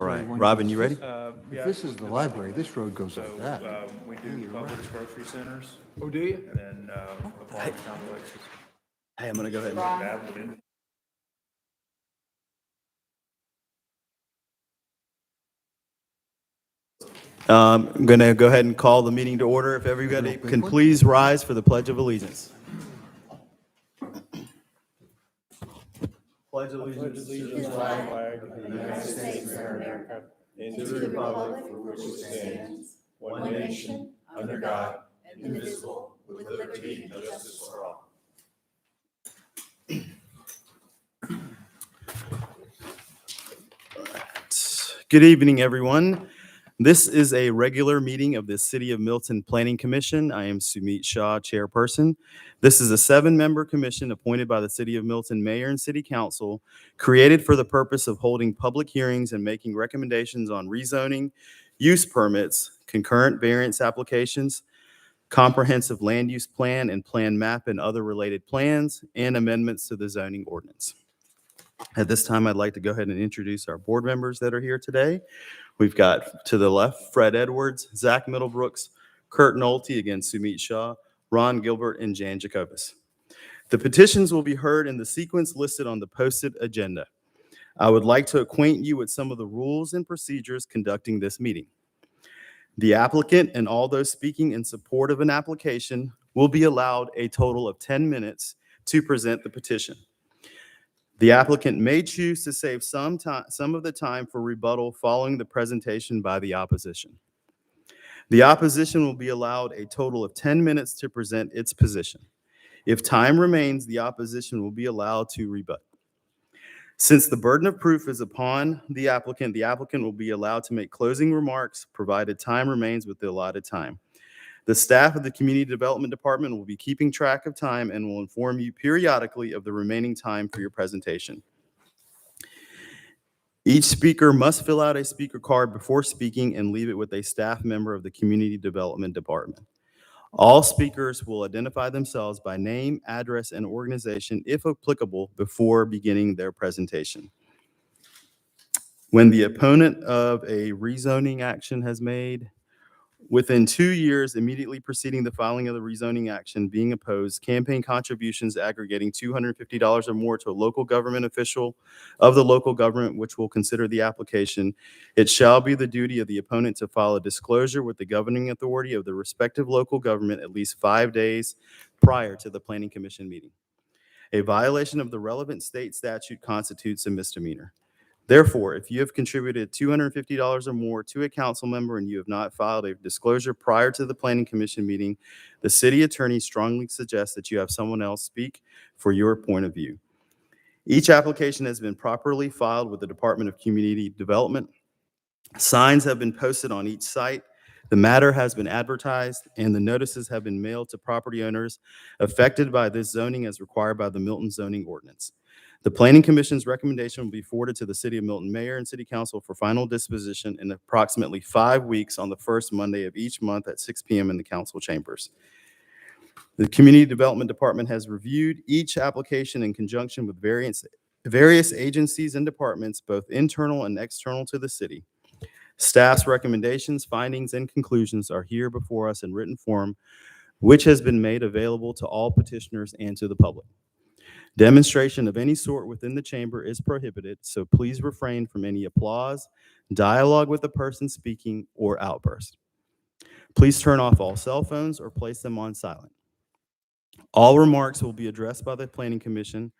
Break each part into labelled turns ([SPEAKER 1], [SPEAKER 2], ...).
[SPEAKER 1] All right, Robin, you ready?
[SPEAKER 2] If this is the library, this road goes like that.
[SPEAKER 3] We do Publix grocery centers
[SPEAKER 2] Oh, do you?
[SPEAKER 3] and then apartment complexes.
[SPEAKER 1] Hey, I'm gonna go ahead and.
[SPEAKER 3] Dabbled in.
[SPEAKER 1] I'm gonna go ahead and call the meeting to order. If everybody can please rise for the Pledge of Allegiance. Pledge allegiance to the flag of the United States of America and to the republic for which it stands, one nation, under God, indivisible, with liberty and justice for all. Good evening, everyone. This is a regular meeting of the City of Milton Planning Commission. I am Sumit Shah, chairperson. This is a 7-member commission appointed by the City of Milton Mayor and City Council, created for the purpose of holding public hearings and making recommendations on rezoning, use permits, concurrent variance applications, comprehensive land use plan and plan map and other related plans, and amendments to the zoning ordinance. At this time, I'd like to go ahead and introduce our board members that are here today. We've got to the left, Fred Edwards, Zach Middlebrooks, Kurt Nolte, again, Sumit Shah, Ron Gilbert, and Jan Jacobus. The petitions will be heard in the sequence listed on the posted agenda. I would like to acquaint you with some of the rules and procedures conducting this meeting. The applicant and all those speaking in support of an application will be allowed a total of 10 minutes to present the petition. The applicant may choose to save some of the time for rebuttal following the presentation by the opposition. The opposition will be allowed a total of 10 minutes to present its position. If time remains, the opposition will be allowed to rebut. Since the burden of proof is upon the applicant will be allowed to make closing remarks, provided time remains with the allotted time. The staff of the Community Development Department will be keeping track of time and will inform you periodically of the remaining time for your presentation. Each speaker must fill out a speaker card before speaking and leave it with a staff member of the Community Development Department. All speakers will identify themselves by name, address, and organization, if applicable, before beginning their presentation. When the opponent of a rezoning action has made, within 2 years immediately preceding the filing of the rezoning action being opposed, campaign contributions aggregating $250 or more to a local government official of the local government which will consider the application, it shall be the duty of the opponent to file a disclosure with the governing authority of the respective local government at least 5 days prior to the Planning Commission meeting. A violation of the relevant state statute constitutes a misdemeanor. Therefore, if you have contributed $250 or more to a council member and you have not filed a disclosure prior to the Planning Commission meeting, the city attorney strongly suggests that you have someone else speak for your point of view. Each application has been properly filed with the Department of Community Development. Signs have been posted on each site. The matter has been advertised, and the notices have been mailed to property owners affected by this zoning as required by the Milton zoning ordinance. The Planning Commission's recommendation will be forwarded to the City of Milton Mayor and City Council for final disposition in approximately 5 weeks on the first Monday of each month at 6 p.m. in the council chambers. The Community Development Department has reviewed each application in conjunction with various agencies and departments, both internal and external to the city. Staff's recommendations, findings, and conclusions are here before us in written form, which has been made available to all petitioners and to the public. Demonstration of any sort within the chamber is prohibited, so please refrain from any applause, dialogue with the person speaking, or outburst. Please turn off all cell phones or place them on silent. All remarks will be addressed by the Planning Commission.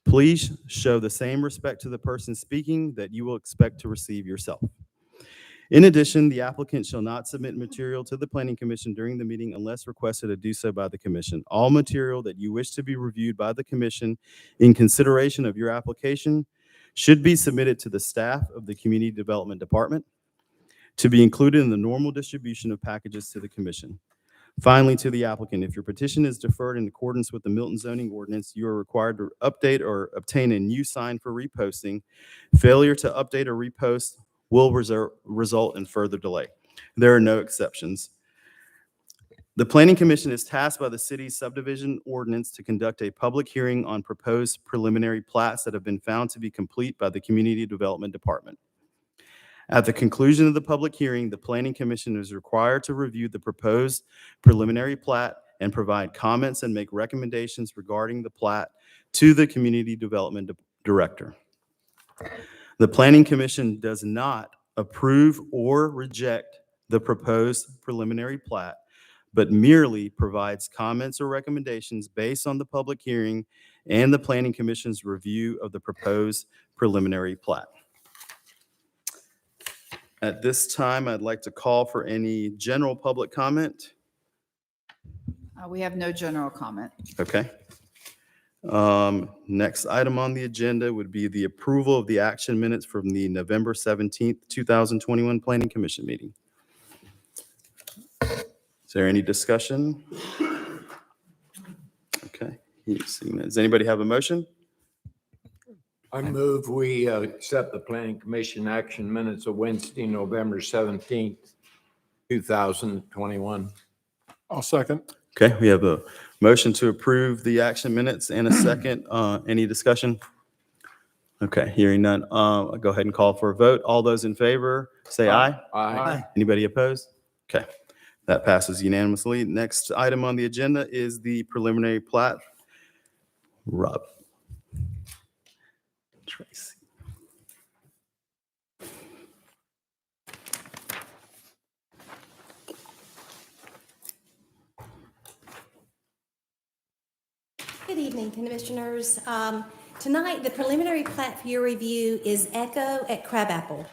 [SPEAKER 1] Please show the same respect to the person speaking that you will expect to receive yourself. In addition, the applicant shall not submit material to the Planning Commission during the meeting unless requested to do so by the Commission. All material that you wish to be reviewed by the Commission in consideration of your application should be submitted to the staff of the Community Development Department to be included in the normal distribution of packages to the Commission. Finally, to the applicant, if your petition is deferred in accordance with the Milton zoning ordinance, you are required to update or obtain a new sign for reposting. Failure to update or repost will result in further delay. There are no exceptions. The Planning Commission is tasked by the city's subdivision ordinance to conduct a public hearing on proposed preliminary plats that have been found to be complete by the Community Development Department. At the conclusion of the public hearing, the Planning Commission is required to review the proposed preliminary plat and provide comments and make recommendations regarding the plat to the Community Development Director. The Planning Commission does not approve or reject the proposed preliminary plat, but merely provides comments or recommendations based on the public hearing and the Planning Commission's review of the proposed preliminary plat. At this time, I'd like to call for any general public comment.
[SPEAKER 4] We have no general comment.
[SPEAKER 1] Okay. Next item on the agenda would be the approval of the action minutes from the November 17th, 2021 Planning Commission meeting. Is there any discussion? Okay. Does anybody have a motion?
[SPEAKER 5] I move we accept the Planning Commission action minutes of Wednesday, November 17th, 2021.
[SPEAKER 2] I'll second.
[SPEAKER 1] Okay, we have a motion to approve the action minutes and a second. Any discussion? Okay, hearing none. I'll go ahead and call for a vote. All those in favor, say aye.
[SPEAKER 5] Aye.
[SPEAKER 1] Anybody opposed? Okay, that passes unanimously. Next item on the agenda is the preliminary plat. Rob. Tracy.
[SPEAKER 6] Good evening, Commissioners. Tonight, the preliminary plat for your review is Echo at Crabapple.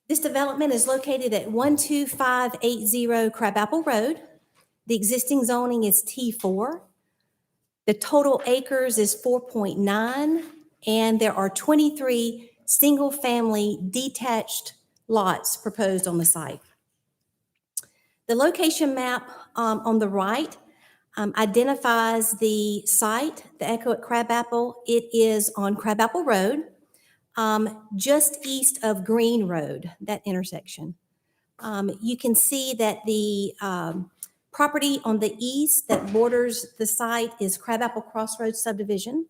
[SPEAKER 6] This development is located at 12580 Crabapple Road. The existing zoning is T4. The total acres is 4.9, and there are 23 single-family detached lots proposed on the site. The location map on the right identifies the site, the Echo at Crabapple. It is on Crabapple Road, just east of Green Road, that intersection. You can see that the property on the east that borders the site is Crabapple Crossroads subdivision.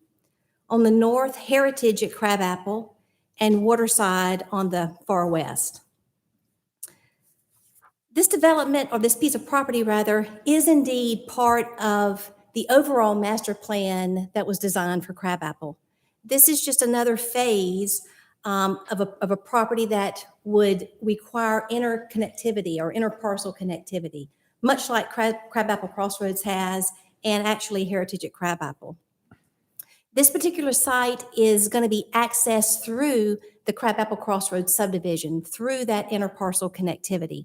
[SPEAKER 6] On the north, Heritage at Crabapple, and Waterside on the far west. This development, or this piece of property rather, is indeed part of the overall master plan that was designed for Crabapple. This is just another phase of a property that would require interconnectivity or interparcel connectivity, much like Crabapple Crossroads has, and actually Heritage at Crabapple. This particular site is going to be accessed through the Crabapple Crossroads subdivision, through that interparcel connectivity.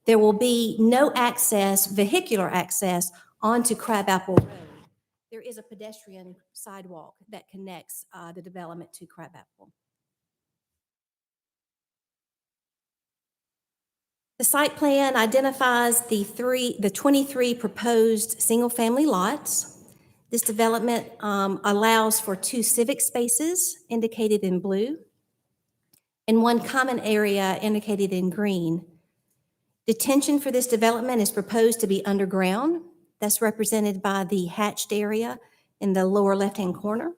[SPEAKER 6] There will be no access, vehicular access, onto Crabapple Road. There is a pedestrian sidewalk that connects the development to Crabapple. The site plan identifies the 23 proposed single-family lots. This development allows for 2 civic spaces indicated in blue and 1 common area indicated in green. Detention for this development is proposed to be underground. That's represented by the hatched area in the lower left-hand corner.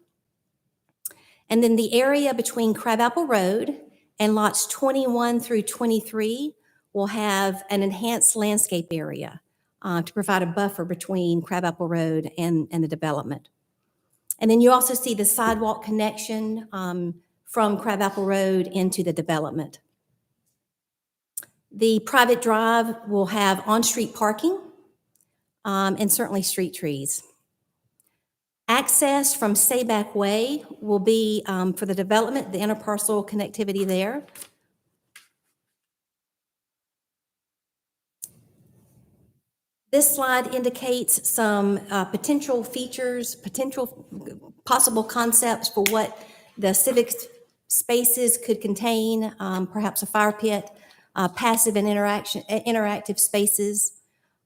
[SPEAKER 6] And then the area between Crabapple Road and lots 21 through 23 will have an enhanced landscape area to provide a buffer between Crabapple Road and the development. And then you also see the sidewalk connection from Crabapple Road into the development. The private drive will have on-street parking and certainly street trees. Access from Sayback Way will be for the development, the interparcel connectivity there. This slide indicates some potential features, possible concepts for what the civic spaces could contain, perhaps a fire pit, passive and interactive spaces,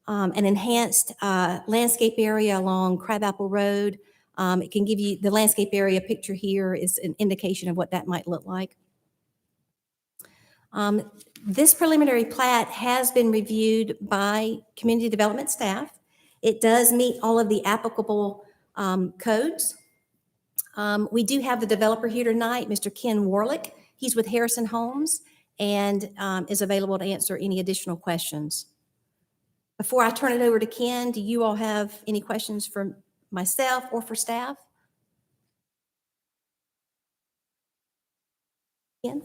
[SPEAKER 6] an enhanced landscape area along Crabapple Road. It can give you the landscape area picture here is an indication of what that might look like. This preliminary plat has been reviewed by community development staff. It does meet all of the applicable codes. We do have the developer here tonight, Mr. Ken Warlick. He's with Harrison Homes and is available to answer any additional questions. Before I turn it over to Ken, do you all have any questions for myself or for staff? Ken?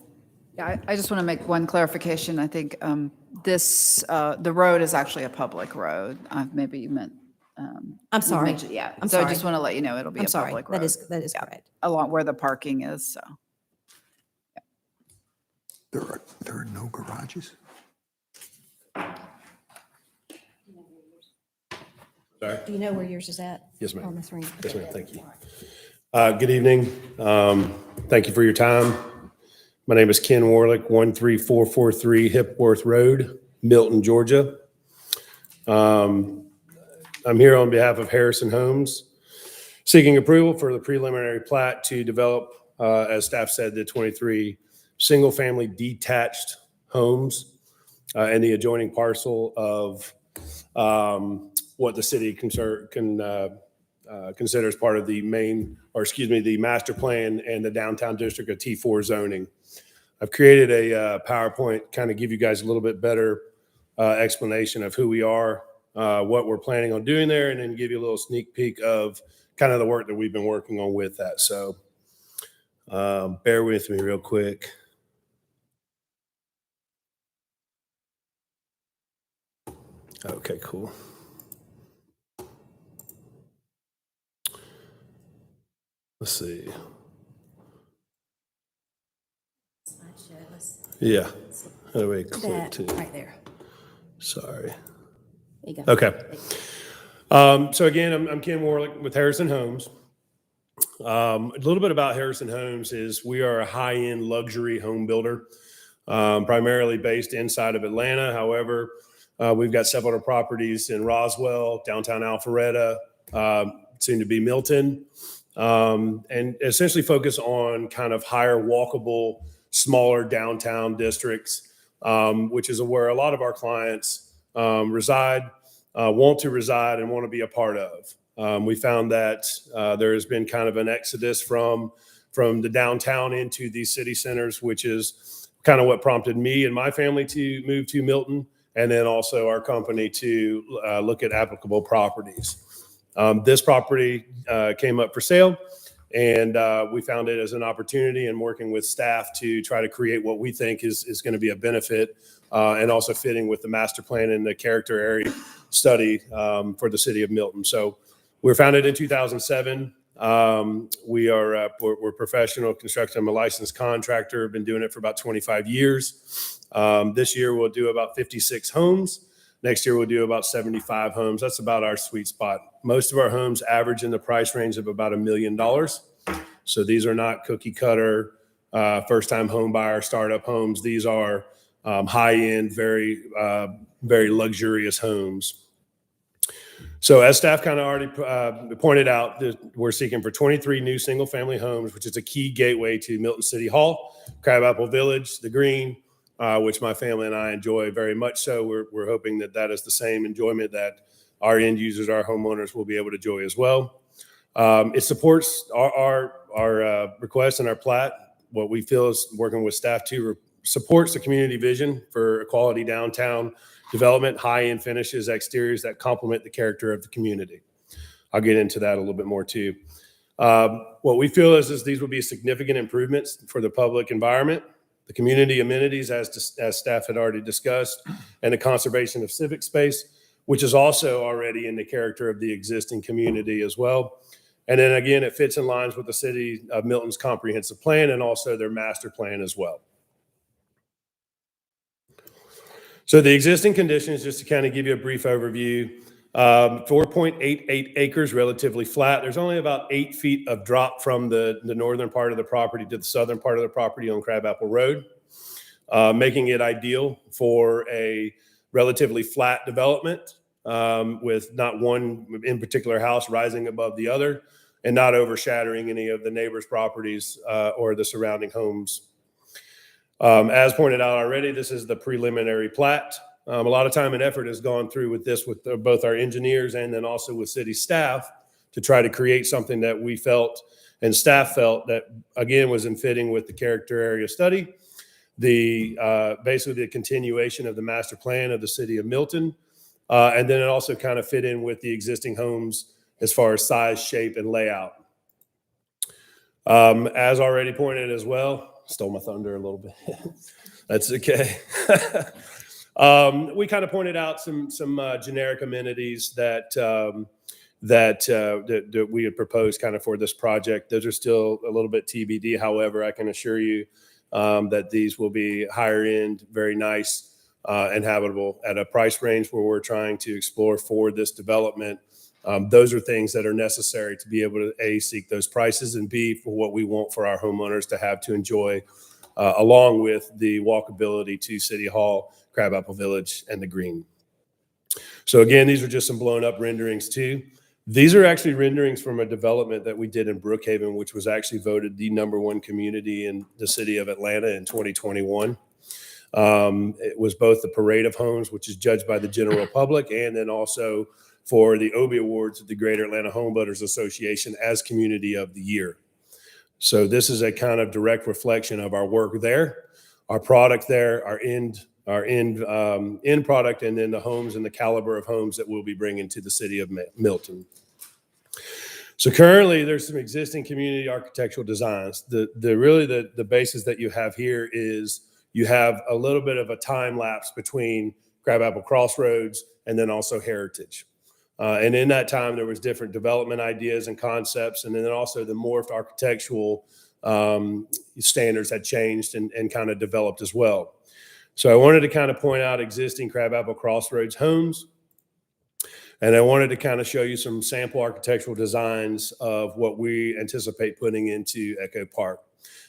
[SPEAKER 4] Yeah, I just want to make one clarification. I think the road is actually a public road. Maybe you meant.
[SPEAKER 6] I'm sorry.
[SPEAKER 4] Yeah.
[SPEAKER 6] I'm
[SPEAKER 4] So I
[SPEAKER 6] sorry.
[SPEAKER 4] just want to let you know it'll be
[SPEAKER 6] I'm
[SPEAKER 4] a
[SPEAKER 6] sorry.
[SPEAKER 4] public road.
[SPEAKER 6] That is
[SPEAKER 4] Yeah.
[SPEAKER 6] correct.
[SPEAKER 4] Along where the parking is, so.
[SPEAKER 2] There are no garages?
[SPEAKER 7] Sorry?
[SPEAKER 6] Do you know where yours is at?
[SPEAKER 7] Yes, ma'am.
[SPEAKER 6] Oh, Ms. Reed.
[SPEAKER 7] Yes, ma'am. Thank you. Good evening. Thank you for your time. My name is Ken Warlick, 13443 Hipworth Road, Milton, Georgia. I'm here on behalf of Harrison Homes, seeking approval for the preliminary plat to develop, as staff said, the 23 single-family detached homes and the adjoining parcel of what the city considers part of the the master plan and the downtown district of T4 zoning. I've created a PowerPoint, kind of give you guys a little bit better explanation of who we are, what we're planning on doing there, and then give you a little sneak peek of kind of the work that we've been working on with that. So bear with me real quick. Okay, cool. Let's see. Yeah. How do we click
[SPEAKER 6] That,
[SPEAKER 7] to?
[SPEAKER 6] right there.
[SPEAKER 7] Sorry.
[SPEAKER 6] There you go.
[SPEAKER 7] Okay. So again, I'm Ken Warlick with Harrison Homes. A little bit about Harrison Homes is we are a high-end luxury home builder, primarily based inside of Atlanta. However, we've got several other properties in Roswell, downtown Alpharetta, soon to be Milton, and essentially focus on kind of higher walkable, smaller downtown districts, which is where a lot of our clients reside, want to reside, and want to be a part of. We found that there has been kind of an exodus from the downtown into these city centers, which is kind of what prompted me and my family to move to Milton, and then also our company to look at applicable properties. This property came up for sale, and we found it as an opportunity and working with staff to try to create what we think is going to be a benefit and also fitting with the master plan and the character area study for the city of Milton. So we were founded in 2007. We're professional construction. I'm a licensed contractor. Been doing it for about 25 years. This year we'll do about 56 homes. Next year we'll do about 75 homes. That's about our sweet spot. Most of our homes average in the price range of about $1 million. So these are not cookie cutter, first-time home buyer startup homes. These are high-end, very luxurious homes. So as staff kind of already pointed out, we're seeking for 23 new single-family homes, which is a key gateway to Milton City Hall, Crabapple Village, the Green, which my family and I enjoy very much so. We're hoping that is the same enjoyment that our end users, our homeowners, will be able to enjoy as well. It supports our request and our plat. What we feel is working with staff too supports the community vision for a quality downtown development, high-end finishes, exteriors that complement the character of the community. I'll get into that a little bit more too. What we feel is these will be significant improvements for the public environment, the community amenities, as staff had already discussed, and the conservation of civic space, which is also already in the character of the existing community as well. And then again, it fits in lines with the city of Milton's comprehensive plan and also their master plan as well. So the existing conditions, just to kind of give you a brief overview, 4.88 acres, relatively flat. There's only about 8 feet of drop from the northern part of the property to the southern part of the property on Crabapple Road, making it ideal for a relatively flat development with not one in particular house rising above the other and not overshadowing any of the neighbors' properties or the surrounding homes. As pointed out already, this is the preliminary plat. A lot of time and effort has gone through with this with both our engineers and then also with city staff to try to create something that we felt And staff felt that, again, was in fitting with the character area study, basically the continuation of the master plan of the city of Milton. And then it also kind of fit in with the existing homes as far as size, shape, and layout. As already pointed as well, stole my thunder a little bit. That's okay. We kind of pointed out some generic amenities that we had proposed kind of for this project. Those are still a little bit TBD. However, I can assure you that these will be higher end, very nice, and habitable at a price range where we're trying to explore for this development. Those are things that are necessary to be able to A, seek those prices, and B, for what we want for our homeowners to have to enjoy, along with the walkability to City Hall, Crabapple Village, and the Green. So again, these are just some blown up renderings too. These are actually renderings from a development that we did in Brookhaven, which was actually voted the #1 community in the city of Atlanta in 2021. It was both the Parade of Homes, which is judged by the general public, and then also for the Obie Awards of the Greater Atlanta Home Builders Association as Community of the Year. So this is a kind of direct reflection of our work there, our product there, our end product, and then the homes and the caliber of homes that we'll be bringing to the city of Milton. So currently, there's some existing community architectural designs. The basis that you have here is you have a little bit of a time lapse between Crabapple Crossroads and then also Heritage. And in that time, there was different development ideas and concepts, and then also the morphed architectural standards had changed and kind of developed as well. So I wanted to kind of point out existing Crabapple Crossroads homes, and I wanted to kind of show you some sample architectural designs of what we anticipate putting into Echo Park.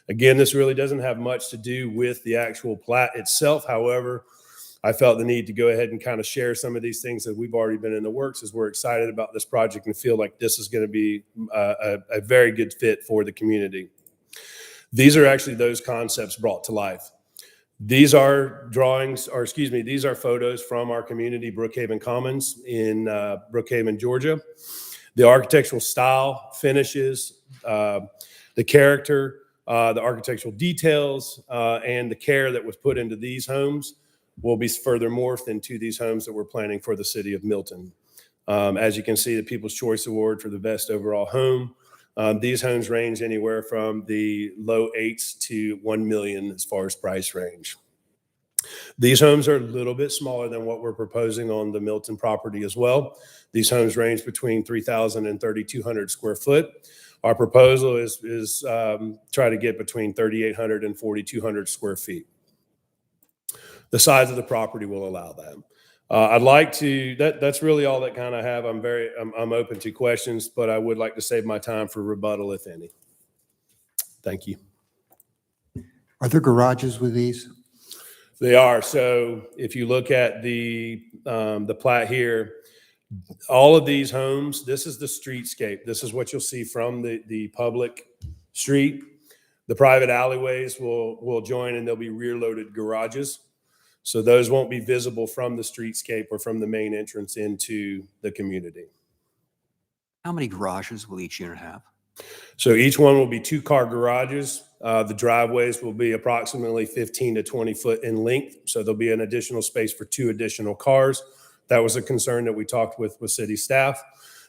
[SPEAKER 7] Again, this really doesn't have much to do with the actual plat itself. However, I felt the need to go ahead and kind of share some of these things that we've already been in the works, as we're excited about this project and feel like this is going to be a very good fit for the community. These are actually those concepts brought to life. These are these are photos from our community, Brookhaven Commons in Brookhaven, Georgia. The architectural style, finishes, the character, the architectural details, and the care that was put into these homes will be further morphed into these homes that we're planning for the city of Milton. As you can see, the People's Choice Award for the best overall home. These homes range anywhere from the low 8s to 1 million as far as price range. These homes are a little bit smaller than what we're proposing on the Milton property as well. These homes range between 3,000 and 3,200 square foot. Our proposal is try to get between 3,800 and 4,200 square feet. The size of the property will allow that. I'd like to, that's really all that kind of have. I'm open to questions, but I would like to save my time for rebuttal, if any. Thank you.
[SPEAKER 2] Are there garages with these?
[SPEAKER 7] They are. So if you look at the plat here, all of these homes, this is the streetscape. This is what you'll see from the public street. The private alleyways will join, and there'll be rear-loaded garages. So those won't be visible from the streetscape or from the main entrance into the community.
[SPEAKER 8] How many garages will each unit have?
[SPEAKER 7] So each one will be 2-car garages. The driveways will be approximately 15 to 20 foot in length. So there'll be an additional space for 2 additional cars. That was a concern that we talked with city staff.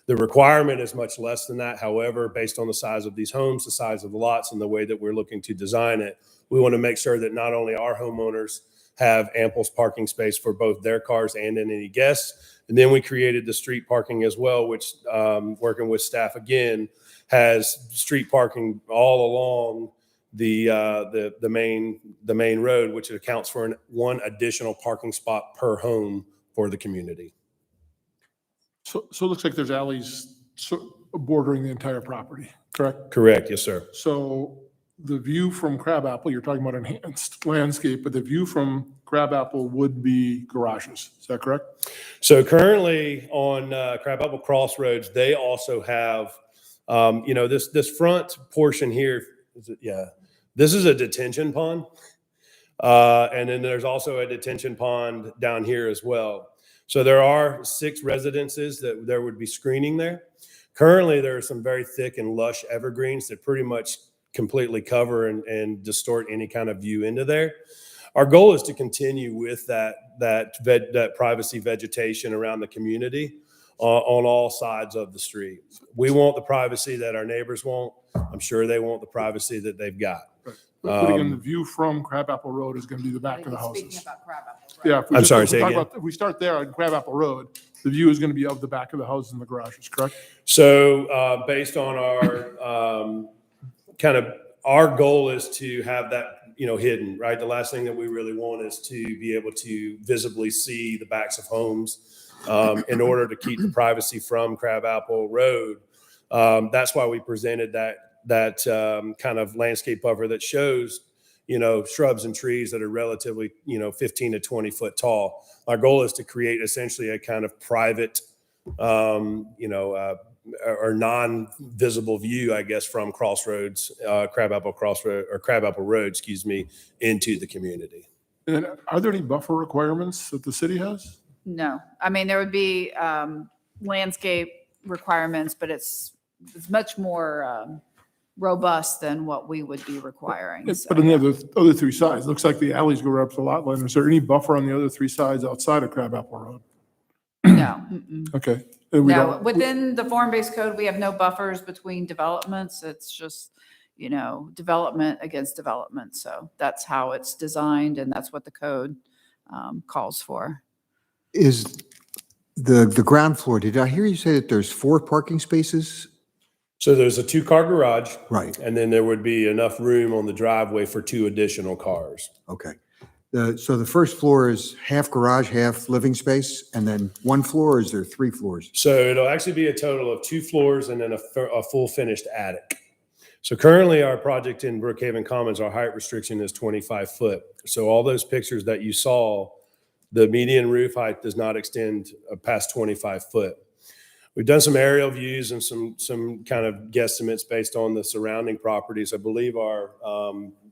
[SPEAKER 7] The requirement is much less than that. However, based on the size of these homes, the size of the lots, and the way that we're looking to design it, we want to make sure that not only our homeowners have ample parking space for both their cars and any guests. And then we created the street parking as well, which working with staff again, has street parking all along the main road, which accounts for one additional parking spot per home for the community.
[SPEAKER 9] So it looks like there's alleys bordering the entire property, correct?
[SPEAKER 7] Correct, yes, sir.
[SPEAKER 9] So the view from Crabapple, you're talking about enhanced landscape, but the view from Crabapple would be garages. Is that correct?
[SPEAKER 7] So currently on Crabapple Crossroads, they also have, this front portion here. This is a detention pond. And then there's also a detention pond down here as well. So there are 6 residences that there would be screening there. Currently, there are some very thick and lush evergreens that pretty much completely cover and distort any kind of view into there. Our goal is to continue with that privacy vegetation around the community on all sides of the street. We want the privacy that our neighbors want. I'm sure they want the privacy that they've got.
[SPEAKER 9] But again, the view from Crabapple Road is going to be the back of the
[SPEAKER 4] Speaking
[SPEAKER 9] houses.
[SPEAKER 4] about Crabapple, right?
[SPEAKER 9] Yeah. if we
[SPEAKER 7] I'm
[SPEAKER 9] just-
[SPEAKER 7] sorry,
[SPEAKER 9] if we
[SPEAKER 7] say
[SPEAKER 9] talk
[SPEAKER 7] again?
[SPEAKER 9] about- If we start there on Crabapple Road, the view is going to be of the back of the houses and the garages, correct?
[SPEAKER 7] So based on our our goal is to have that, hidden, right? The last thing that we really want is to be able to visibly see the backs of homes in order to keep the privacy from Crabapple Road. That's why we presented that kind of landscape buffer that shows, shrubs and trees that are relatively, 15 to 20 foot tall. Our goal is to create essentially a kind of private, or non-visible view, I guess, from Crabapple Road, excuse me, into the community.
[SPEAKER 9] And then are there any buffer requirements that the city has?
[SPEAKER 4] No, I mean, there would be landscape requirements, but it's much more robust than what we would be requiring. So,
[SPEAKER 9] But on the other three sides, looks like the alleys go up to the lot line. Is there any buffer on the other three sides outside of Crabapple Road?
[SPEAKER 4] No. mm-mm.
[SPEAKER 9] Okay. And we
[SPEAKER 4] No,
[SPEAKER 9] don't-
[SPEAKER 4] within the form-based code, we have no buffers between developments. It's just, development against development. So that's how it's designed, and that's what the code calls for.
[SPEAKER 2] Is the ground floor, did I hear you say that there's 4 parking spaces?
[SPEAKER 7] So there's a 2-car garage.
[SPEAKER 2] Right.
[SPEAKER 7] And then there would be enough room on the driveway for 2 additional cars.
[SPEAKER 2] Okay. So the first floor is half garage, half living space, and then 1 floor, or is there 3 floors?
[SPEAKER 7] So it'll actually be a total of 2 floors and then a full finished attic. So currently our project in Brookhaven Commons, our height restriction is 25 foot. So all those pictures that you saw, the median roof height does not extend past 25 foot. We've done some aerial views and some kind of guesstimates based on the surrounding properties. I believe our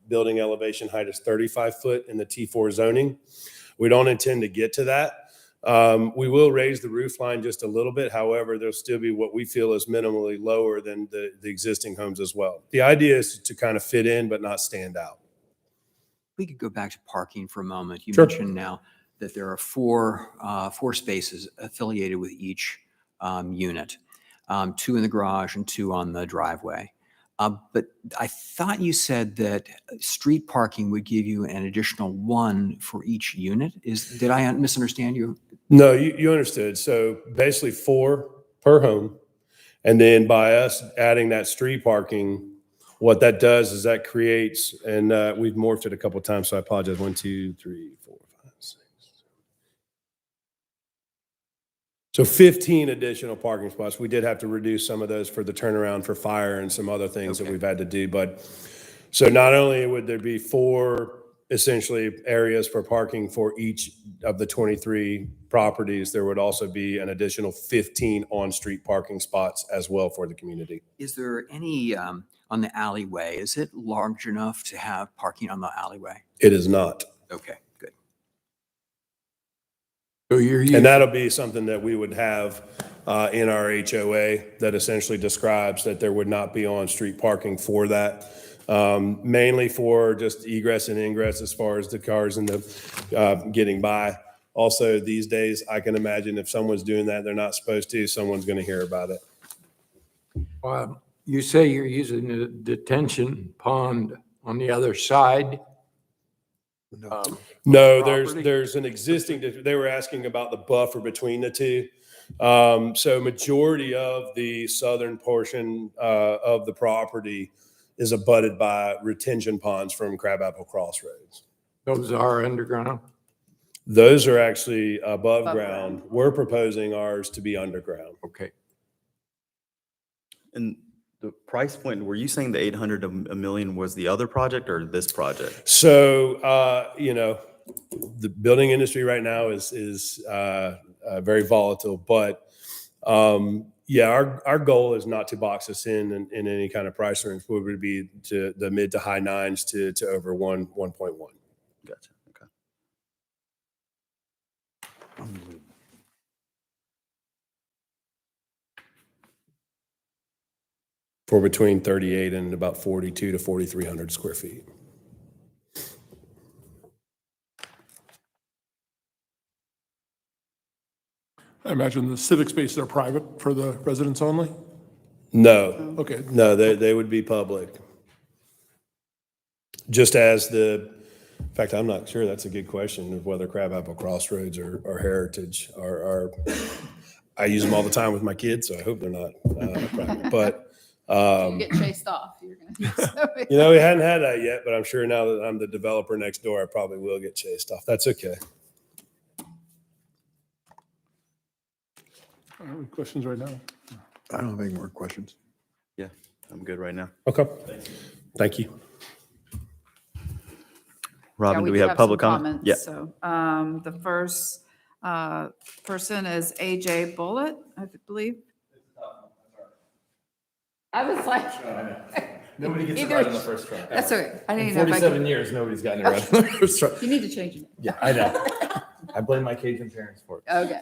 [SPEAKER 7] building elevation height is 35 foot in the T4 zoning. We don't intend to get to that. We will raise the roof line just a little bit. However, there'll still be what we feel is minimally lower than the existing homes as well. The idea is to kind of fit in but not stand out.
[SPEAKER 8] We could go back to parking for a moment. You
[SPEAKER 7] Sure.
[SPEAKER 8] mentioned now that there are four spaces affiliated with each unit, 2 in the garage and 2 on the driveway. But I thought you said that street parking would give you an additional 1 for each unit. Did I misunderstand you?
[SPEAKER 7] No, you understood. So basically 4 per home. And then by us adding that street parking, what that does is that creates, and we've morphed it a couple of times, so I apologize. 1, 2, 3, 4, 5, 6. So 15 additional parking spots. We did have to reduce some of those for the turnaround for fire and some other things that we've had to do. But so not only would there be 4 essentially areas for parking for each of the 23 properties, there would also be an additional 15 on-street parking spots as well for the community.
[SPEAKER 8] Is there any on the alleyway? Is it large enough to have parking on the alleyway?
[SPEAKER 7] It is not.
[SPEAKER 8] Okay, good.
[SPEAKER 5] So you're
[SPEAKER 7] And
[SPEAKER 5] using,
[SPEAKER 7] that'll be something that we would have in our HOA that essentially describes that there would not be on-street parking for that. Mainly for just egress and ingress as far as the cars and the getting by. Also, these days, I can imagine if someone's doing that, they're not supposed to, someone's going to hear about it.
[SPEAKER 5] you say you're using a detention pond on the other side?
[SPEAKER 7] No,
[SPEAKER 5] Property?
[SPEAKER 7] there's an existing, they were asking about the buffer between the two. So majority of the southern portion of the property is abutted by retention ponds from Crabapple Crossroads.
[SPEAKER 5] Those are underground?
[SPEAKER 7] Those are actually above
[SPEAKER 4] Above
[SPEAKER 7] ground.
[SPEAKER 4] ground.
[SPEAKER 7] We're proposing ours to be underground.
[SPEAKER 5] Okay.
[SPEAKER 1] And the price point, were you saying the 800 to a million was the other project or this project?
[SPEAKER 7] So, the building industry right now is very volatile, but yeah, our goal is not to box us in any kind of price range. We would be to the mid to high 9s to over 1.1.
[SPEAKER 1] Gotcha. Okay.
[SPEAKER 7] for between 38 and about 42 to 4,300 square feet.
[SPEAKER 9] I imagine the civic spaces are private for the residents only?
[SPEAKER 7] No,
[SPEAKER 9] Okay,
[SPEAKER 7] no, they would be public. Just as in fact, I'm not sure, that's a good question of whether Crabapple Crossroads or Heritage I use them all the time with my kids, so I hope they're not private. But,
[SPEAKER 4] You get chased off. You're gonna.
[SPEAKER 7] you know, we hadn't had that yet, but I'm sure now that I'm the developer next door, I probably will get chased off. That's okay.
[SPEAKER 9] any questions right now?
[SPEAKER 2] I don't have any more questions.
[SPEAKER 1] Yeah, I'm good right now.
[SPEAKER 7] Okay. Thank you.
[SPEAKER 1] Robin,
[SPEAKER 4] Yeah,
[SPEAKER 1] do we
[SPEAKER 4] do
[SPEAKER 1] have public
[SPEAKER 4] some
[SPEAKER 1] comment?
[SPEAKER 4] comments,
[SPEAKER 1] Yeah.
[SPEAKER 4] So, the first person is AJ Bullitt, I believe. I was like.
[SPEAKER 3] Nobody gets it
[SPEAKER 4] Either-
[SPEAKER 3] right on the first try.
[SPEAKER 4] That's okay. I didn't
[SPEAKER 3] In
[SPEAKER 4] know if I
[SPEAKER 3] 47
[SPEAKER 4] could.
[SPEAKER 3] years, nobody's gotten it right on the first try.
[SPEAKER 4] You need to change it.
[SPEAKER 3] Yeah, I know. I blame my Cajun parents for it.
[SPEAKER 4] Okay.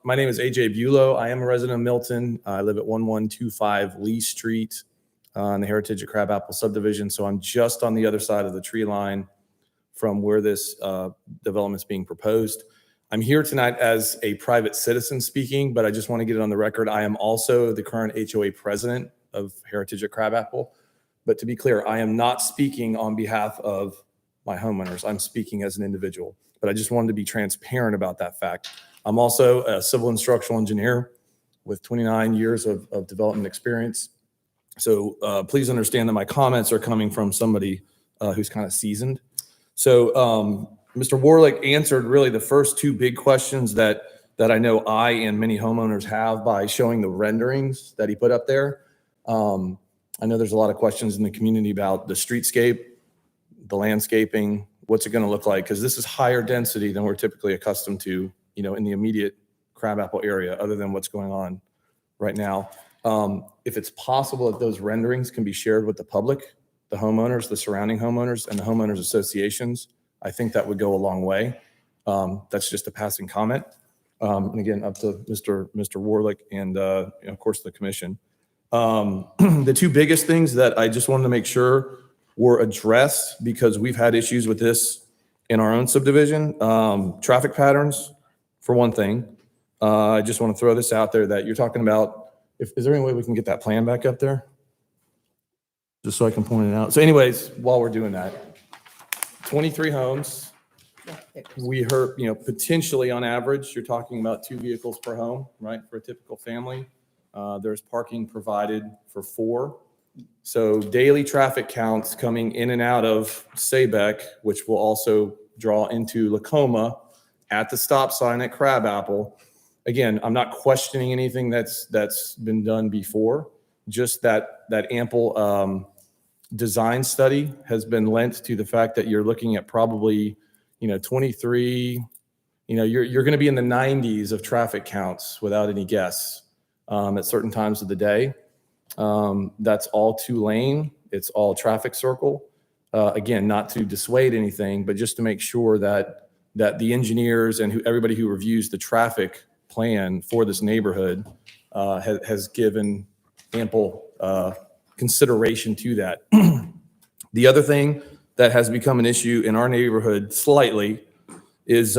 [SPEAKER 3] My name is AJ Bulow. I am a resident of Milton. I live at 1125 Lee Street in the Heritage at Crabapple subdivision. So I'm just on the other side of the tree line from where this development is being proposed. I'm here tonight as a private citizen speaking, but I just want to get it on the record. I am also the current HOA president of Heritage at Crabapple. But to be clear, I am not speaking on behalf of my homeowners. I'm speaking as an individual, but I just wanted to be transparent about that fact. I'm also a civil instructional engineer with 29 years of development experience. So please understand that my comments are coming from somebody who's kind of seasoned. So Mr. Warlick answered really the first two big questions that I know I and many homeowners have by showing the renderings that he put up there. I know there's a lot of questions in the community about the streetscape, the landscaping, what's it going to look like? Because this is higher density than we're typically accustomed to, in the immediate Crabapple area, other than what's going on right now. If it's possible that those renderings can be shared with the public, the homeowners, the surrounding homeowners, and the homeowners associations, I think that would go a long way. That's just a passing comment. And again, up to Mr. Warlick and, of course, the commission. The two biggest things that I just wanted to make sure were addressed, because we've had issues with this in our own subdivision. Traffic patterns, for one thing. I just want to throw this out there that you're talking about. Is there any way we can get that plan back up there? Just so I can point it out. So anyways, while we're doing that, 23 homes. We heard, potentially on average, you're talking about 2 vehicles per home, right? For a typical family. There's parking provided for 4. So daily traffic counts coming in and out of Saybeck, which will also draw into Lacoma at the stop sign at Crabapple. Again, I'm not questioning anything that's been done before. Just that ample design study has been lent to the fact that you're looking at probably 23. You're going to be in the 90s of traffic counts without any guess at certain times of the day. That's all 2-lane. It's all traffic circle. Again, not to dissuade anything, but just to make sure that the engineers and everybody who reviews the traffic plan for this neighborhood has given ample consideration to that. The other thing that has become an issue in our neighborhood slightly is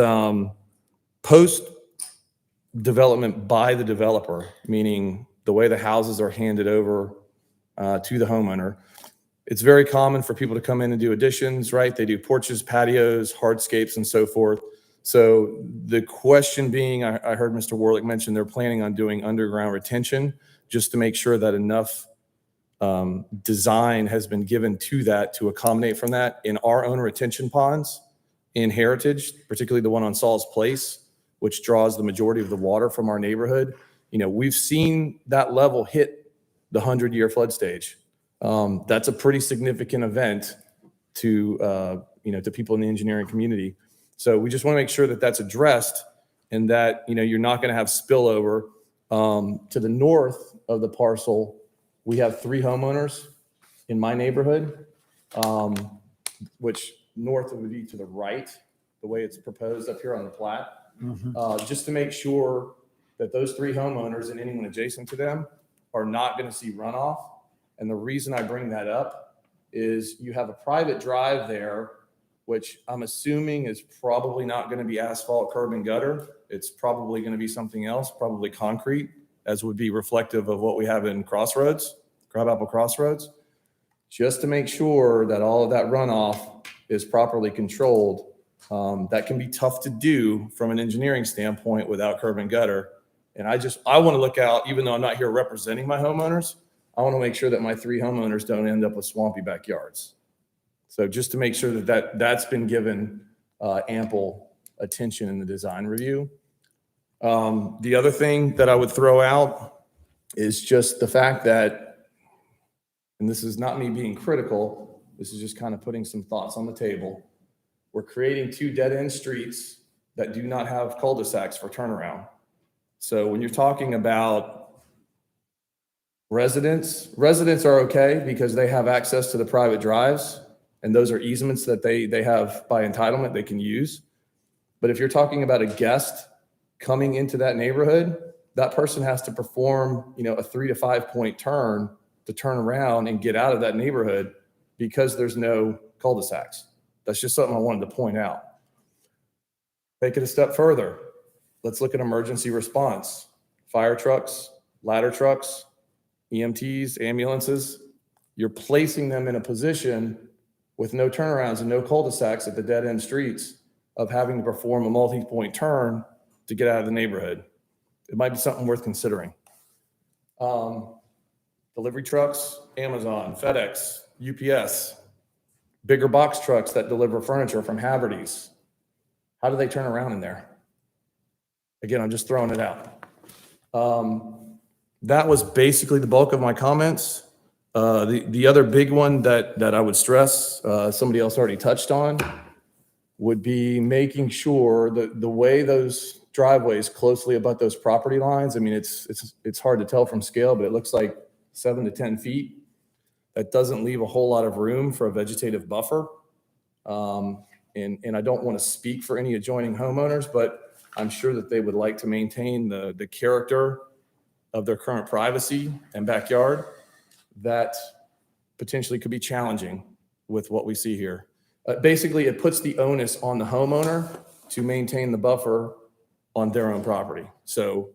[SPEAKER 3] post development by the developer, meaning the way the houses are handed over to the homeowner. It's very common for people to come in and do additions, right? They do porches, patios, hardscapes, and so forth. So the question being, I heard Mr. Warlick mention they're planning on doing underground retention just to make sure that enough design has been given to that to accommodate from that. In our own retention ponds in Heritage, particularly the one on Saul's Place, which draws the majority of the water from our neighborhood, we've seen that level hit the 100-year flood stage. That's a pretty significant event to people in the engineering community. So we just want to make sure that that's addressed and that, you're not going to have spillover. To the north of the parcel, we have 3 homeowners in my neighborhood, which north would be to the right, the way it's proposed up here on the plat. Just to make sure that those 3 homeowners and anyone adjacent to them are not going to see runoff. And the reason I bring that up is you have a private drive there, which I'm assuming is probably not going to be asphalt, curb, and gutter. It's probably going to be something else, probably concrete, as would be reflective of what we have in Crossroads, Crabapple Crossroads, just to make sure that all of that runoff is properly controlled. That can be tough to do from an engineering standpoint without curb and gutter. And I want to look out, even though I'm not here representing my homeowners, I want to make sure that my 3 homeowners don't end up with swampy backyards. So just to make sure that's been given ample attention in the design review. The other thing that I would throw out is just the fact that, and this is not me being critical, this is just kind of putting some thoughts on the table. We're creating 2 dead-end streets that do not have cul-de-sacs for turnaround. So when you're talking about residents are okay because they have access to the private drives, and those are easements that they have by entitlement they can use. But if you're talking about a guest coming into that neighborhood, that person has to perform, a 3 to 5 point turn to turn around and get out of that neighborhood because there's no cul-de-sacs. That's just something I wanted to point out. Take it a step further. Let's look at emergency response. Fire trucks, ladder trucks, EMTs, ambulances. You're placing them in a position with no turnarounds and no cul-de-sacs at the dead-end streets of having to perform a multi-point turn to get out of the neighborhood. It might be something worth considering. Delivery trucks, Amazon, FedEx, UPS, bigger box trucks that deliver furniture from Haverty's. How do they turn around in there? Again, I'm just throwing it out. That was basically the bulk of my comments. The other big one that I would stress, somebody else already touched on, would be making sure that the way those driveways closely abut those property lines, I mean, it's hard to tell from scale, but it looks like 7 to 10 feet. That doesn't leave a whole lot of room for a vegetative buffer. And I don't want to speak for any adjoining homeowners, but I'm sure that they would like to maintain the character of their current privacy and backyard. That potentially could be challenging with what we see here. Basically, it puts the onus on the homeowner to maintain the buffer on their own property. So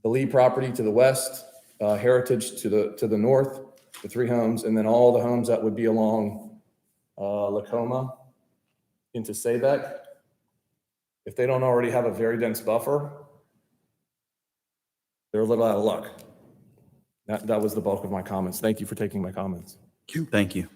[SPEAKER 3] the Lee property to the west, Heritage to the north, the 3 homes, and then all the homes that would be along Lacoma into Saybeck. If they don't already have a very dense buffer, they're a little out of luck. That was the bulk of my comments. Thank you for taking my comments.
[SPEAKER 1] Thank you.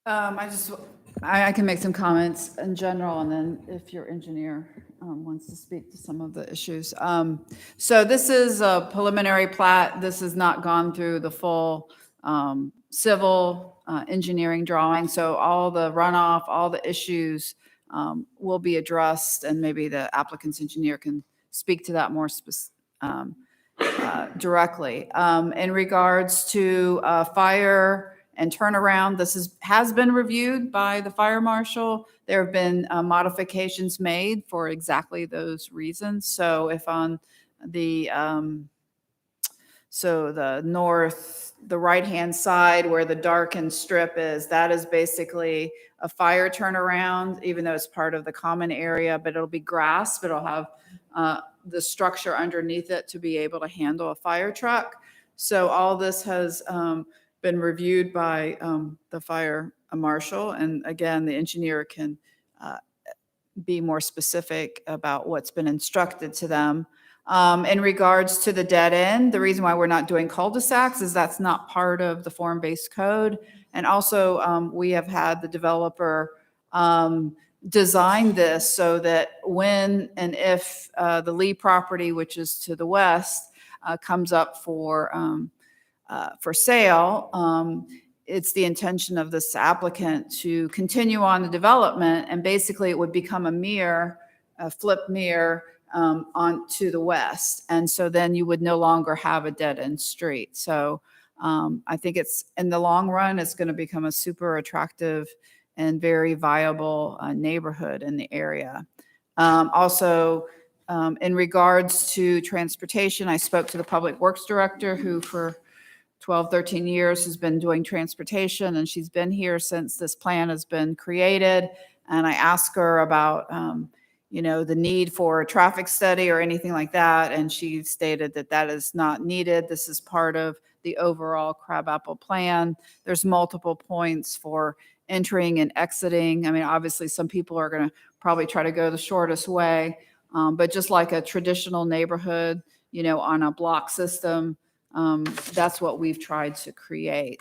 [SPEAKER 4] I can make some comments in general, and then if your engineer wants to speak to some of the issues. So this is a preliminary plat. This has not gone through the full civil engineering drawing. So all the runoff, all the issues will be addressed, and maybe the applicant's engineer can speak to that more directly. In regards to fire and turnaround, this has been reviewed by the fire marshal. There have been modifications made for exactly those reasons. So if on the the right-hand side where the darkened strip is, that is basically a fire turnaround, even though it's part of the common area, but it'll be grass, but it'll have the structure underneath it to be able to handle a fire truck. So all this has been reviewed by the fire marshal. And again, the engineer can be more specific about what's been instructed to them. In regards to the dead end, the reason why we're not doing cul-de-sacs is that's not part of the form-based code. And also we have had the developer design this so that when and if the Lee property, which is to the west, comes up for sale, it's the intention of this applicant to continue on the development, and basically it would become a flip mirror on to the west. And so then you would no longer have a dead-end street. So I think it's, in the long run, it's going to become a super attractive and very viable neighborhood in the area. Also, In regards to transportation, I spoke to the Public Works Director, who for 12, 13 years has been doing transportation, and she's been here since this plan has been created. And I asked her about, the need for a traffic study or anything like that, and she stated that that is not needed. This is part of the overall Crabapple plan. There's multiple points for entering and exiting. I mean, obviously, some people are going to probably try to go the shortest way, but just like a traditional neighborhood, on a block system, that's what we've tried to create.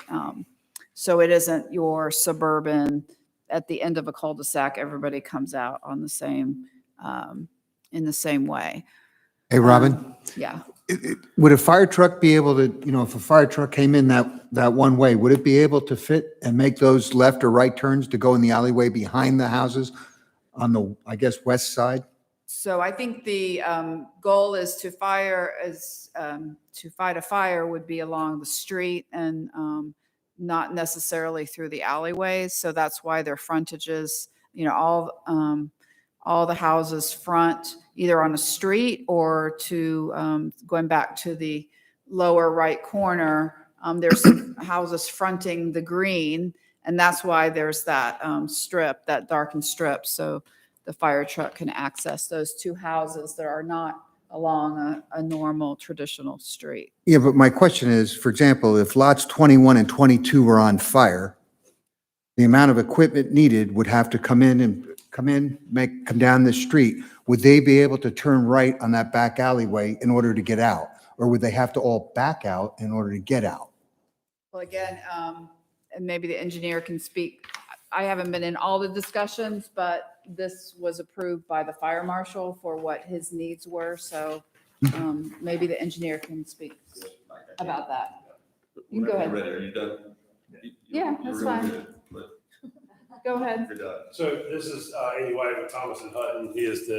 [SPEAKER 4] So it isn't your suburban, at the end of a cul-de-sac, everybody comes out on the same, in the same way.
[SPEAKER 2] Hey, Robin,
[SPEAKER 4] Yeah.
[SPEAKER 2] would a fire truck be able to, if a fire truck came in that one way, would it be able to fit and make those left or right turns to go in the alleyway behind the houses on the, I guess, west side?
[SPEAKER 4] So I think the goal is to fight a fire would be along the street and not necessarily through the alleyways. So that's why their frontages, all the houses front either on a street or to going back to the lower right corner. There's some houses fronting the green, and that's why there's that strip, that darkened strip. So the fire truck can access those two houses that are not along a normal traditional street.
[SPEAKER 2] Yeah, but my question is, for example, if lots 21 and 22 were on fire, the amount of equipment needed would have to come down the street. Would they be able to turn right on that back alleyway in order to get out? Or would they have to all back out in order to get out?
[SPEAKER 4] Well, again, and maybe the engineer can speak. I haven't been in all the discussions, but this was approved by the fire marshal for what his needs were. So maybe the engineer can speak about that. You can go ahead.
[SPEAKER 10] Are you done?
[SPEAKER 4] Yeah, that's fine. Go ahead.
[SPEAKER 7] So this is Andy White with Thomas and Hutton. He is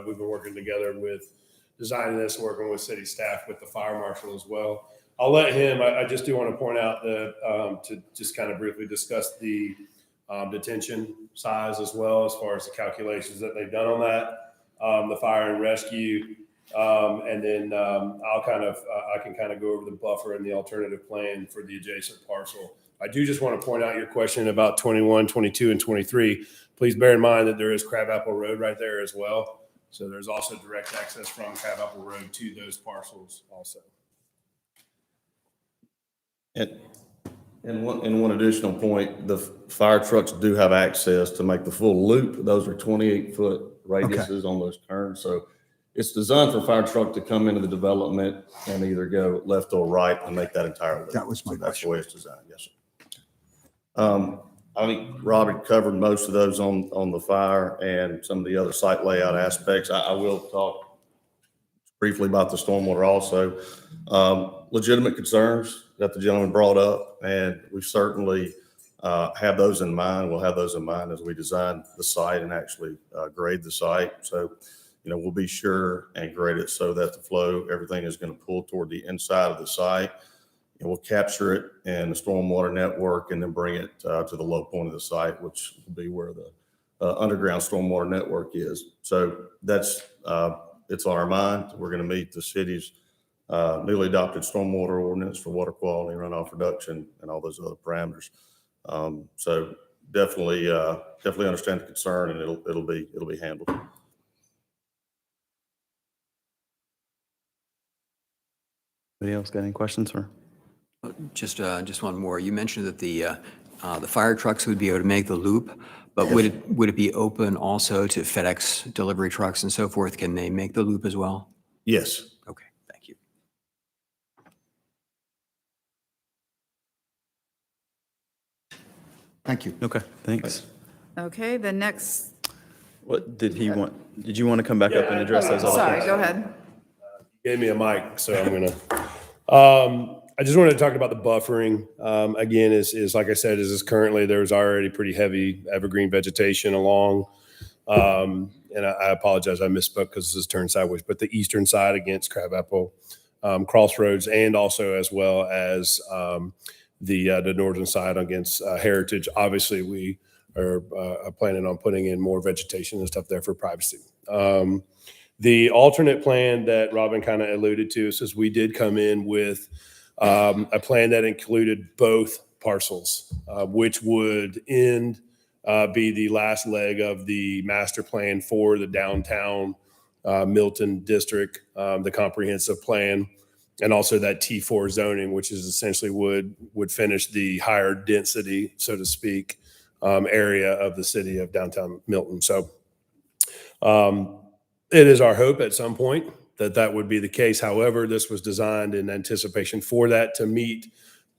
[SPEAKER 7] we've been working together with designing this, working with city staff, with the fire marshal as well. I'll let him, I just do want to point out to just kind of briefly discuss the detention size as well, as far as the calculations that they've done on that, the fire and rescue. And then I can kind of go over the buffer and the alternative plan for the adjacent parcel. I do just want to point out your question about 21, 22, and 23. Please bear in mind that there is Crabapple Road right there as well. So there's also direct access from Crabapple Road to those parcels also.
[SPEAKER 10] And one additional point, the fire trucks do have access to make the full loop. Those are 28-foot radiuses on those turns. So it's designed for a fire truck to come into the development and either go left or right and make that entire loop.
[SPEAKER 2] That was my
[SPEAKER 10] That's the way it's designed, yes, sir. I think Robert covered most of those on the fire and some of the other site layout aspects. I will talk briefly about the stormwater also. Legitimate concerns that the gentleman brought up, and we certainly have those in mind. We'll have those in mind as we design the site and actually grade the site. So, we'll be sure and grade it so that the flow, everything is going to pull toward the inside of the site. And we'll capture it in the stormwater network and then bring it to the low point of the site, which will be where the underground stormwater network is. So that's, it's on our mind. We're going to meet the city's newly adopted stormwater ordinance for water quality, runoff reduction, and all those other parameters. So definitely understand the concern, and it'll be handled.
[SPEAKER 1] Anybody else got any questions, sir?
[SPEAKER 8] Just one more. You mentioned that the fire trucks would be able to make the loop, but would it be open also to FedEx delivery trucks and so forth? Can they make the loop as well?
[SPEAKER 10] Yes.
[SPEAKER 8] Okay, thank you.
[SPEAKER 2] Thank you.
[SPEAKER 1] Okay, thanks.
[SPEAKER 4] Okay, the next,
[SPEAKER 1] What did he want? Did you want to come back up and address those other
[SPEAKER 4] sorry,
[SPEAKER 1] things?
[SPEAKER 4] go ahead.
[SPEAKER 7] Gave me a mic, so I'm gonna. I just wanted to talk about the buffering. Again, is like I said, is currently there's already pretty heavy evergreen vegetation along. And I apologize, I misspoke because this is turned sideways, but the eastern side against Crabapple Crossroads, and also as well as the northern side against Heritage. Obviously, we are planning on putting in more vegetation and stuff there for privacy. The alternate plan that Robin kind of alluded to says we did come in with a plan that included both parcels, which would be the last leg of the master plan for the downtown Milton district, the comprehensive plan, and also that T4 zoning, which is essentially would finish the higher density, so to speak, area of the city of downtown Milton. So it is our hope at some point that would be the case. However, this was designed in anticipation for that to meet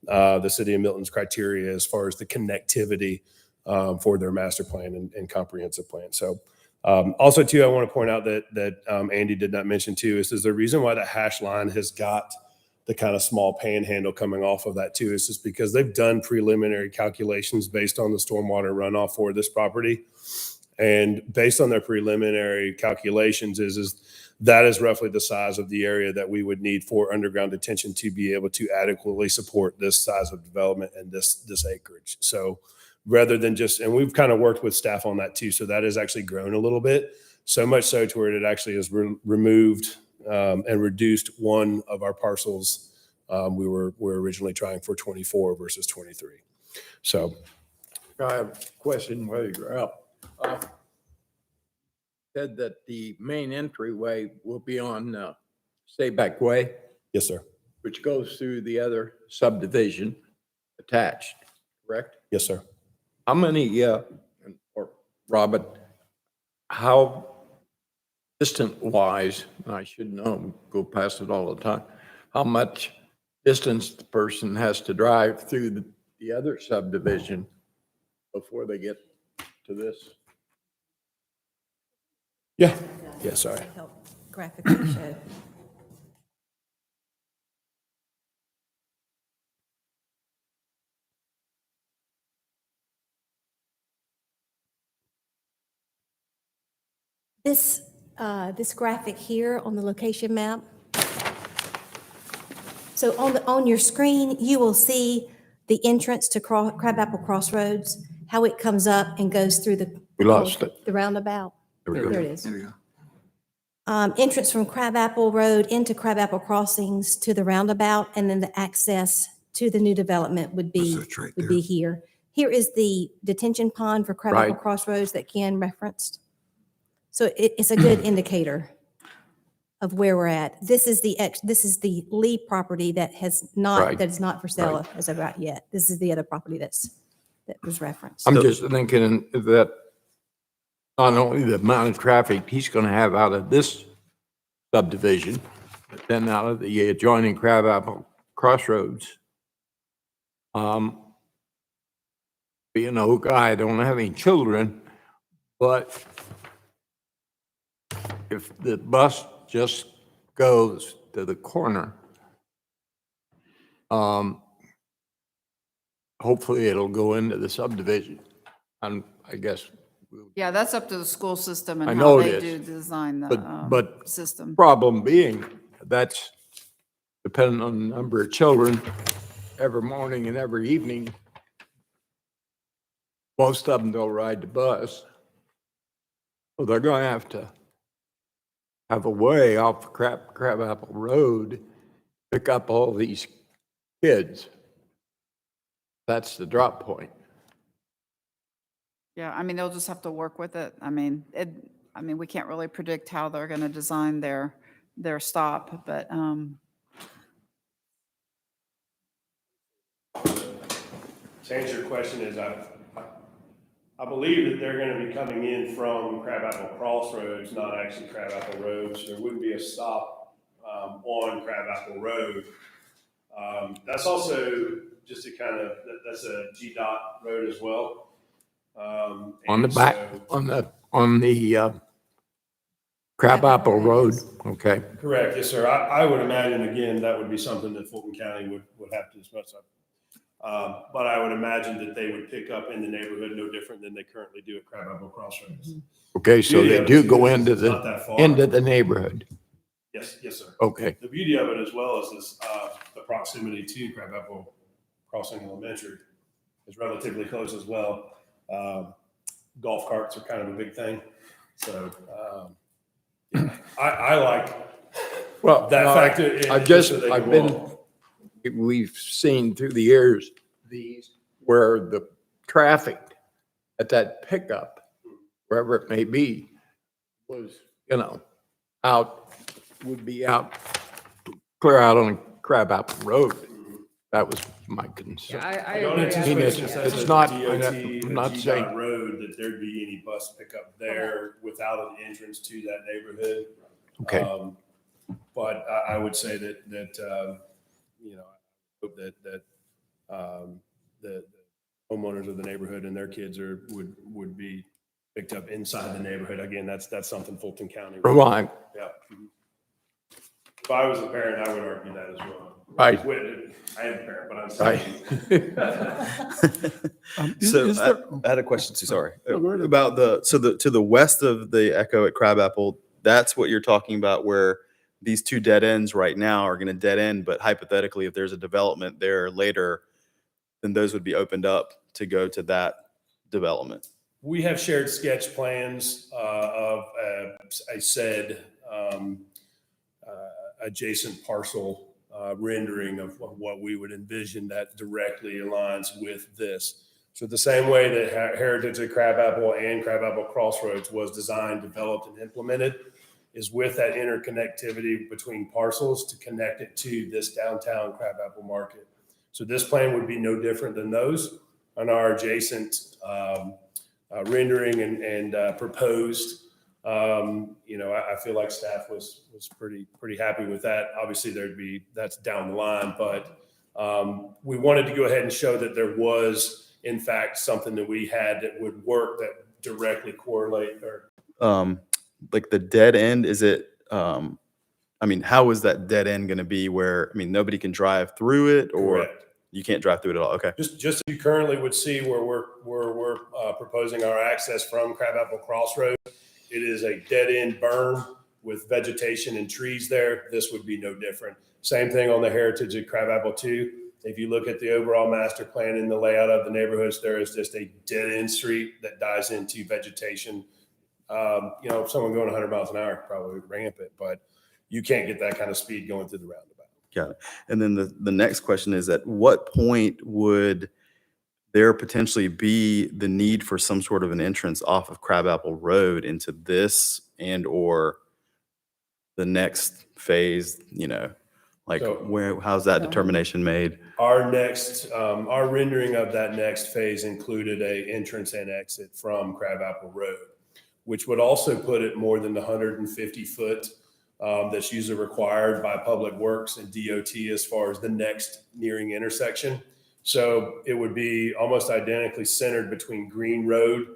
[SPEAKER 7] the city of Milton's criteria as far as the connectivity for their master plan and comprehensive plan. So also too, I want to point out that Andy did not mention too, is the reason why the hash line has got the kind of small panhandle coming off of that too, is just because they've done preliminary calculations based on the stormwater runoff for this property. And based on their preliminary calculations that is roughly the size of the area that we would need for underground detention to be able to adequately support this size of development and this acreage. So rather than and we've kind of worked with staff on that too. So that has actually grown a little bit, so much so to where it actually has removed and reduced one of our parcels. We were originally trying for 24 versus 23. So
[SPEAKER 5] I have a question while you're out. Said that the main entryway will be on Stayback Way,
[SPEAKER 7] yes, sir.
[SPEAKER 5] which goes through the other subdivision attached, correct?
[SPEAKER 7] Yes, sir.
[SPEAKER 5] How many, or Robert, how distant-wise, I should know, go past it all the time, how much distance the person has to drive through the other subdivision before they get to this?
[SPEAKER 7] Yeah. Yeah, sorry.
[SPEAKER 6] Help graphically show. This graphic here on the location map. So on your screen, you will see the entrance to Crabapple Crossroads, how it comes up and goes through
[SPEAKER 5] We lost it.
[SPEAKER 6] the roundabout.
[SPEAKER 5] There we go.
[SPEAKER 6] There it is.
[SPEAKER 8] There we go.
[SPEAKER 6] Entrance from Crabapple Road into Crabapple Crossings to the roundabout, and then the access to the new development would be here. Here is the detention pond for Crabapple
[SPEAKER 5] Right.
[SPEAKER 6] Crossroads that Ken referenced. So it's a good indicator of where we're at. This is the Lee property that is not for sale
[SPEAKER 5] Right.
[SPEAKER 6] as of right yet. This is the other property that was referenced.
[SPEAKER 5] I'm just thinking that not only the amount of traffic he's going to have out of this subdivision, but then out of the adjoining Crabapple Crossroads. Being an old guy, I don't have any children, but if the bus just goes to the corner, hopefully it'll go into the subdivision. And I guess
[SPEAKER 4] Yeah, that's up to the school system
[SPEAKER 5] I
[SPEAKER 4] and
[SPEAKER 5] know
[SPEAKER 4] how
[SPEAKER 5] it
[SPEAKER 4] they
[SPEAKER 5] is,
[SPEAKER 4] do design the
[SPEAKER 5] but
[SPEAKER 4] system.
[SPEAKER 5] problem being, that's depending on the number of children every morning and every evening. Most of them don't ride the bus. So they're going to have a way off Crabapple Road, pick up all these kids. That's the drop point.
[SPEAKER 4] Yeah, I mean, they'll just have to work with it. I mean, we can't really predict how they're going to design their stop, but
[SPEAKER 7] To answer your question is I believe that they're going to be coming in from Crabapple Crossroads, not actually Crabapple Road. So there wouldn't be a stop on Crabapple Road. That's also just that's a GDOT road as well.
[SPEAKER 5] On the back, on the Crabapple Road, okay.
[SPEAKER 7] Correct, yes, sir. I would imagine, again, that would be something that Fulton County would have to discuss. But I would imagine that they would pick up in the neighborhood no different than they currently do at Crabapple Crossroads.
[SPEAKER 5] Okay, so they do go into
[SPEAKER 7] It's not that far.
[SPEAKER 5] the neighborhood.
[SPEAKER 7] Yes, sir.
[SPEAKER 5] Okay.
[SPEAKER 7] The beauty of it as well is this, the proximity to Crabapple Crossing Elementary is relatively close as well. Golf carts are kind of a big thing. So, I like
[SPEAKER 5] Well,
[SPEAKER 7] that
[SPEAKER 5] no,
[SPEAKER 7] fact.
[SPEAKER 5] We've seen through the years, these, where the traffic at that pickup, wherever it may be, was, would be out, clear out on Crabapple Road. That was my concern.
[SPEAKER 7] I don't
[SPEAKER 5] I
[SPEAKER 7] anticipate
[SPEAKER 5] mean,
[SPEAKER 7] since
[SPEAKER 5] it's
[SPEAKER 7] that's a
[SPEAKER 5] not-
[SPEAKER 7] DOT
[SPEAKER 5] I'm
[SPEAKER 7] or
[SPEAKER 5] not
[SPEAKER 7] GDOT
[SPEAKER 5] saying-
[SPEAKER 7] road that there'd be any bus pickup there without an entrance to that neighborhood.
[SPEAKER 5] Okay.
[SPEAKER 7] But I would say that I hope that the homeowners of the neighborhood and their kids would be picked up inside the neighborhood. Again, that's something Fulton County.
[SPEAKER 5] Right.
[SPEAKER 7] Yeah. If I was a parent, I would argue that as well.
[SPEAKER 5] Right.
[SPEAKER 7] I am a parent, but I'm saying.
[SPEAKER 1] So
[SPEAKER 9] Is there-
[SPEAKER 1] I had a question too, sorry.
[SPEAKER 9] No, go ahead.
[SPEAKER 1] About to the west of the Echo at Crabapple, that's what you're talking about where these two dead ends right now are going to dead end, but hypothetically, if there's a development there later, then those would be opened up to go to that development.
[SPEAKER 7] We have shared sketch plans of a said adjacent parcel rendering of what we would envision that directly aligns with this. So the same way that Heritage at Crabapple and Crabapple Crossroads was designed, developed, and implemented is with that interconnectivity between parcels to connect it to this downtown Crabapple market. So this plan would be no different than those on our adjacent rendering and proposed. I feel like staff was pretty happy with that. Obviously, that's down the line, but we wanted to go ahead and show that there was, in fact, something that we had that would work that directly correlate or.
[SPEAKER 1] Like the dead end, is it, how is that dead end going to be where, nobody can drive through it or
[SPEAKER 7] Correct.
[SPEAKER 1] you can't drive through it at all? Okay.
[SPEAKER 7] Just as you currently would see where we're proposing our access from Crabapple Crossroads, it is a dead end berm with vegetation and trees there. This would be no different. Same thing on the Heritage at Crabapple too. If you look at the overall master plan and the layout of the neighborhoods, there is just a dead end street that dives into vegetation. If someone going 100 miles an hour, probably ramp it, but you can't get that kind of speed going through the roundabout.
[SPEAKER 1] Got it. And then the next question is, at what point would there potentially be the need for some sort of an entrance off of Crabapple Road into this and or the next phase, how's that determination made?
[SPEAKER 7] Our rendering of that next phase included a entrance and exit from Crabapple Road, which would also put it more than the 150 foot that's usually required by Public Works and DOT as far as the next nearing intersection. So it would be almost identically centered between Green Road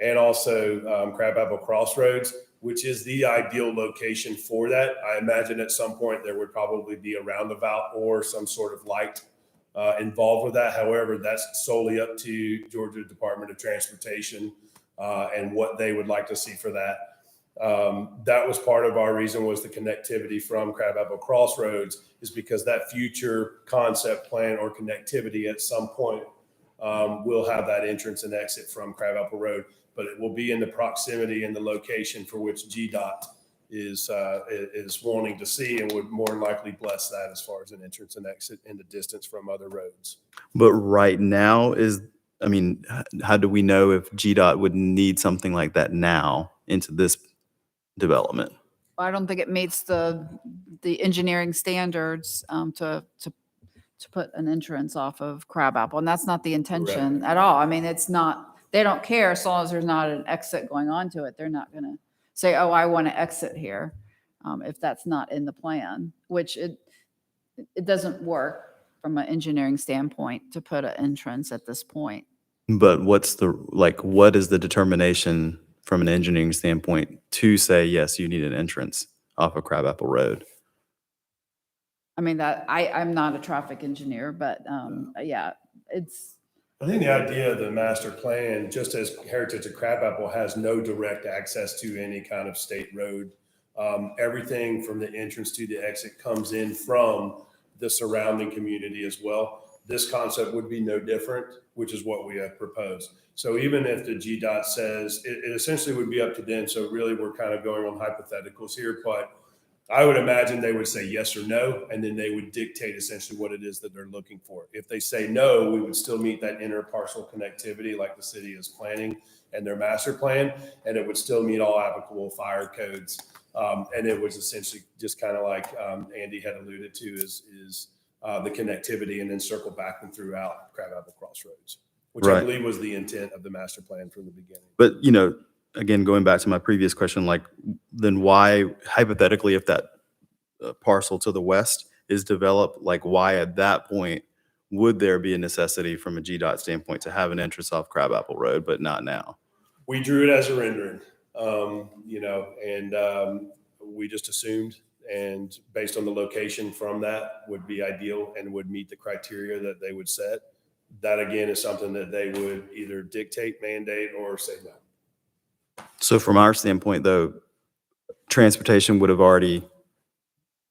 [SPEAKER 7] and also Crabapple Crossroads, which is the ideal location for that. I imagine at some point there would probably be a roundabout or some sort of light involved with that. However, that's solely up to Georgia Department of Transportation and what they would like to see for that. That was part of our reason was the connectivity from Crabapple Crossroads is because that future concept plan or connectivity at some point will have that entrance and exit from Crabapple Road, but it will be in the proximity and the location for which GDOT is wanting to see and would more than likely bless that as far as an entrance and exit in the distance from other roads.
[SPEAKER 1] But right now how do we know if GDOT would need something like that now into this development?
[SPEAKER 4] I don't think it meets the engineering standards to put an entrance off of Crabapple, and that's not the intention at all. It's not. They don't care as long as there's not an exit going onto it. They're not going to say, "Oh, I want to exit here," if that's not in the plan. Which it doesn't work from an engineering standpoint to put an entrance at this point.
[SPEAKER 1] But what is the determination from an engineering standpoint to say, yes, you need an entrance off of Crabapple Road?
[SPEAKER 4] I'm not a traffic engineer, but it's.
[SPEAKER 7] I think the idea of the master plan, just as Heritage of Crabapple has no direct access to any kind of state road, everything from the entrance to the exit comes in from the surrounding community as well. This concept would be no different. which is what we have proposed. So even if the GDOT says, it essentially would be up to them. So really, we're kind of going on hypotheticals here, but I would imagine they would say yes or no, and then they would dictate essentially what it is that they're looking for. If they say no, we would still meet that interparcel connectivity like the city is planning and their master plan, and it would still meet all applicable fire codes. And it was essentially just kind of like Andy had alluded to is the connectivity, and then circle back and throughout Crabapple Crossroads, which I
[SPEAKER 1] Right.
[SPEAKER 7] believe was the intent of the master plan from the beginning.
[SPEAKER 1] But, again, going back to my previous question, like, then why, hypothetically, if that parcel to the west is developed, like, why at that point would there be a necessity from a GDOT standpoint to have an entrance off Crabapple Road, but not now?
[SPEAKER 7] We drew it as a rendering, and we just assumed, and based on the location from that would be ideal and would meet the criteria that they would set. That again is something that they would either dictate, mandate, or say no.
[SPEAKER 1] So from our standpoint, though, transportation would have already,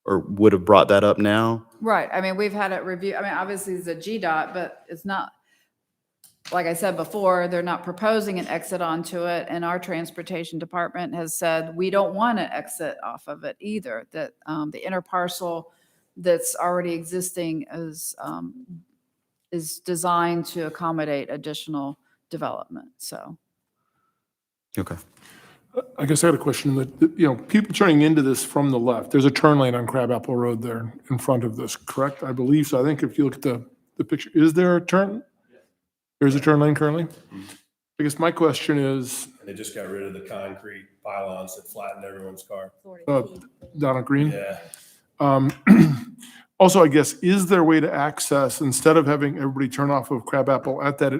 [SPEAKER 1] or would have brought that up now?
[SPEAKER 4] Right. I mean, we've had it review. I mean, obviously it's a GDOT, but it's not, like I said before, they're not proposing an exit onto it. And our transportation department has said, we don't want to exit off of it either, that the interparcel that's already existing is designed to accommodate additional development. So.
[SPEAKER 1] Okay.
[SPEAKER 9] I guess I had a question that, people turning into this from the left, there's a turn lane on Crabapple Road there in front of this, correct? I believe so. I think if you look at the picture, is there a turn? There's a turn lane currently? I guess my question is,
[SPEAKER 7] And they just got rid of the concrete pylons that flattened everyone's car.
[SPEAKER 9] Donna Green?
[SPEAKER 7] Yeah.
[SPEAKER 9] Also, I guess, is there a way to access, instead of having everybody turn off of Crabapple at that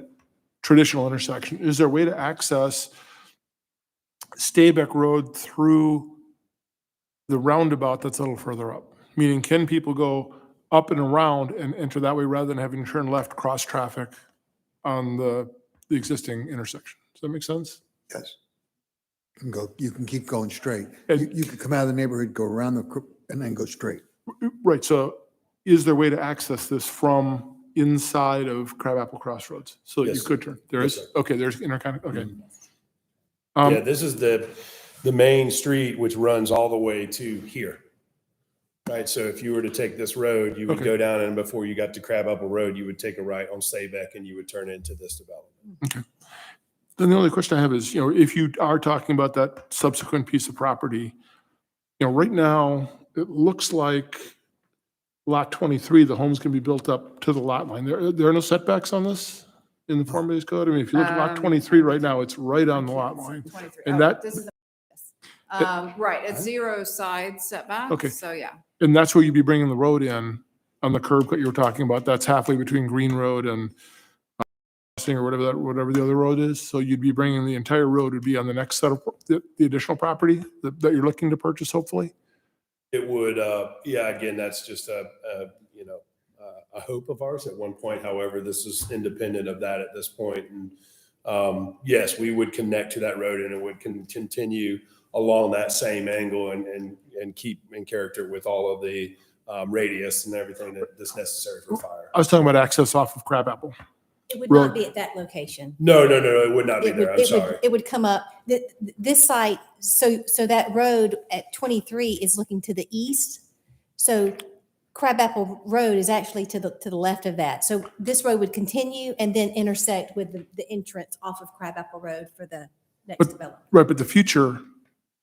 [SPEAKER 9] traditional intersection, is there a way to access Staybeck Road through the roundabout that's a little further up? Meaning, can people go up and around and enter that way rather than having to turn left cross traffic on the existing intersection? Does that make sense?
[SPEAKER 2] Yes. You can keep going straight.
[SPEAKER 9] And-
[SPEAKER 2] You could come out of the neighborhood, go around and then go straight.
[SPEAKER 9] Right, so is there a way to access this from inside of Crabapple Crossroads? So that you
[SPEAKER 7] Yes.
[SPEAKER 9] could turn? There
[SPEAKER 7] Yes,
[SPEAKER 9] is?
[SPEAKER 7] sir.
[SPEAKER 9] Okay, there's interconnect, okay.
[SPEAKER 7] Yeah, this is the main street, which runs all the way to here. Right, so if you were to take this road, you would
[SPEAKER 9] Okay.
[SPEAKER 7] go down, and before you got to Crabapple Road, you would take a right on Staybeck and you would turn into this development.
[SPEAKER 9] Then the only question I have is, if you are talking about that subsequent piece of property, right now, it looks like lot 23, the homes can be built up to the lot line. There are no setbacks on this in the form-based code? I mean, if you look at lot 23 right now, it's right on the lot line.
[SPEAKER 4] 23.
[SPEAKER 9] And
[SPEAKER 4] Oh,
[SPEAKER 9] that-
[SPEAKER 4] this is the- right, it's 0 side setback.
[SPEAKER 9] Okay.
[SPEAKER 4] So, yeah.
[SPEAKER 9] And that's where you'd be bringing the road in on the curb cut you were talking about. That's halfway between Green Road and or whatever the other road is. So you'd be bringing the entire road would be on the next set of the additional property that you're looking to purchase, hopefully.
[SPEAKER 7] It would, again, that's just a hope of ours at one point. However, this is independent of that at this point. And yes, we would connect to that road, and it would continue along that same angle and keep in character with all of the radius and everything that's necessary for fire.
[SPEAKER 9] I was talking about access off of Crabapple.
[SPEAKER 6] It would
[SPEAKER 9] Road.
[SPEAKER 6] not be at that location.
[SPEAKER 7] No, it would not be
[SPEAKER 6] It
[SPEAKER 7] there.
[SPEAKER 6] would,
[SPEAKER 7] I'm
[SPEAKER 6] it
[SPEAKER 7] sorry.
[SPEAKER 6] would, it would come up, this site, so that road at 23 is looking to the east. So Crabapple Road is actually to the left of that. So this road would continue and then intersect with the entrance off of Crabapple Road for the next
[SPEAKER 9] But-
[SPEAKER 6] development.
[SPEAKER 9] Right, but the future,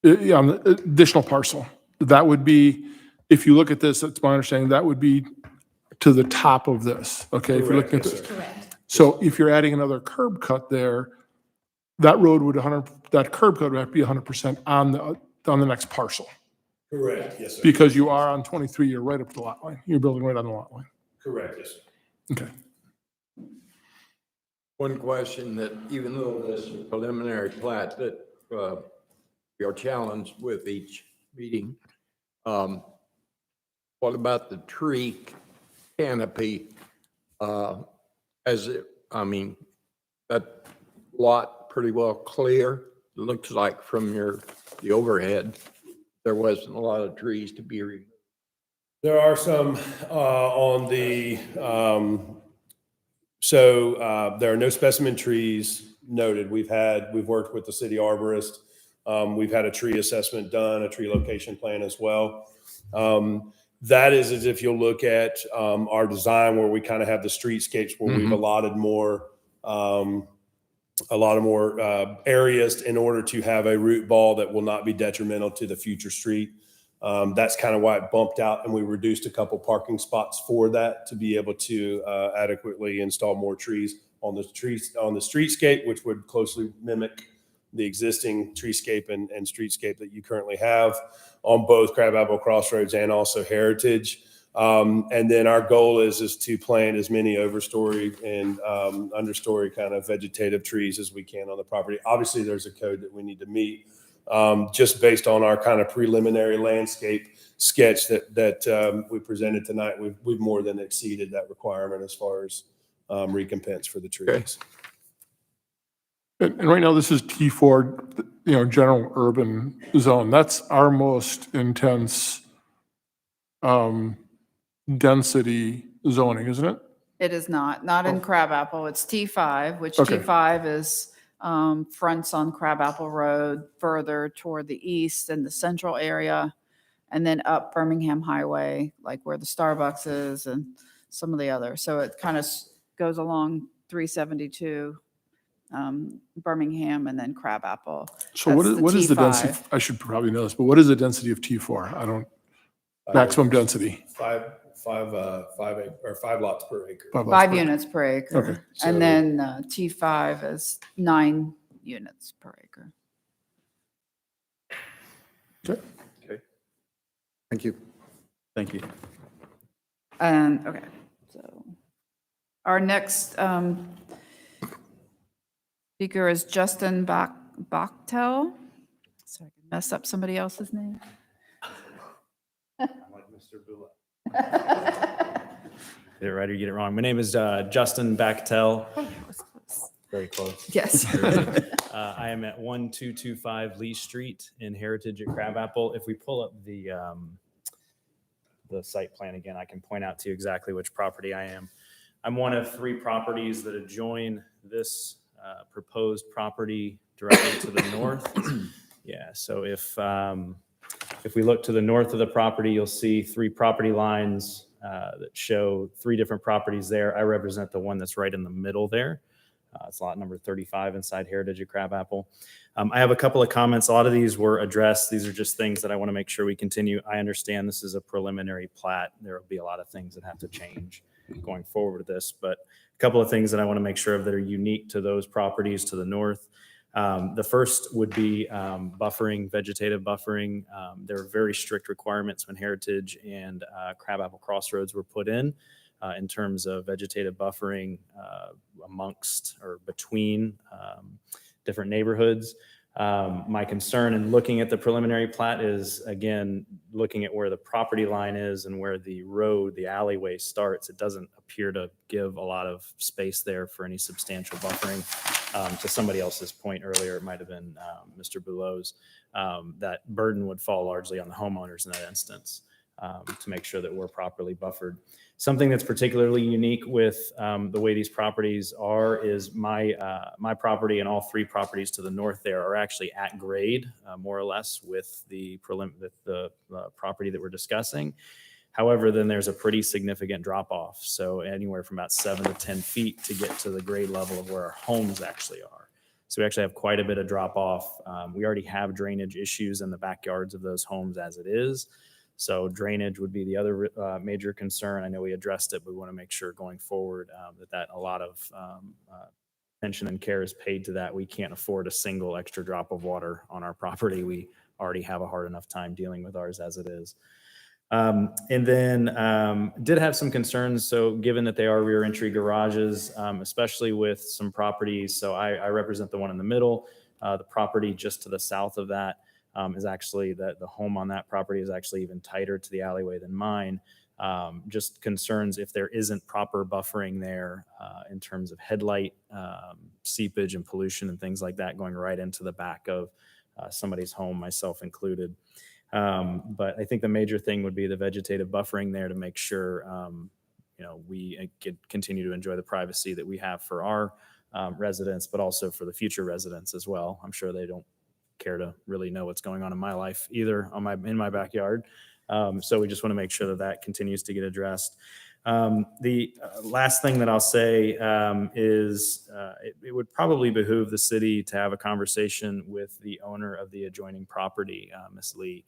[SPEAKER 9] on the additional parcel, that would be, if you look at this, it's my understanding, that would be to the top of this, okay? If you're looking at
[SPEAKER 7] Correct,
[SPEAKER 9] this.
[SPEAKER 7] yes, sir.
[SPEAKER 6] Correct.
[SPEAKER 9] So if you're adding another curb cut there, that road would that curb cut would have to be 100% on the next parcel.
[SPEAKER 7] Correct, yes, sir.
[SPEAKER 9] Because you are on 23, you're right up to the lot line. You're building right on the lot line.
[SPEAKER 7] Correct, yes, sir.
[SPEAKER 9] Okay.
[SPEAKER 5] One question that even though this is a preliminary plat that we are challenged with each meeting, what about the tree canopy? That lot pretty well clear. It looks like from the overhead, there wasn't a lot of trees to be removed.
[SPEAKER 7] There are some on the So there are no specimen trees noted. We've worked with the city arborist. We've had a tree assessment done, a tree location plan as well. That is as if you'll look at our design where we kind of have the streetscapes where we've allotted more, a lot of more areas in order to have a root ball that will not be detrimental to the future street. That's kind of why it bumped out, and we reduced a couple parking spots for that to be able to adequately install more trees on the streetscape, which would closely mimic the existing treescape and streetscape that you currently have on both Crabapple Crossroads and also Heritage. And then our goal is to plant as many overstory and understory kind of vegetative trees as we can on the property. Obviously, there's a code that we need to meet. Just based on our kind of preliminary landscape sketch that we presented tonight, we've more than exceeded that requirement as far as recompense for the trees.
[SPEAKER 9] And right now, this is T4, general urban zone. That's our most intense density zoning, isn't it?
[SPEAKER 4] It is not in Crabapple. It's T5, which
[SPEAKER 9] Okay.
[SPEAKER 4] T5 is fronts on Crabapple Road, further toward the east and the central area, and then up Birmingham Highway, like where the Starbucks is and some of the others. So it kind of goes along 372, Birmingham, and then Crabapple.
[SPEAKER 9] So
[SPEAKER 4] That's
[SPEAKER 9] what is the density?
[SPEAKER 4] T5.
[SPEAKER 9] I should probably know this, but what is the density of T4? I don't, maximum density.
[SPEAKER 7] 5 lots per acre.
[SPEAKER 9] 5 lots
[SPEAKER 4] 5
[SPEAKER 9] per-
[SPEAKER 4] units per acre.
[SPEAKER 9] Okay.
[SPEAKER 4] And then T5 is 9 units per acre.
[SPEAKER 9] Okay.
[SPEAKER 2] Thank you.
[SPEAKER 1] Thank you.
[SPEAKER 4] And, okay, so our next speaker is Justin Bachtel. So I can mess up somebody else's name.
[SPEAKER 3] Like Mr. Bula. Get it right or get it wrong. My name is Justin Bachtel. Very close.
[SPEAKER 4] Yes.
[SPEAKER 3] I am at 1225 Lee Street in Heritage at Crabapple. If we pull up the site plan again, I can point out to you exactly which property I am. I'm one of 3 properties that adjoin this proposed property directly to the north. Yeah, so if we look to the north of the property, you'll see 3 property lines that show 3 different properties there. I represent the one that's right in the middle there. It's lot number 35 inside Heritage at Crabapple. I have a couple of comments. A lot of these were addressed. These are just things that I want to make sure we continue. I understand this is a preliminary plat. There will be a lot of things that have to change going forward with this, but a couple of things that I want to make sure of that are unique to those properties to the north. The first would be buffering, vegetative buffering. There are very strict requirements when Heritage and Crabapple Crossroads were put in terms of vegetative buffering amongst or between different neighborhoods. My concern in looking at the preliminary plat is, again, looking at where the property line is and where the road, the alleyway starts. It doesn't appear to give a lot of space there for any substantial buffering. To somebody else's point earlier, it might have been Mr. Boulot's, that burden would fall largely on the homeowners in that instance to make sure that we're properly buffered. Something that's particularly unique with the way these properties are is my property and all 3 properties to the north there are actually at grade, more or less, with the property that we're discussing. However, then there's a pretty significant drop off. So anywhere from about 7 to 10 feet to get to the grade level of where our homes actually are. So we actually have quite a bit of drop off. We already have drainage issues in the backyards of those homes as it is. So drainage would be the other major concern. I know we addressed it, but we want to make sure going forward that a lot of attention and care is paid to that. We can't afford a single extra drop of water on our property. We already have a hard enough time dealing with ours as it is. And then did have some concerns. So given that they are rear entry garages, especially with some properties. So I represent the one in the middle. The property just to the south of that is actually the home on that property is actually even tighter to the alleyway than mine. Just concerns if there isn't proper buffering there in terms of headlight seepage and pollution and things like that going right into the back of somebody's home, myself included. But I think the major thing would be the vegetative buffering there to make sure we continue to enjoy the privacy that we have for our residents, but also for the future residents as well. I'm sure they don't care to really know what's going on in my life either in my backyard. So we just want to make sure that that continues to get addressed. The last thing that I'll say is it would probably behoove the city to have a conversation with the owner of the adjoining property, Ms. Lee,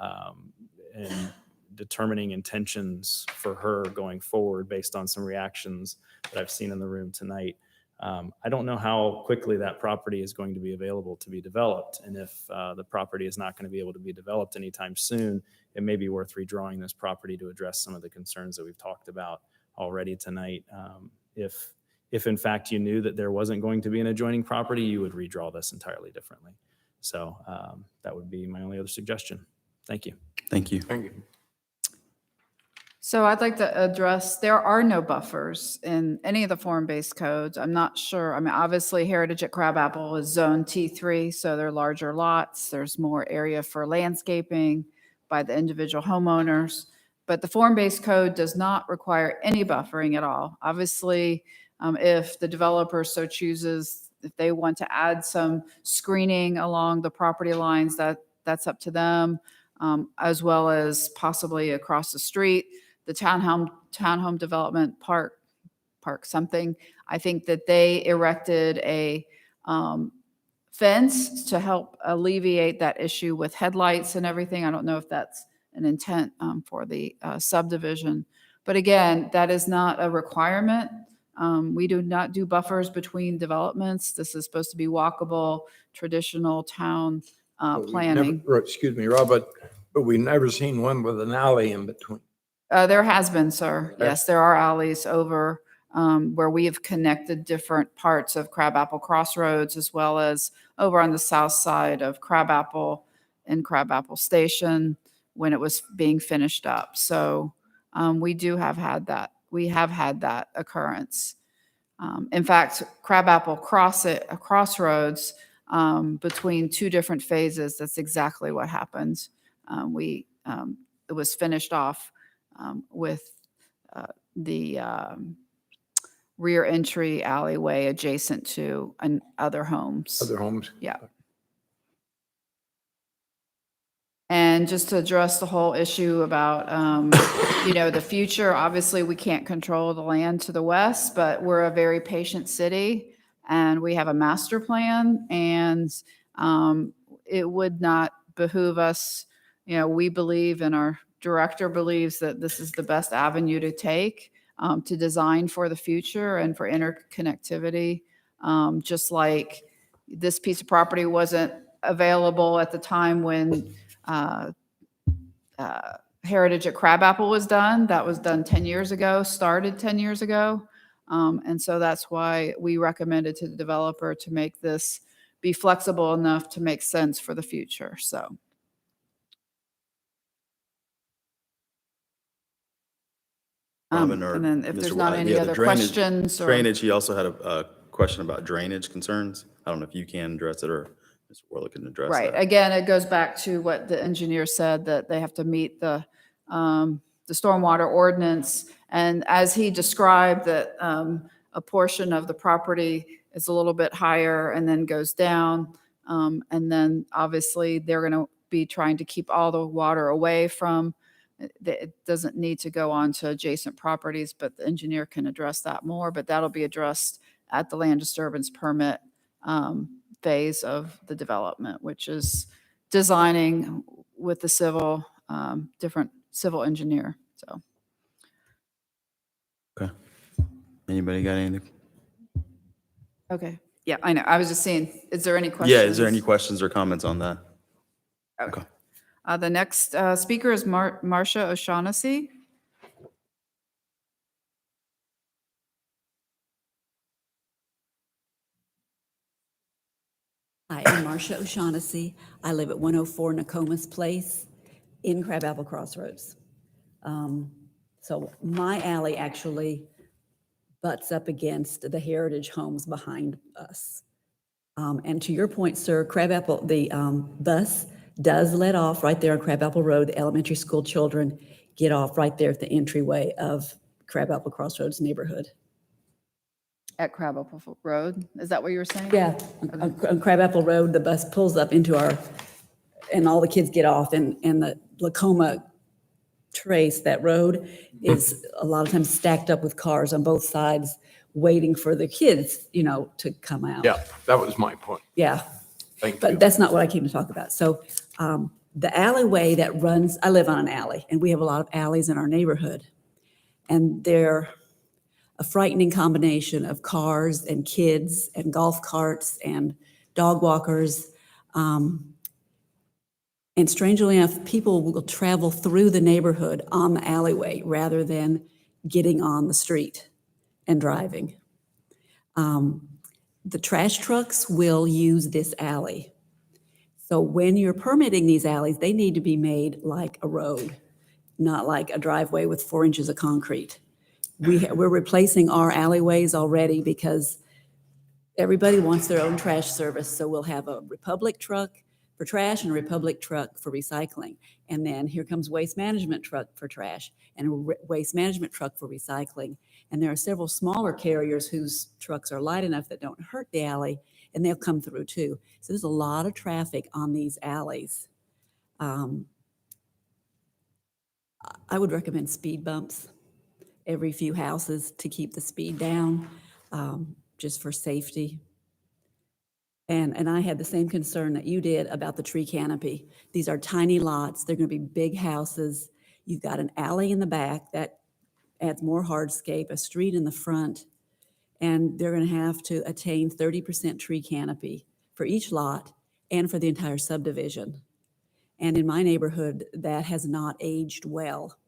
[SPEAKER 3] and determining intentions for her going forward based on some reactions that I've seen in the room tonight. I don't know how quickly that property is going to be available to be developed. And if the property is not going to be able to be developed anytime soon, it may be worth redrawing this property to address some of the concerns that we've talked about already tonight. If in fact you knew that there wasn't going to be an adjoining property, you would redraw this entirely differently. So that would be my only other suggestion. Thank you.
[SPEAKER 1] Thank you.
[SPEAKER 5] Thank you.
[SPEAKER 4] So I'd like to address, there are no buffers in any of the form-based codes. I'm not sure. I mean, obviously Heritage at Crabapple is zone T3, so they're larger lots. There's more area for landscaping by the individual homeowners. But the form-based code does not require any buffering at all. Obviously, if the developer so chooses, if they want to add some screening along the property lines, that's up to them, as well as possibly across the street. The townhome development park something. I think that they erected a fence to help alleviate that issue with headlights and everything. I don't know if that's an intent for the subdivision. But again, that is not a requirement. We do not do buffers between developments. This is supposed to be walkable, traditional town planning.
[SPEAKER 5] Excuse me, Robert, but we've never seen one with an alley in between.
[SPEAKER 4] There has been, sir. Yes, there are alleys over where we have connected different parts of Crabapple Crossroads, as well as over on the south side of Crabapple and Crabapple Station when it was being finished up. So we have had that occurrence. In fact, Crabapple Crossroads between two different phases, that's exactly what happened. It was finished off with the rear entry alleyway adjacent to other homes.
[SPEAKER 5] Other homes?
[SPEAKER 4] Yeah. And just to address the whole issue about, the future, obviously we can't control the land to the west, but we're a very patient city and we have a master plan, and it would not behoove us, we believe, and our director believes, that this is the best avenue to take to design for the future and for interconnectivity. Just like this piece of property wasn't available at the time when Heritage at Crabapple was done. That was done 10 years ago, started 10 years ago. And so that's why we recommended to the developer to make this be flexible enough to make sense for the future. So.
[SPEAKER 1] Robin, or
[SPEAKER 4] And then if
[SPEAKER 1] Mr.
[SPEAKER 4] there's not
[SPEAKER 1] White,
[SPEAKER 4] any
[SPEAKER 1] the
[SPEAKER 4] other
[SPEAKER 1] drainage-
[SPEAKER 4] questions or.
[SPEAKER 1] Drainage, he also had a question about drainage concerns. I don't know if you can address it or Mr. Worley can address
[SPEAKER 4] Right.
[SPEAKER 1] that.
[SPEAKER 4] Again, it goes back to what the engineer said, that they have to meet the stormwater ordinance. And as he described, that a portion of the property is a little bit higher and then goes down. And then obviously they're going to be trying to keep all the water away from. It doesn't need to go on to adjacent properties, but the engineer can address that more. But that'll be addressed at the land disturbance permit phase of the development, which is designing with the different civil engineer. So.
[SPEAKER 1] Okay. Anybody got anything?
[SPEAKER 4] Okay. Yeah, I know. I was just saying, is there any questions?
[SPEAKER 1] Yeah, is there any questions or comments on that?
[SPEAKER 4] Okay. The next speaker is Marcia O'Shaughnessy.
[SPEAKER 11] Hi, I'm Marcia O'Shaughnessy. I live at 104 Nokomis Place in Crabapple Crossroads. So my alley actually butts up against the Heritage homes behind us. And to your point, sir, Crabapple, the bus does let off right there on Crabapple Road. The elementary school children get off right there at the entryway of Crabapple Crossroads neighborhood.
[SPEAKER 4] At Crabapple Road, is that what you were saying?
[SPEAKER 11] Yeah, on Crabapple Road, the bus pulls up into and all the kids get off, and the Lacoma Trace, that road is a lot of times stacked up with cars on both sides, waiting for the kids, to come out.
[SPEAKER 5] Yeah, that was my point.
[SPEAKER 11] Yeah.
[SPEAKER 5] Thank you.
[SPEAKER 11] But that's not what I came to talk about. So the alleyway that runs, I live on an alley, and we have a lot of alleys in our neighborhood. And they're a frightening combination of cars and kids and golf carts and dog walkers. And strangely enough, people will travel through the neighborhood on the alleyway rather than getting on the street and driving. The trash trucks will use this alley. So when you're permitting these alleys, they need to be made like a road, not like a driveway with 4 inches of concrete. We're replacing our alleyways already because everybody wants their own trash service. So we'll have a Republic truck for trash and a Republic truck for recycling. And then here comes waste management truck for trash and a waste management truck for recycling. And there are several smaller carriers whose trucks are light enough that don't hurt the alley, and they'll come through too. So there's a lot of traffic on these alleys. I would recommend speed bumps every few houses to keep the speed down, just for safety. And I had the same concern that you did about the tree canopy. These are tiny lots. They're going to be big houses. You've got an alley in the back that adds more hardscape, a street in the front, and they're going to have to attain 30% tree canopy for each lot and for the entire subdivision. And in my neighborhood, that has not aged well.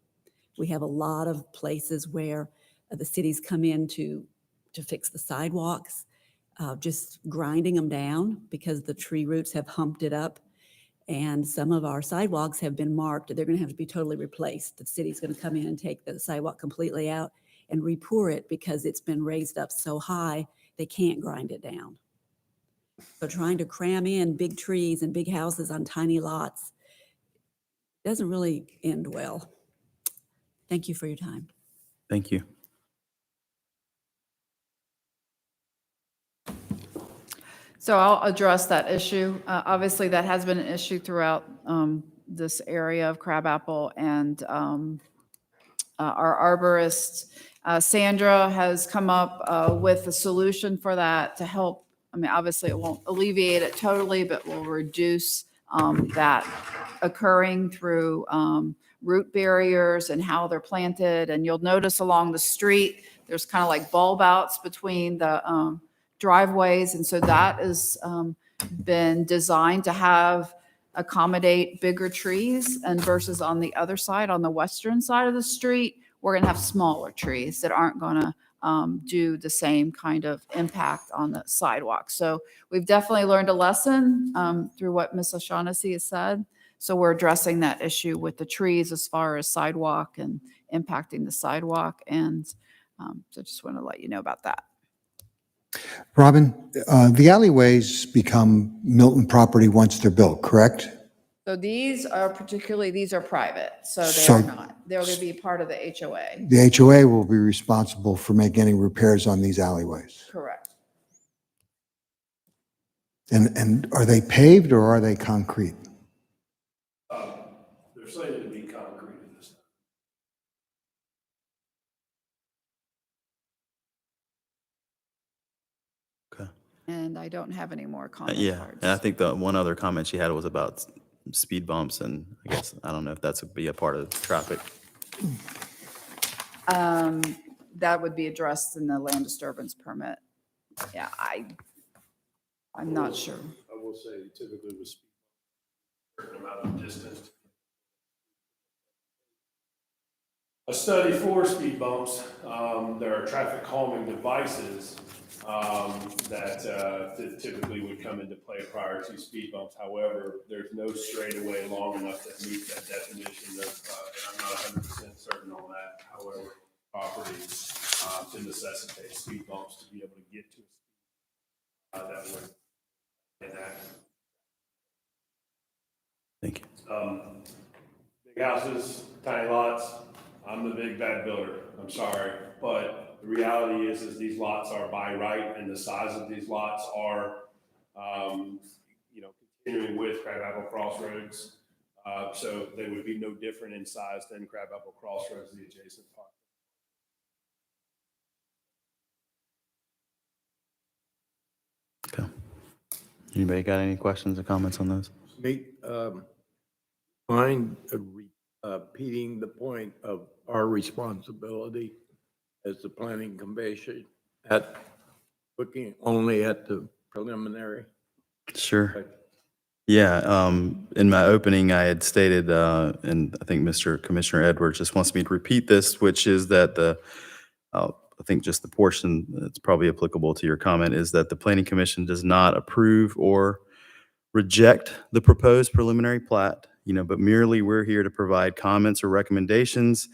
[SPEAKER 11] We have a lot of places where the cities come in to fix the sidewalks, just grinding them down because the tree roots have humped it up. And some of our sidewalks have been marked. They're going to have to be totally replaced. The city's going to come in and take the sidewalk completely out and re-pour it because it's been raised up so high, they can't grind it down. So trying to cram in big trees and big houses on tiny lots doesn't really end well. Thank you for your time.
[SPEAKER 1] Thank you.
[SPEAKER 4] So I'll address that issue. Obviously, that has been an issue throughout this area of Crabapple, and our arborist, Sandra, has come up with a solution for that to help. I mean, obviously, it won't alleviate it totally, but will reduce that occurring through root barriers and how they're planted. And you'll notice along the street, there's kind of like bulb outs between the driveways. And so that has been designed to accommodate bigger trees, and versus on the other side, on the western side of the street, we're going to have smaller trees that aren't going to do the same kind of impact on the sidewalk. So we've definitely learned a lesson through what Ms. O'Shaughnessy has said. So we're addressing that issue with the trees as far as sidewalk and impacting the sidewalk. And so just want to let you know about that.
[SPEAKER 2] Robin, the alleyways become Milton property once they're built, correct?
[SPEAKER 4] So these are private, so
[SPEAKER 2] So-
[SPEAKER 4] they're not. They're going to be part of the HOA.
[SPEAKER 2] The HOA will be responsible for making any repairs on these alleyways.
[SPEAKER 4] Correct.
[SPEAKER 2] And are they paved or are they concrete?
[SPEAKER 7] They're slated to be concrete at this time.
[SPEAKER 1] Okay.
[SPEAKER 4] And I don't have any more comment
[SPEAKER 1] Yeah,
[SPEAKER 4] cards.
[SPEAKER 1] and I think the one other comment she had was about speed bumps, and I guess, I don't know if that's would be a part of traffic.
[SPEAKER 4] That would be addressed in the land disturbance permit. Yeah, I'm not sure.
[SPEAKER 7] I will say typically with speed, certain amount of distance. A study for speed bumps, there are traffic calming devices that typically would come into play prior to speed bumps. However, there's no straightaway long enough that meets that definition of, and I'm not 100% certain on that. However, properties to necessitate speed bumps to be able to get to that would enact.
[SPEAKER 1] Thank you.
[SPEAKER 7] Big houses, tiny lots, I'm the big bad builder, I'm sorry, but the reality is these lots are by right, and the size of these lots are, continuing with Crabapple Crossroads. So they would be no different in size than Crabapple Crossroads, the adjacent park.
[SPEAKER 1] Okay. Anybody got any questions or comments on those?
[SPEAKER 5] Nate, mind repeating the point of our responsibility as the planning commission at looking only at the preliminary?
[SPEAKER 1] Sure. Yeah, in my opening, I had stated, and I think Mr. Commissioner Edwards just wants me to repeat this, which is that I think just the portion that's probably applicable to your comment is that the Planning Commission does not approve or reject the proposed preliminary plat, but merely we're here to provide comments or recommendations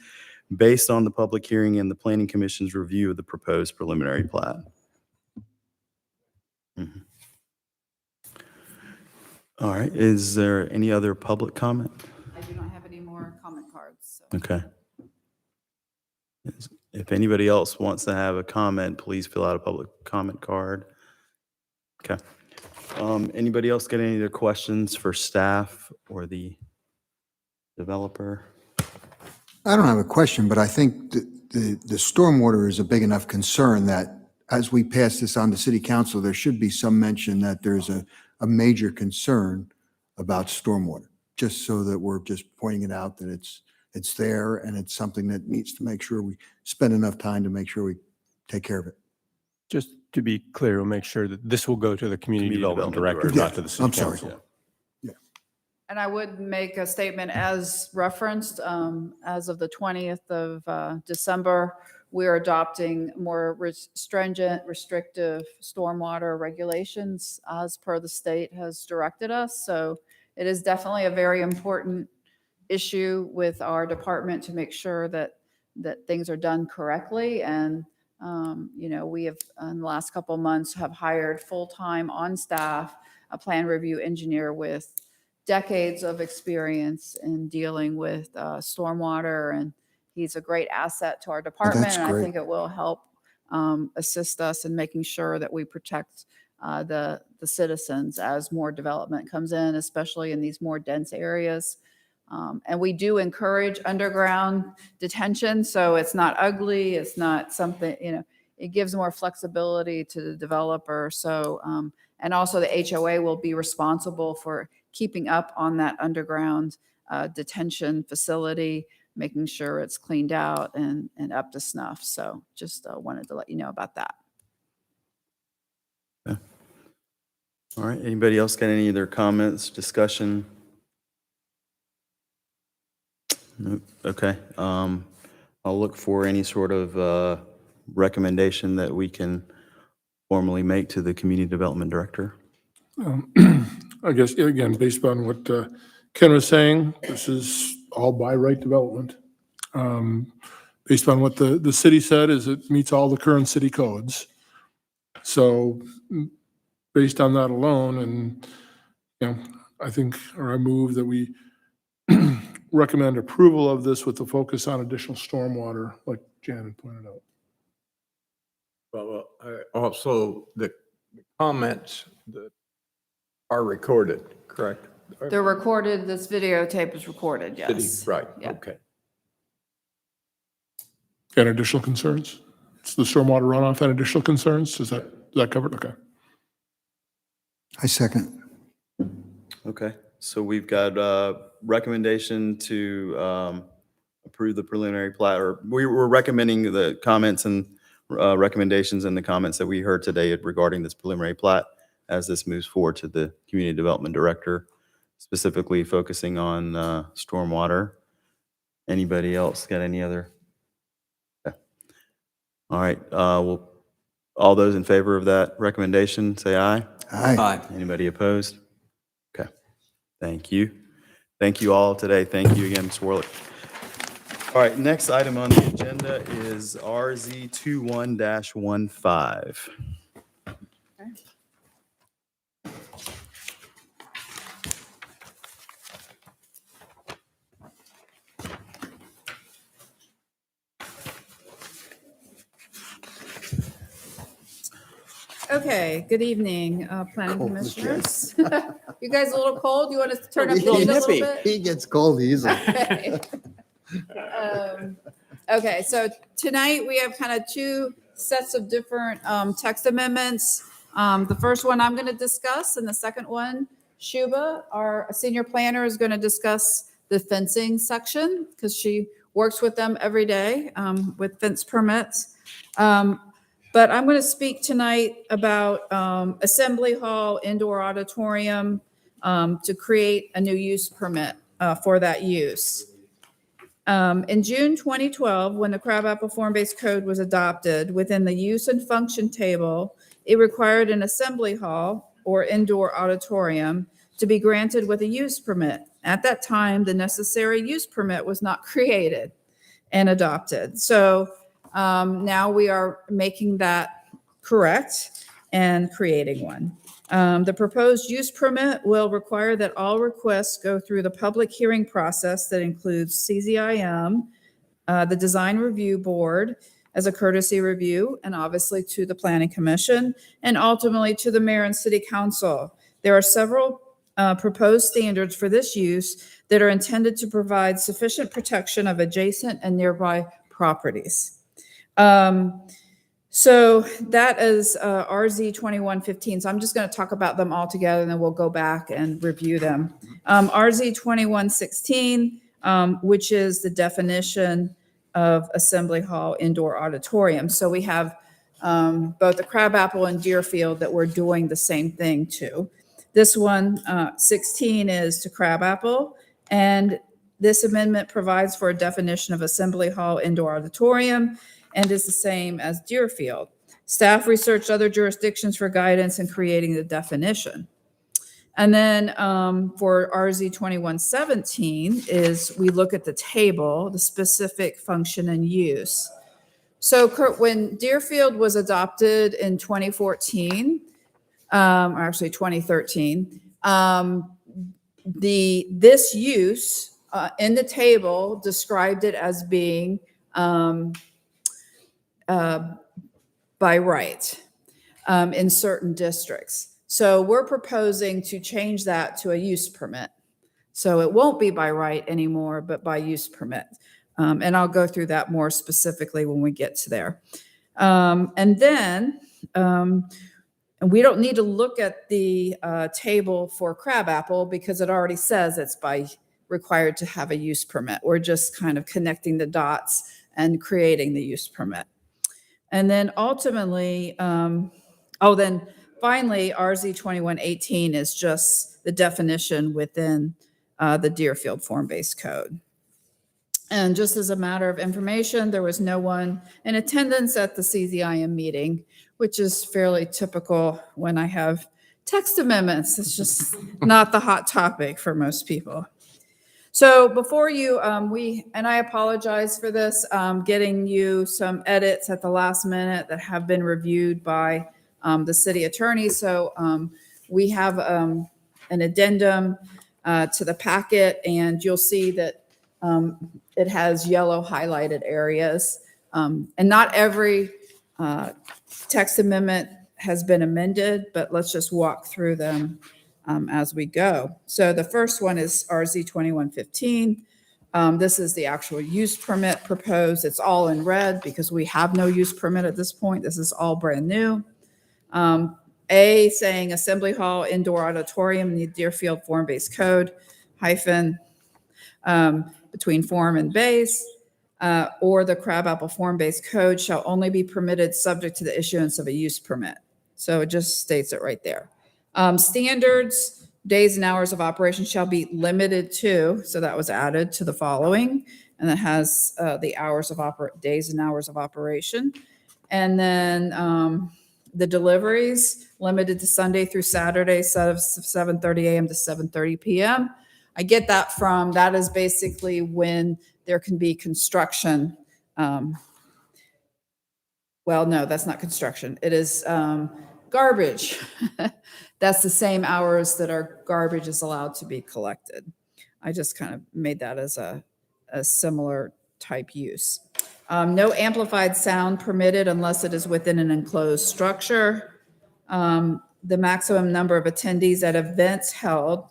[SPEAKER 1] based on the public hearing and the Planning Commission's review of the proposed preliminary plat. Mhm. All right, is there any other public comment?
[SPEAKER 4] I do not have any more comment cards. So.
[SPEAKER 1] Okay. If anybody else wants to have a comment, please fill out a public comment card. Okay. Anybody else got any other questions for staff or the developer?
[SPEAKER 2] I don't have a question, but I think the stormwater is a big enough concern that as we pass this on to city council, there should be some mention that there's a major concern about stormwater, just so that we're just pointing it out that it's there and it's something that needs to make sure we spend enough time to make sure we take care of it.
[SPEAKER 12] Just to be clear, we'll make sure that this will go to the community development director,
[SPEAKER 2] Yeah,
[SPEAKER 12] not to the city
[SPEAKER 2] I'm sorry.
[SPEAKER 12] council.
[SPEAKER 4] And I would make a statement as referenced, as of the 20th of December, we're adopting more stringent, restrictive stormwater regulations as per the state has directed us. So it is definitely a very important issue with our department to make sure that things are done correctly. And, we have, in the last couple of months, have hired full-time on staff, a plan review engineer with decades of experience in dealing with stormwater, and he's a great asset to our department.
[SPEAKER 2] That's
[SPEAKER 4] and I
[SPEAKER 2] great.
[SPEAKER 4] think it will help assist us in making sure that we protect the citizens as more development comes in, especially in these more dense areas. And we do encourage underground detention, so it's not ugly. It's not something, it gives more flexibility to the developer. So, and also the HOA will be responsible for keeping up on that underground detention facility, making sure it's cleaned out and up to snuff. So just wanted to let you know about that.
[SPEAKER 1] Okay. All right, anybody else got any other comments, discussion? Nope. Okay. I'll look for any sort of recommendation that we can formally make to the community development director.
[SPEAKER 9] I guess, again, based on what Ken was saying, this is all by right development. Based on what the city said is it meets all the current city codes. So based on that alone, and, I think, or I move that we recommend approval of this with the focus on additional stormwater, like Janet pointed out.
[SPEAKER 5] Well, also the comments that are recorded, correct?
[SPEAKER 4] They're recorded, this videotape is recorded, yes.
[SPEAKER 5] Right,
[SPEAKER 4] Yeah.
[SPEAKER 5] okay.
[SPEAKER 9] And additional concerns? It's the stormwater runoff and additional concerns? Is that covered? Okay.
[SPEAKER 2] I second.
[SPEAKER 1] Okay, so we've got recommendation to approve the preliminary plat, or we're recommending the comments and recommendations and the comments that we heard today regarding this preliminary plat as this moves forward to the community development director, specifically focusing on stormwater. Anybody else got any other? Okay. All right, well, all those in favor of that recommendation, say aye.
[SPEAKER 2] Aye.
[SPEAKER 1] Anybody opposed? Okay, thank you. Thank you all today. Thank you again, Ms. Warlick. All right, next item on the agenda is RZ 21-15.
[SPEAKER 4] Okay, good evening, planning
[SPEAKER 2] Cold as
[SPEAKER 4] commissioners. You guys a little cold? You want to turn up the
[SPEAKER 2] Little
[SPEAKER 4] heat a little
[SPEAKER 8] nippy.
[SPEAKER 4] bit?
[SPEAKER 2] He gets cold easily.
[SPEAKER 4] Okay. Okay, so tonight we have kind of two sets of different text amendments. The first one I'm going to discuss, and the second one, Shuba, our senior planner, is going to discuss the fencing section because she works with them every day with fence permits. But I'm going to speak tonight about Assembly Hall Indoor Auditorium to create a new use permit for that use. In June 2012, when the Crabapple Form-Based Code was adopted, within the use and function table, it required an assembly hall or indoor auditorium to be granted with a use permit. At that time, the necessary use permit was not created and adopted. So now we are making that correct and creating one. The proposed use permit will require that all requests go through the public hearing process that includes CZIM, the Design Review Board as a courtesy review, and obviously to the Planning Commission, and ultimately to the Mayor and City Council. There are several proposed standards for this use that are intended to provide sufficient protection of adjacent and nearby properties. So that is RZ 2115. So I'm just going to talk about them all together and then we'll go back and review them. RZ 2116, which is the definition of Assembly Hall Indoor Auditorium. So we have both the Crabapple and Deerfield that we're doing the same thing to. This one, 16, is to Crabapple, and this amendment provides for a definition of Assembly Hall Indoor Auditorium and is the same as Deerfield. Staff researched other jurisdictions for guidance in creating the definition. And then for RZ 2117 is we look at the table, the specific function and use. So Kurt, when Deerfield was adopted in 2014, or actually 2013, this use in the table described it as being by right in certain districts. So we're proposing to change that to a use permit. So it won't be by right anymore, but by use permit. And I'll go through that more specifically when we get to there. And then and we don't need to look at the table for Crabapple because it already says it's required to have a use permit. We're just kind of connecting the dots and creating the use permit. And then ultimately, then finally, RZ 2118 is just the definition within the Deerfield Form-Based Code. And just as a matter of information, there was no one in attendance at the CZIM meeting, which is fairly typical when I have text amendments. It's just not the hot topic for most people. So before you, and I apologize for this, getting you some edits at the last minute that have been reviewed by the city attorney. So we have an addendum to the packet, and you'll see that it has yellow highlighted areas. And not every text amendment has been amended, but let's just walk through them as we go. So the first one is RZ 2115. This is the actual use permit proposed. It's all in red because we have no use permit at this point. This is all brand new. A saying Assembly Hall Indoor Auditorium in the Deerfield Form-Based Code hyphen between form and base, or the Crabapple Form-Based Code shall only be permitted subject to the issuance of a use permit. So it just states it right there. Standards, days and hours of operation shall be limited to, so that was added to the following, and it has the hours of days and hours of operation. And then the deliveries limited to Sunday through Saturday, 7:30 a.m. to 7:30 p.m. I get that from, that is basically when there can be construction. Well, no, that's not construction. It is garbage. That's the same hours that our garbage is allowed to be collected. I just kind of made that as a similar type use. No amplified sound permitted unless it is within an enclosed structure. The maximum number of attendees at events held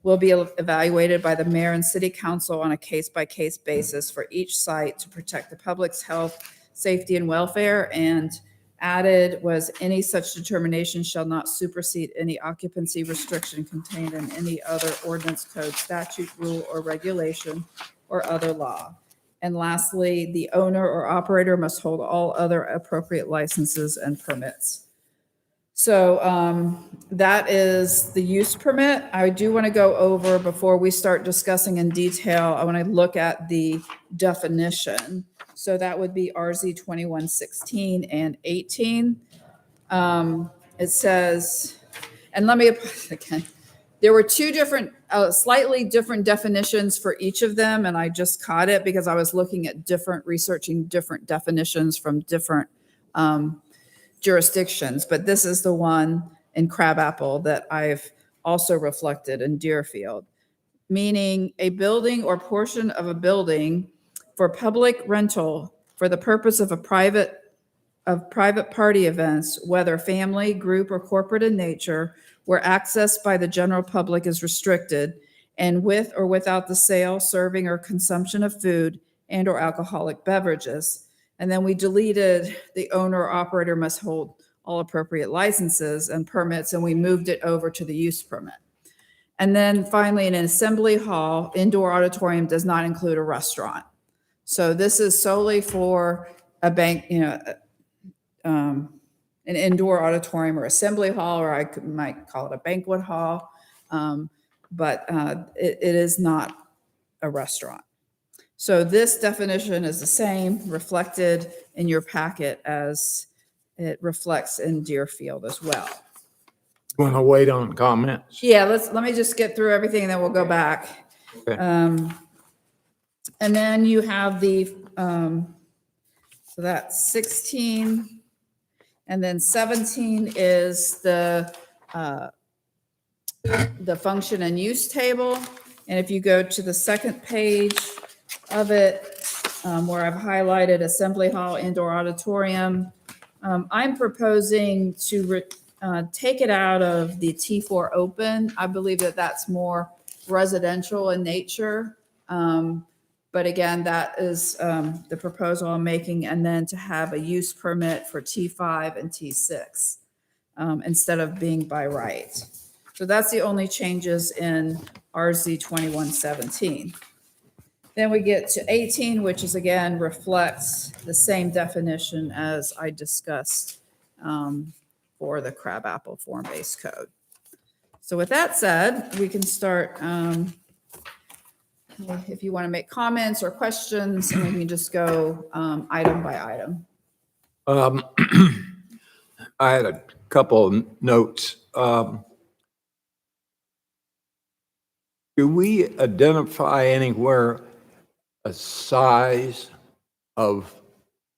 [SPEAKER 4] will be evaluated by the mayor and city council on a case-by-case basis for each site to protect the public's health, safety, and welfare. And added was any such determination shall not supersede any occupancy restriction contained in any other ordinance, code, statute, rule, or regulation or other law. And lastly, the owner or operator must hold all other appropriate licenses and permits. So that is the use permit. I do want to go over, before we start discussing in detail, I want to look at the definition. So that would be RZ 2116 and 18. It says, and let me, again, there were two different, slightly different definitions for each of them. And I just caught it because I was looking at researching different definitions from different jurisdictions, but this is the one in Crabapple that I've also reflected in Deerfield, meaning a building or portion of a building for public rental for the purpose of private party events, whether family, group, or corporate in nature, where access by the general public is restricted, and with or without the sale, serving, or consumption of food and or alcoholic beverages. And then we deleted the owner or operator must hold all appropriate licenses and permits, and we moved it over to the use permit. And then finally, an assembly hall, indoor auditorium does not include a restaurant. So this is solely for a bank, an indoor auditorium or assembly hall, or I might call it a banquet hall, but it is not a restaurant. So this definition is the same, reflected in your packet as it reflects in Deerfield as well.
[SPEAKER 5] Want to wait on comments?
[SPEAKER 4] Yeah, let me just get through everything and then we'll go back.
[SPEAKER 5] Okay.
[SPEAKER 4] And then you have the, so that's 16. And then 17 is the function and use table. And if you go to the second page of it, where I've highlighted assembly hall, indoor auditorium, I'm proposing to take it out of the T4 open. I believe that that's more residential in nature. But again, that is the proposal I'm making, and then to have a use permit for T5 and T6 instead of being by right. So that's the only changes in RZ 2117. Then we get to 18, which is again reflects the same definition as I discussed for the Crabapple form-based code. So with that said, we can start. If you want to make comments or questions, and we can just go item by item.
[SPEAKER 5] I had a couple of notes. Do we identify anywhere a size of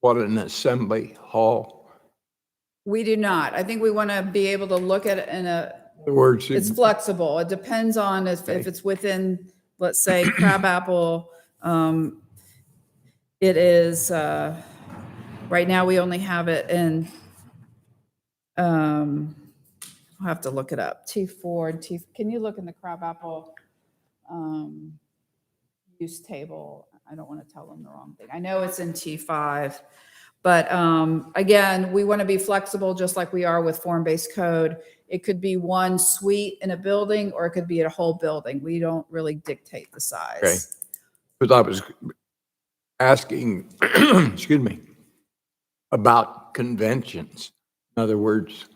[SPEAKER 5] what an assembly hall?
[SPEAKER 4] We do not. I think we want to be able to look at it in a,
[SPEAKER 5] The words.
[SPEAKER 4] it's flexible. It depends on if it's within, let's say, Crabapple. It is, right now we only have it in, I'll have to look it up. T4, can you look in the Crabapple use table? I don't want to tell them the wrong thing. I know it's in T5, but again, we want to be flexible just like we are with form-based code. It could be one suite in a building, or it could be a whole building. We don't really dictate the size.
[SPEAKER 5] Okay. Because I was asking, excuse me, about conventions. In other words,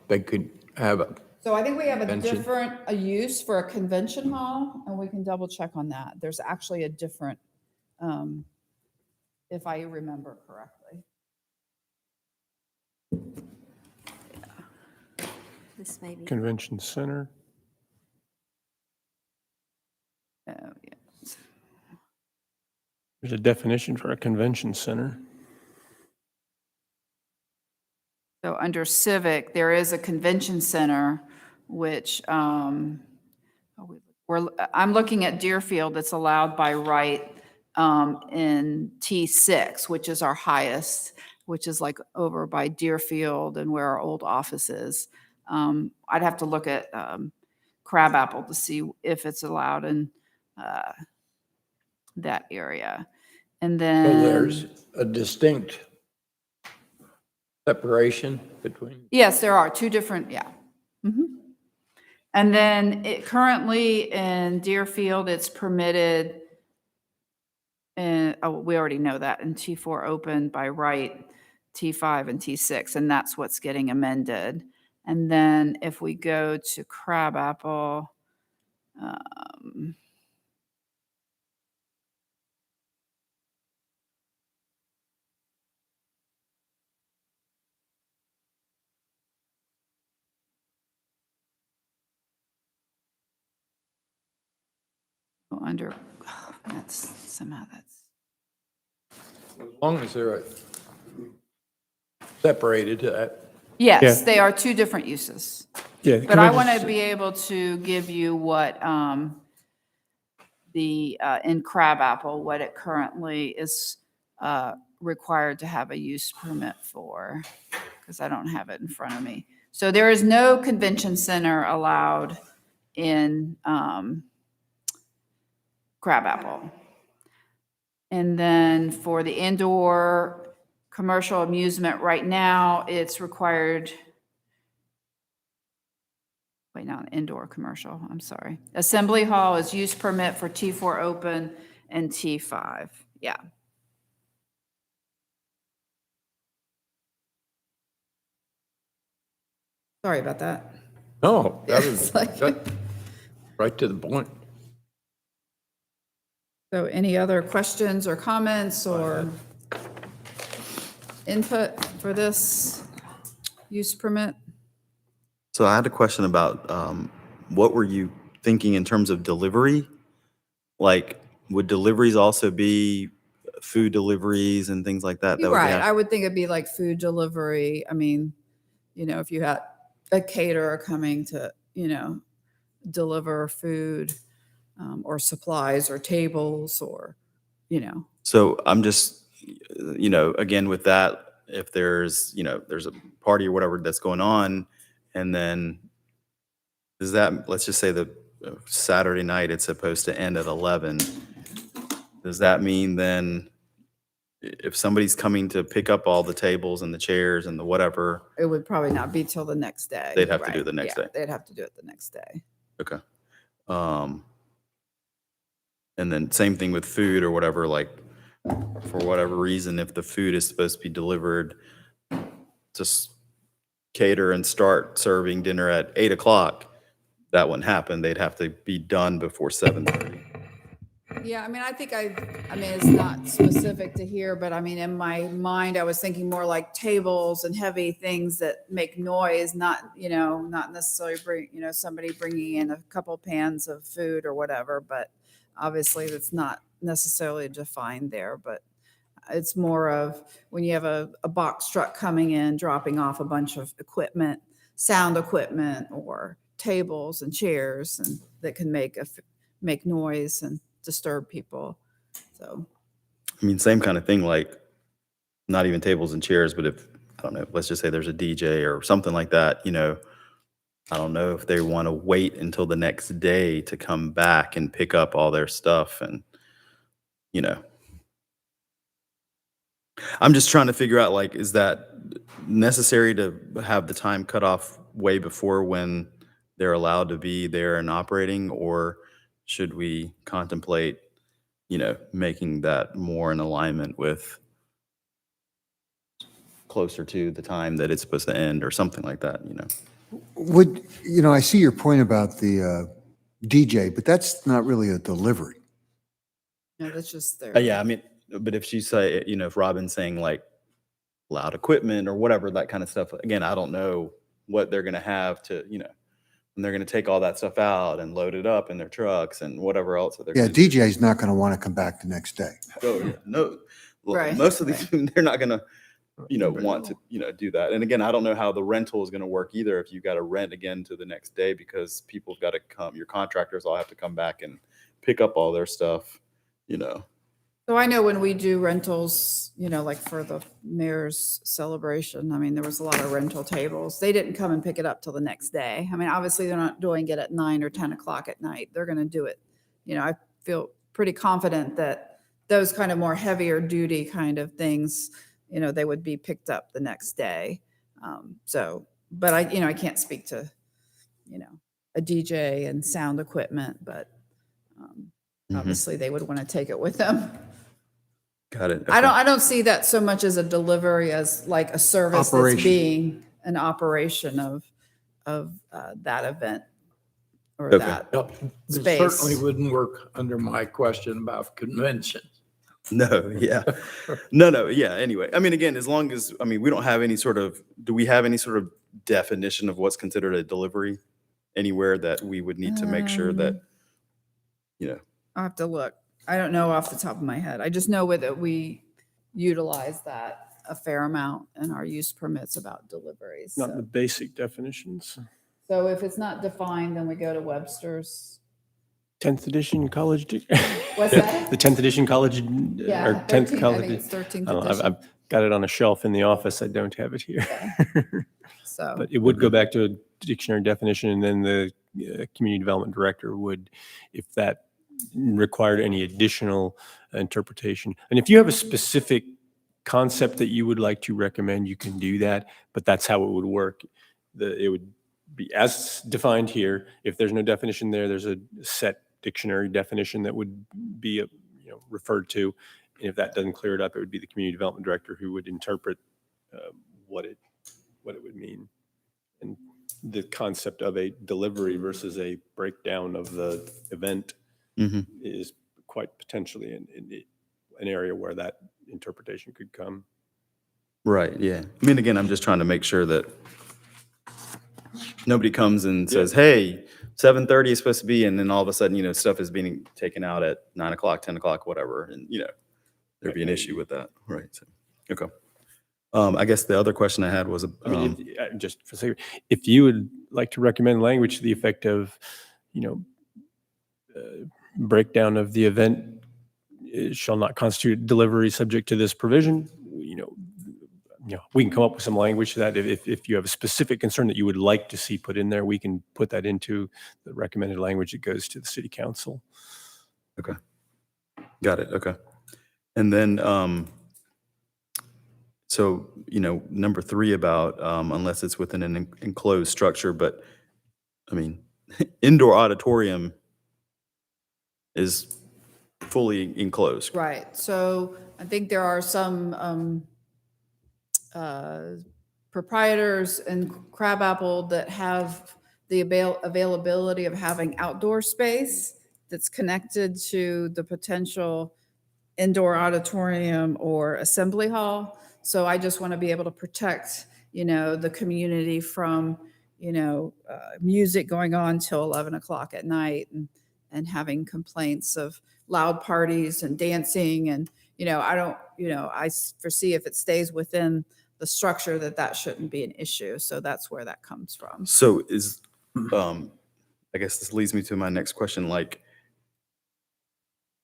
[SPEAKER 5] they could have a.
[SPEAKER 4] So I think we have a
[SPEAKER 5] Convention.
[SPEAKER 4] different use for a convention hall, and we can double check on that. There's actually a different, if I remember correctly.
[SPEAKER 6] This may be.
[SPEAKER 12] Convention center.
[SPEAKER 4] Oh, yeah.
[SPEAKER 12] There's a definition for a convention center.
[SPEAKER 4] So under civic, there is a convention center, which I'm looking at Deerfield that's allowed by right in T6, which is our highest which is like over by Deerfield and where our old office is. I'd have to look at Crabapple to see if it's allowed in that area. And
[SPEAKER 5] So
[SPEAKER 4] then
[SPEAKER 5] there's a distinct separation between,
[SPEAKER 4] yes, there are two different, yeah. Mhm. And then it currently in Deerfield, it's permitted, and oh, we already know that in T4 open by right, T5 and T6, and that's what's getting amended. And then if we go to Crabapple, under, that's somehow that's.
[SPEAKER 5] as long as they're separated to that.
[SPEAKER 4] Yes,
[SPEAKER 12] Yeah.
[SPEAKER 4] they are two different uses.
[SPEAKER 12] Yeah.
[SPEAKER 4] But I want to be able to give you what in Crabapple, what it currently is required to have a use permit for, because I don't have it in front of me. So there is no convention center allowed in Crabapple. And then for the indoor commercial amusement, right now, it's required. Wait, not indoor commercial, I'm sorry. Assembly hall is use permit for T4 open and T5, yeah. Sorry about that.
[SPEAKER 5] No, that was
[SPEAKER 4] It's like-
[SPEAKER 5] that- right to the point.
[SPEAKER 4] So any other questions or comments or input for this use permit?
[SPEAKER 1] So I had a question about what were you thinking in terms of delivery? Like, would deliveries also be food deliveries and things like that? That would be
[SPEAKER 4] Right, I would think it'd be like food delivery. I mean, if you had a caterer coming to, deliver food or supplies or tables or.
[SPEAKER 1] So I'm just, again, with that, if there's a party or whatever that's going on, and then is that, let's just say the Saturday night, it's supposed to end at 11. Does that mean then if somebody's coming to pick up all the tables and the chairs and the whatever,
[SPEAKER 4] It would probably not be till the next day.
[SPEAKER 1] They'd have to do it the
[SPEAKER 4] Right,
[SPEAKER 1] next
[SPEAKER 4] yeah,
[SPEAKER 1] day.
[SPEAKER 4] They'd have to do it the next day.
[SPEAKER 1] okay. And then same thing with food or whatever, like for whatever reason, if the food is supposed to be delivered, just cater and start serving dinner at 8 o'clock, that wouldn't happen. They'd have to be done before 7:30.
[SPEAKER 4] Yeah, I mean, it's not specific to here, but I mean, in my mind, I was thinking more like tables and heavy things that make noise, not necessarily somebody bringing in a couple pans of food or whatever, but obviously that's not necessarily defined there, but it's more of when you have a box truck coming in, dropping off a bunch of equipment, sound equipment or tables and chairs and that can make noise and disturb people. So,
[SPEAKER 1] I mean, same kind of thing, like not even tables and chairs, but if, I don't know, let's just say there's a DJ or something like that, I don't know if they want to wait until the next day to come back and pick up all their stuff. And, I'm just trying to figure out, like, is that necessary to have the time cut off way before when they're allowed to be there and operating? Or should we contemplate, making that more in alignment with closer to the time that it's supposed to end or something like that,
[SPEAKER 2] I see your point about the DJ, but that's not really a delivery.
[SPEAKER 4] no, that's just there.
[SPEAKER 1] Yeah, I mean, but if she say, if Robin's saying like loud equipment or whatever, that kind of stuff, again, I don't know what they're going to have to, and they're going to take all that stuff out and load it up in their trucks and whatever else. That they're
[SPEAKER 2] Yeah,
[SPEAKER 1] gonna do.
[SPEAKER 2] DJ's not going to want to come back the next day.
[SPEAKER 1] Oh, yeah, no,
[SPEAKER 4] Right,
[SPEAKER 1] most of these, they're not going to, want to, do that. And again, I don't know how the rental is going to work either. If you got to rent again to the next day because people have got to come, your contractors all have to come back and pick up all their stuff,
[SPEAKER 4] So I know when we do rentals, like for the mayor's celebration, I mean, there was a lot of rental tables. They didn't come and pick it up till the next day. I mean, obviously they're not doing it at 9 or 10 o'clock at night. They're going to do it. I feel pretty confident that those kind of more heavier duty kind of things, they would be picked up the next day. But I can't speak to, a DJ and sound equipment, but obviously they would want to take it with them.
[SPEAKER 1] Got it.
[SPEAKER 4] I don't see that so much as a delivery as like a service that's
[SPEAKER 2] Operation.
[SPEAKER 4] being an operation of that event or
[SPEAKER 1] Okay.
[SPEAKER 4] that
[SPEAKER 13] Well, it
[SPEAKER 4] space.
[SPEAKER 13] certainly wouldn't work under my question about convention.
[SPEAKER 1] No, yeah. No, yeah. Anyway, I mean, again, as long as, we don't have any sort of, do we have any sort of definition of what's considered a delivery anywhere that we would need to make sure that,
[SPEAKER 4] I'll have to look. I don't know off the top of my head. I just know that we utilize that a fair amount in our use permits about deliveries.
[SPEAKER 12] Not the basic definitions.
[SPEAKER 4] So if it's not defined, then we go to Webster's.
[SPEAKER 12] 10th edition college.
[SPEAKER 4] What's that?
[SPEAKER 12] The 10th edition college
[SPEAKER 4] Yeah,
[SPEAKER 12] or 10th
[SPEAKER 4] 13th, I
[SPEAKER 12] college.
[SPEAKER 4] think it's 13th
[SPEAKER 12] I don't know,
[SPEAKER 4] edition.
[SPEAKER 12] I've got it on a shelf in the office. I don't have it here.
[SPEAKER 4] So,
[SPEAKER 12] But it would go back to a dictionary definition, and then the community development director would, if that required any additional interpretation. And if you have a specific concept that you would like to recommend, you can do that, but that's how it would work. It would be as defined here. If there's no definition there, there's a set dictionary definition that would be referred to. And if that doesn't clear it up, it would be the community development director who would interpret what it would mean. And the concept of a delivery versus a breakdown of the event is quite potentially an area where that interpretation could come.
[SPEAKER 1] right, yeah. I mean, again, I'm just trying to make sure that nobody comes and says, hey, 7:30 is supposed to be, and then all of a sudden, stuff is being taken out at 9 o'clock, 10 o'clock, whatever. And, there'd be an issue with that. Right. So, okay. I guess the other question I had was,
[SPEAKER 12] Just for sake, if you would like to recommend language to the effect of, breakdown of the event shall not constitute delivery subject to this provision, we can come up with some language to that. If you have a specific concern that you would like to see put in there, we can put that into the recommended language that goes to the city council.
[SPEAKER 1] okay. Got it. Okay. And then, so, number 3 about, unless it's within an enclosed structure, but indoor auditorium is fully enclosed.
[SPEAKER 4] right. So I think there are some proprietors in Crabapple that have the availability of having outdoor space that's connected to the potential indoor auditorium or assembly hall. So I just want to be able to protect, the community from, music going on till 11 o'clock at night and having complaints of loud parties and dancing. And, I foresee if it stays within the structure that shouldn't be an issue. So that's where that comes from.
[SPEAKER 1] So I guess this leads me to my next question. Like,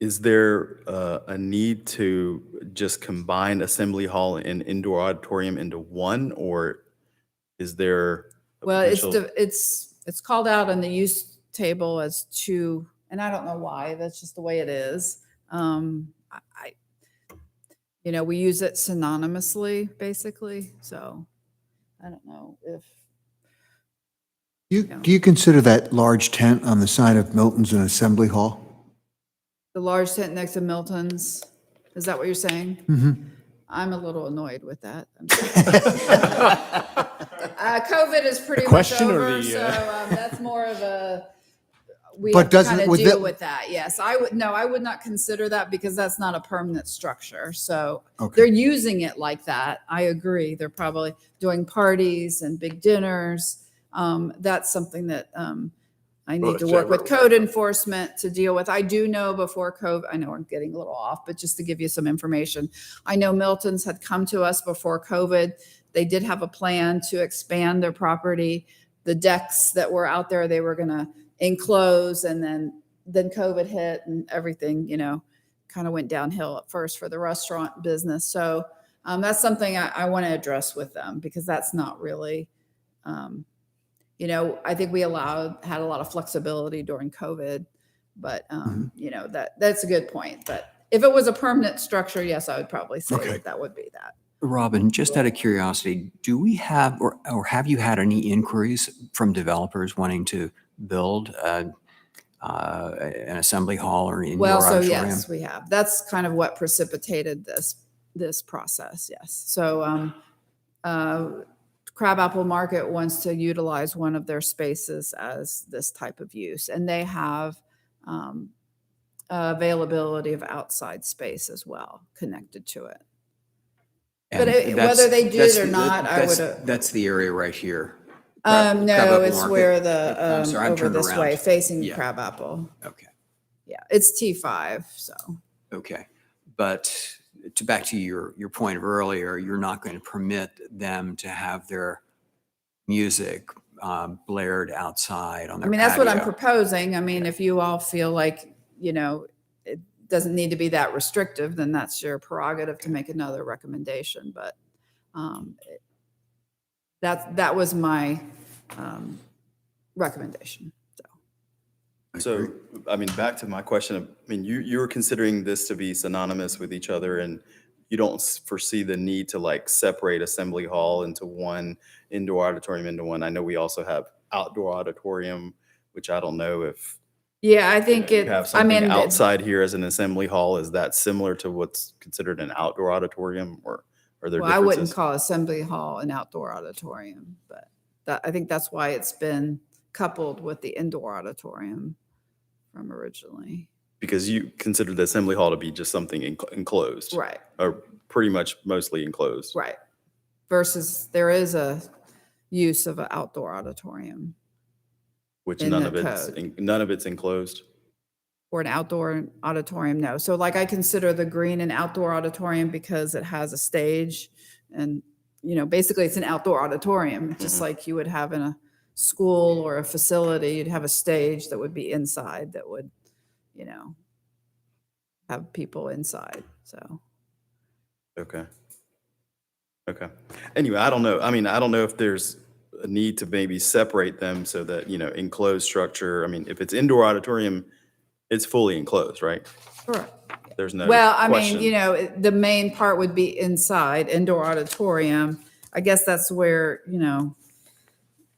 [SPEAKER 1] is there a need to just combine assembly hall and indoor auditorium into one, or is there a
[SPEAKER 4] Well,
[SPEAKER 1] potential-
[SPEAKER 4] it's called out on the use table as 2, and I don't know why. That's just the way it is. We use it synonymously, basically. So I don't know if
[SPEAKER 2] Do you consider that large tent on the side of Milton's an assembly hall?
[SPEAKER 4] the large tent next to Milton's, is that what you're saying?
[SPEAKER 2] Mm-hmm.
[SPEAKER 4] I'm a little annoyed with that. COVID is pretty much
[SPEAKER 12] question or
[SPEAKER 4] over,
[SPEAKER 12] the,
[SPEAKER 4] so that's more of a, we
[SPEAKER 2] But
[SPEAKER 4] have to
[SPEAKER 2] doesn't-
[SPEAKER 4] kind of
[SPEAKER 2] would
[SPEAKER 4] deal
[SPEAKER 2] that-
[SPEAKER 4] with that. Yes, I would not consider that because that's not a permanent structure. So
[SPEAKER 2] Okay.
[SPEAKER 4] they're using it like that. I agree. They're probably doing parties and big dinners. That's something that I
[SPEAKER 13] Well,
[SPEAKER 4] need to
[SPEAKER 13] it's
[SPEAKER 4] work with
[SPEAKER 13] everywhere.
[SPEAKER 4] code enforcement to deal with. I do know before COVID, I know I'm getting a little off, but just to give you some information, I know Milton's had come to us before COVID. They did have a plan to expand their property. The decks that were out there, they were going to enclose, and then COVID hit and everything, kind of went downhill at first for the restaurant business. So that's something I want to address with them, because that's not really, you know, I think we had a lot of flexibility during COVID, but you know, that's a good point. But if it was a permanent structure, yes, I would probably say that would be that.
[SPEAKER 8] Robin, just out of curiosity, do we have, or have you had any inquiries from developers wanting to build an assembly hall or an indoor
[SPEAKER 4] Well, so
[SPEAKER 8] auditorium?
[SPEAKER 4] yes, we have. That's kind of what precipitated this process. Yes. So Crabapple Market wants to utilize one of their spaces as this type of use, and they have availability of outside space as well connected to it. But whether they do it or not, I would.
[SPEAKER 8] That's the area right here.
[SPEAKER 4] No,
[SPEAKER 8] Crabapple
[SPEAKER 4] it's
[SPEAKER 8] Market.
[SPEAKER 4] where the
[SPEAKER 8] I'm sorry, I'm
[SPEAKER 4] over
[SPEAKER 8] turned
[SPEAKER 4] this
[SPEAKER 8] around.
[SPEAKER 4] way, facing
[SPEAKER 8] Yeah.
[SPEAKER 4] Crabapple.
[SPEAKER 8] Okay.
[SPEAKER 4] Yeah, it's T5. So
[SPEAKER 8] Okay. But back to your point of earlier, you're not going to permit them to have their music blared outside on their
[SPEAKER 4] I mean, that's what I'm
[SPEAKER 8] patio.
[SPEAKER 4] proposing. I mean, if you all feel like, you know, it doesn't need to be that restrictive, then that's your prerogative to make another recommendation. But that was my recommendation.
[SPEAKER 1] So, I mean, back to my question, I mean, you were considering this to be synonymous with each other, and you don't foresee the need to like separate assembly hall into one, indoor auditorium into one. I know we also have outdoor auditorium, which I don't know if
[SPEAKER 4] Yeah, I think
[SPEAKER 1] you have
[SPEAKER 4] I
[SPEAKER 1] something
[SPEAKER 4] mean,
[SPEAKER 1] outside here as an assembly hall. Is that similar to what's considered an outdoor auditorium, or are there
[SPEAKER 4] well, I wouldn't
[SPEAKER 1] differences?
[SPEAKER 4] call assembly hall an outdoor auditorium, but I think that's why it's been coupled with the indoor auditorium from originally.
[SPEAKER 1] Because you consider the assembly hall to be just something enclosed.
[SPEAKER 4] Right,
[SPEAKER 1] Or pretty much mostly enclosed.
[SPEAKER 4] right. Versus there is a use of an outdoor auditorium
[SPEAKER 1] Which
[SPEAKER 4] in
[SPEAKER 1] none
[SPEAKER 4] the
[SPEAKER 1] of it's enclosed.
[SPEAKER 4] or an outdoor auditorium. No. So like I consider the green an outdoor auditorium because it has a stage and, you know, basically it's an outdoor auditorium, just like you would have in a school or a facility. You'd have a stage that would be inside that would, you know, have people inside. So.
[SPEAKER 1] Okay. Okay. Anyway, I don't know. I mean, I don't know if there's a need to maybe separate them so that, you know, enclosed structure. I mean, if it's indoor auditorium, it's fully enclosed, right?
[SPEAKER 4] Correct.
[SPEAKER 1] There's no
[SPEAKER 4] Well, I
[SPEAKER 1] question.
[SPEAKER 4] mean, you know, the main part would be inside, indoor auditorium. I guess that's where, you know,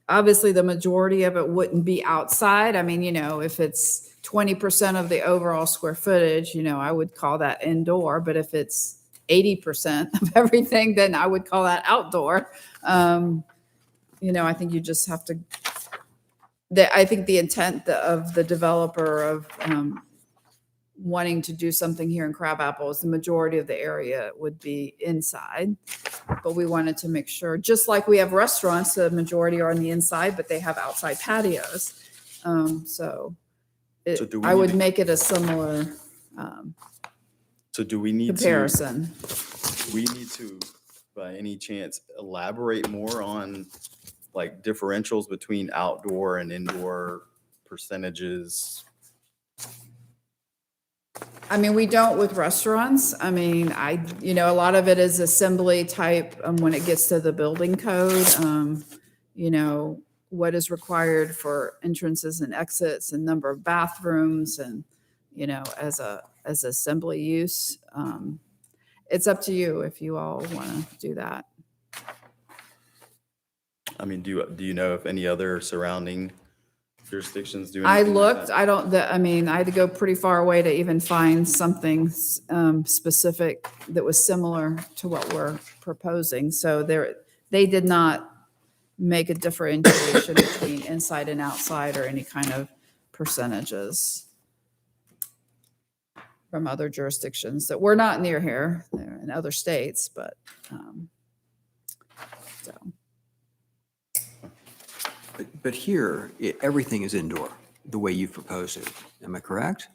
[SPEAKER 4] obviously the majority of it wouldn't be outside. I mean, you know, if it's 20% of the overall square footage, you know, I would call that indoor. But if it's 80% of everything, then I would call that outdoor. You know, I think you just have to, I think the intent of the developer of wanting to do something here in Crabapple is the majority of the area would be inside. But we wanted to make sure, just like we have restaurants, the majority are on the inside, but they have outside patios. So
[SPEAKER 1] do we
[SPEAKER 4] I
[SPEAKER 1] need
[SPEAKER 4] would
[SPEAKER 1] to-
[SPEAKER 4] make it a similar
[SPEAKER 1] So do we need
[SPEAKER 4] comparison.
[SPEAKER 1] we need to, by any chance, elaborate more on like differentials between outdoor and indoor percentages?
[SPEAKER 4] I mean, we don't with restaurants. I mean, you know, a lot of it is assembly type when it gets to the building code. You know, what is required for entrances and exits and number of bathrooms and, you know, as assembly use. It's up to you if you all want to do that.
[SPEAKER 1] I mean, do you know if any other surrounding jurisdictions do
[SPEAKER 4] I
[SPEAKER 1] anything like
[SPEAKER 4] looked,
[SPEAKER 1] that?
[SPEAKER 4] I mean, I had to go pretty far away to even find something specific that was similar to what we're proposing. So they did not make a differentiation between inside and outside or any kind of percentages from other jurisdictions that we're not near here. They're in other states, but so.
[SPEAKER 8] But here, everything is indoor, the way you've proposed it. Am I correct?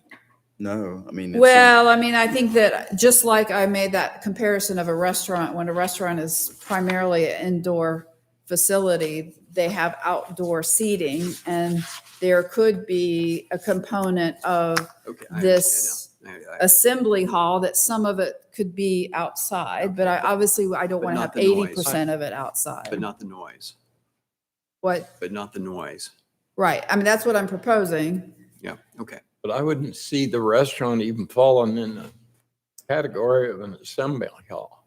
[SPEAKER 1] No, I mean.
[SPEAKER 4] Well, I mean, I think that just like I made that comparison of a restaurant, when a restaurant is primarily an indoor facility, they have outdoor seating, and there could be a component of
[SPEAKER 8] Okay, I
[SPEAKER 4] this assembly hall that some of it could be outside, but I obviously I don't
[SPEAKER 8] But
[SPEAKER 4] want to
[SPEAKER 8] not
[SPEAKER 4] have
[SPEAKER 8] the noise.
[SPEAKER 4] 80% of it outside.
[SPEAKER 8] But not the noise,
[SPEAKER 4] What?
[SPEAKER 8] but not the noise.
[SPEAKER 4] Right. I mean, that's what I'm proposing.
[SPEAKER 8] Yeah, okay.
[SPEAKER 13] But I wouldn't see the restaurant even falling in the category of an assembly hall.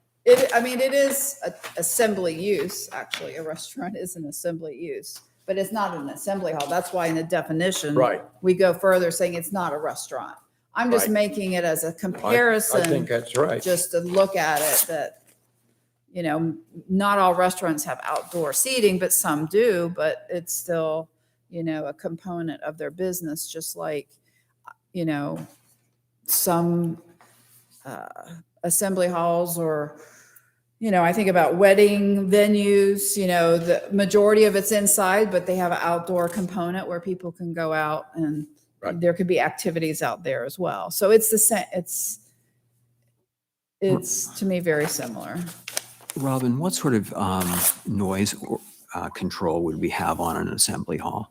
[SPEAKER 4] I mean, it is a assembly use, actually. A restaurant is an assembly use, but it's not an assembly hall. That's why in the definition,
[SPEAKER 13] Right.
[SPEAKER 4] we go further saying it's not a restaurant. I'm just
[SPEAKER 13] Right.
[SPEAKER 4] making it as a
[SPEAKER 13] I
[SPEAKER 4] comparison.
[SPEAKER 13] think that's right.
[SPEAKER 4] Just to look at it that, you know, not all restaurants have outdoor seating, but some do, but it's still, you know, a component of their business, just like, you know, some assembly halls or, you know, I think about wedding venues, you know, the majority of it's inside, but they have an outdoor component where people can go out and
[SPEAKER 13] Right.
[SPEAKER 4] there could be activities out there as well. So it's the same, it's to me very similar.
[SPEAKER 8] Robin, what sort of noise control would we have on an assembly hall?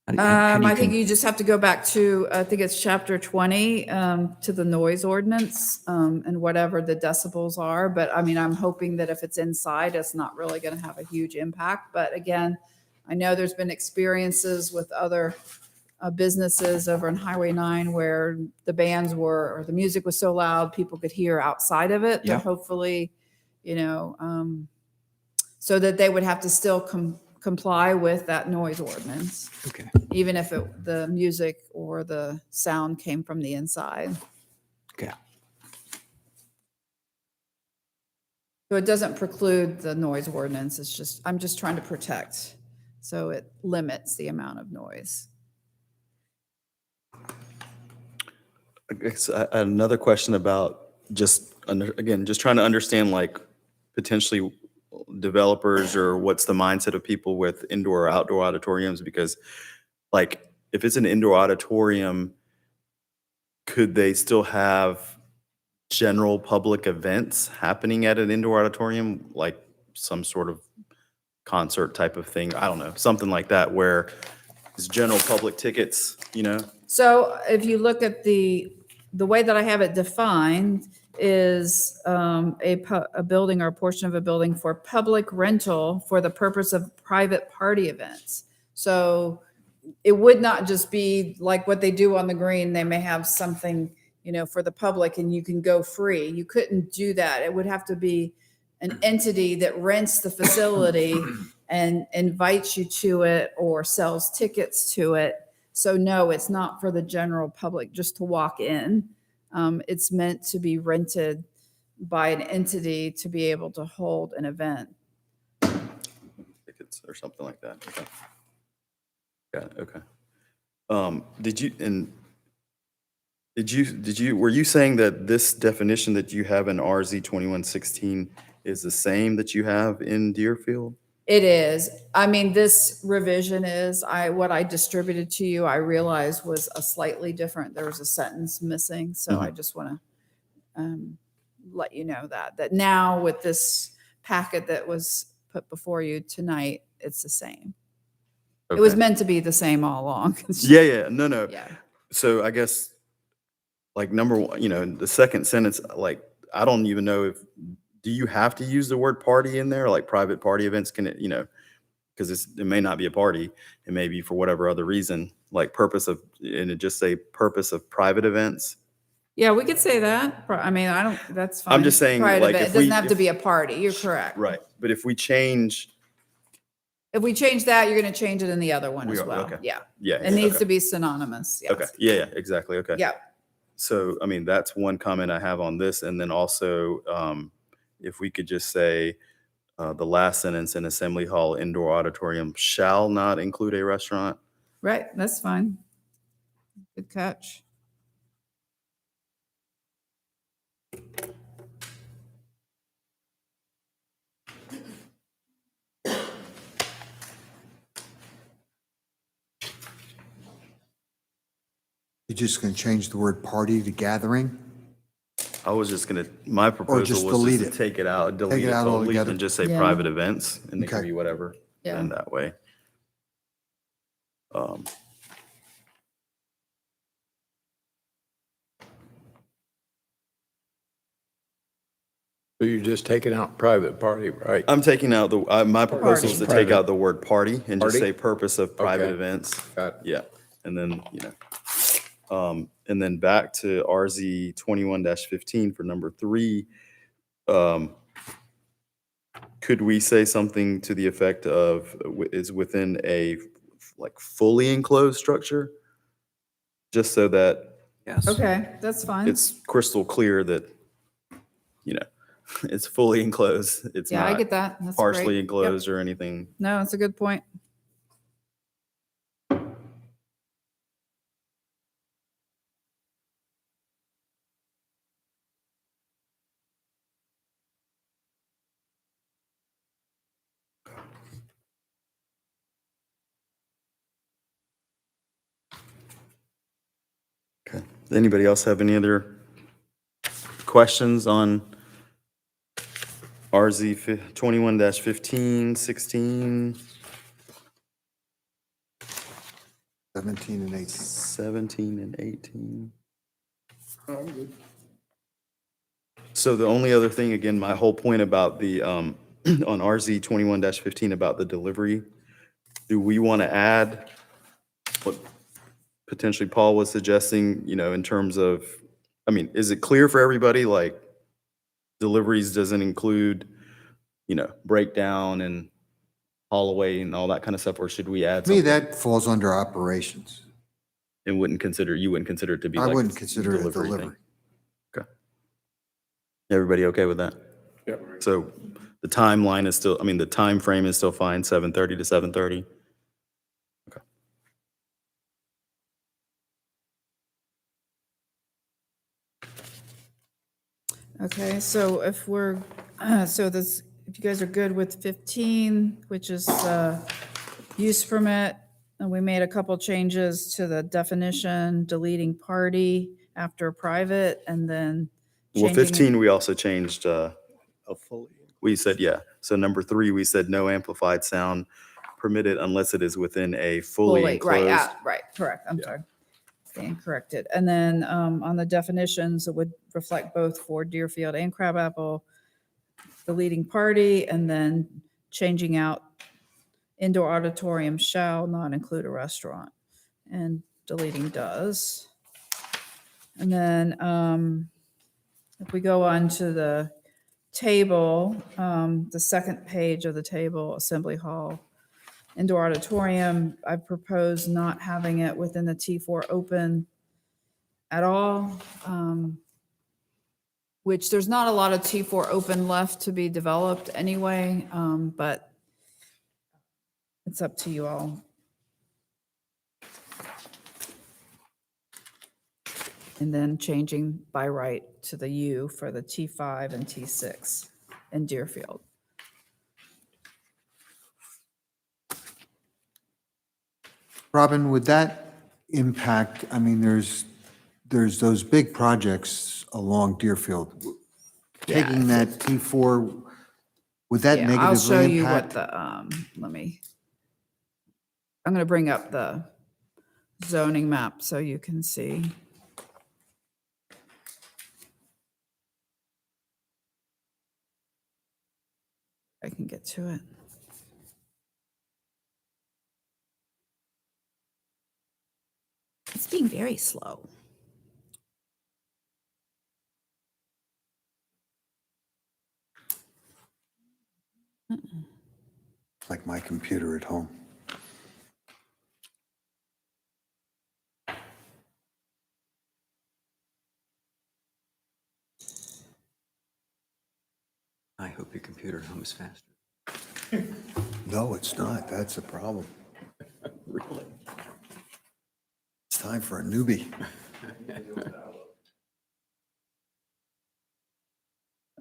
[SPEAKER 8] How do you
[SPEAKER 4] I think you just have to go back to, I think it's chapter 20, to the noise ordinance, and whatever the decibels are. But I mean, I'm hoping that if it's inside, it's not really going to have a huge impact. But again, I know there's been experiences with other businesses over on Highway 9 where the bands were, or the music was so loud, people could hear outside of it.
[SPEAKER 8] Yeah.
[SPEAKER 4] But hopefully, you know, so that they would have to still comply with that noise ordinance,
[SPEAKER 8] Okay,
[SPEAKER 4] even if the music or the sound came from the inside.
[SPEAKER 8] okay.
[SPEAKER 4] So it doesn't preclude the noise ordinance. It's just, I'm just trying to protect. So it limits the amount of noise.
[SPEAKER 1] I guess I had another question about again, just trying to understand like potentially developers or what's the mindset of people with indoor or outdoor auditoriums, because like if it's an indoor auditorium, could they still have general public events happening at an indoor auditorium, like some sort of concert type of thing? I don't know, something like that where it's general public tickets, you know?
[SPEAKER 4] So if you look at the way that I have it defined is a building or a portion of a building for public rental for the purpose of private party events. So it would not just be like what they do on the green. They may have something, you know, for the public and you can go free. You couldn't do that. It would have to be an entity that rents the facility and invites you to it or sells tickets to it. So no, it's not for the general public just to walk in. It's meant to be rented by an entity to be able to hold an event.
[SPEAKER 1] Tickets or something like that. Okay. Got it. Okay. Were you saying that this definition that you have in RZ 2116 is the same that you have in Deerfield?
[SPEAKER 4] It is. I mean, this revision is, what I distributed to you, I realized was a slightly different, there was a sentence missing. So I just want to let you know that now with this packet that was put before you tonight, it's the same. It was
[SPEAKER 1] Okay.
[SPEAKER 4] meant to be the same all along.
[SPEAKER 1] Yeah. No.
[SPEAKER 4] Yeah.
[SPEAKER 1] So I guess like number one, you know, the second sentence, like, I don't even know do you have to use the word party in there? Like private party events, can it, you know, because it may not be a party. It may be for whatever other reason, like and it just say purpose of private events.
[SPEAKER 4] Yeah, we could say that. I mean, that's fine.
[SPEAKER 1] I'm just saying,
[SPEAKER 4] Private
[SPEAKER 1] like,
[SPEAKER 4] event.
[SPEAKER 1] if
[SPEAKER 4] It doesn't
[SPEAKER 1] we-
[SPEAKER 4] have to be a party. You're correct.
[SPEAKER 1] Right. But if we change,
[SPEAKER 4] If we change that, you're going to change it in the other one
[SPEAKER 1] We
[SPEAKER 4] as
[SPEAKER 1] are,
[SPEAKER 4] well.
[SPEAKER 1] okay.
[SPEAKER 4] Yeah.
[SPEAKER 1] yeah.
[SPEAKER 4] It needs
[SPEAKER 1] okay.
[SPEAKER 4] to be synonymous. Yes.
[SPEAKER 1] Okay. Yeah, exactly. Okay.
[SPEAKER 4] Yeah.
[SPEAKER 1] So, I mean, that's one comment I have on this. And then also, if we could just say the last sentence, in assembly hall, indoor auditorium shall not include a restaurant.
[SPEAKER 4] Right. That's fine. Good catch.
[SPEAKER 2] You're just going to change the word party to gathering?
[SPEAKER 1] I was just gonna, my proposal
[SPEAKER 2] just
[SPEAKER 1] was
[SPEAKER 2] delete
[SPEAKER 1] just
[SPEAKER 2] it.
[SPEAKER 1] to take it out, delete
[SPEAKER 2] it
[SPEAKER 1] it
[SPEAKER 2] out
[SPEAKER 1] totally,
[SPEAKER 2] altogether?
[SPEAKER 1] and just say
[SPEAKER 4] Yeah.
[SPEAKER 1] private events, and it can
[SPEAKER 2] Okay.
[SPEAKER 1] be whatever,
[SPEAKER 4] Yeah.
[SPEAKER 1] and that way.
[SPEAKER 13] So you're just taking out private party, right?
[SPEAKER 1] I'm taking out my proposal is to take
[SPEAKER 13] Party.
[SPEAKER 1] out the word party and just
[SPEAKER 13] Party?
[SPEAKER 1] say purpose of private
[SPEAKER 13] Okay.
[SPEAKER 1] events.
[SPEAKER 13] Got it.
[SPEAKER 1] Yeah, and then, and then back to RZ 21-15 for number 3. Could we say something to the effect of is within a like fully enclosed structure? Just so that
[SPEAKER 8] Yes.
[SPEAKER 4] Okay, that's fine.
[SPEAKER 1] it's crystal clear that, it's fully enclosed. It's
[SPEAKER 4] Yeah, I
[SPEAKER 1] not
[SPEAKER 4] get that. That's
[SPEAKER 1] partially
[SPEAKER 4] great. Yep.
[SPEAKER 1] enclosed or anything.
[SPEAKER 4] No, that's a good point.
[SPEAKER 1] Okay. Does anybody else have any other questions on RZ 21-15, 16,
[SPEAKER 2] 17 and 18.
[SPEAKER 1] 17, and 18? So the only other thing, again, my whole point about the, on RZ 21-15 about the delivery, do we want to add what potentially Paul was suggesting, in terms of, I mean, is it clear for everybody, like deliveries doesn't include, breakdown and haul away and all that kind of stuff, or should we add
[SPEAKER 2] To me,
[SPEAKER 1] something?
[SPEAKER 2] that falls under operations.
[SPEAKER 1] And you wouldn't consider it to be
[SPEAKER 2] I
[SPEAKER 1] like
[SPEAKER 2] wouldn't consider it a
[SPEAKER 1] thing?
[SPEAKER 2] delivery.
[SPEAKER 1] Okay. Everybody okay with that?
[SPEAKER 7] Yep.
[SPEAKER 1] So the timeline is still, the time frame is still fine, 7:30 to 7:30? Okay.
[SPEAKER 4] Okay, so if we're, if you guys are good with 15, which is use permit, and we made a couple changes to the definition, deleting party after private, and then
[SPEAKER 1] Well,
[SPEAKER 4] changing
[SPEAKER 1] 15, we also changed, we said, yeah. So number 3, we said no amplified sound permitted unless it is within a fully
[SPEAKER 4] Right,
[SPEAKER 1] enclosed.
[SPEAKER 4] right, correct, I'm sorry. Stand corrected. And then on the definitions, it would reflect both for Deerfield and Crabapple, the leading party, and then changing out indoor auditorium shall not include a restaurant, and deleting does. And then if we go on to the table, the second page of the table, Assembly Hall, indoor auditorium, I propose not having it within the T4 open at all, which there's not a lot of T4 open left to be developed anyway, but it's up to you all. And then changing by right to the U for the T5 and T6 in Deerfield.
[SPEAKER 2] Robin, would that impact, there's those big projects along Deerfield. Taking that T4, would that
[SPEAKER 4] Yeah, I'll show
[SPEAKER 2] negatively
[SPEAKER 4] you what
[SPEAKER 2] impact?
[SPEAKER 4] the, I'm going to bring up the zoning map so you can see. I can get to it. It's being very slow.
[SPEAKER 2] Like my computer at home.
[SPEAKER 8] I hope your computer at home is faster.
[SPEAKER 2] No, it's not. That's a problem.
[SPEAKER 8] Really?
[SPEAKER 2] It's time for a newbie.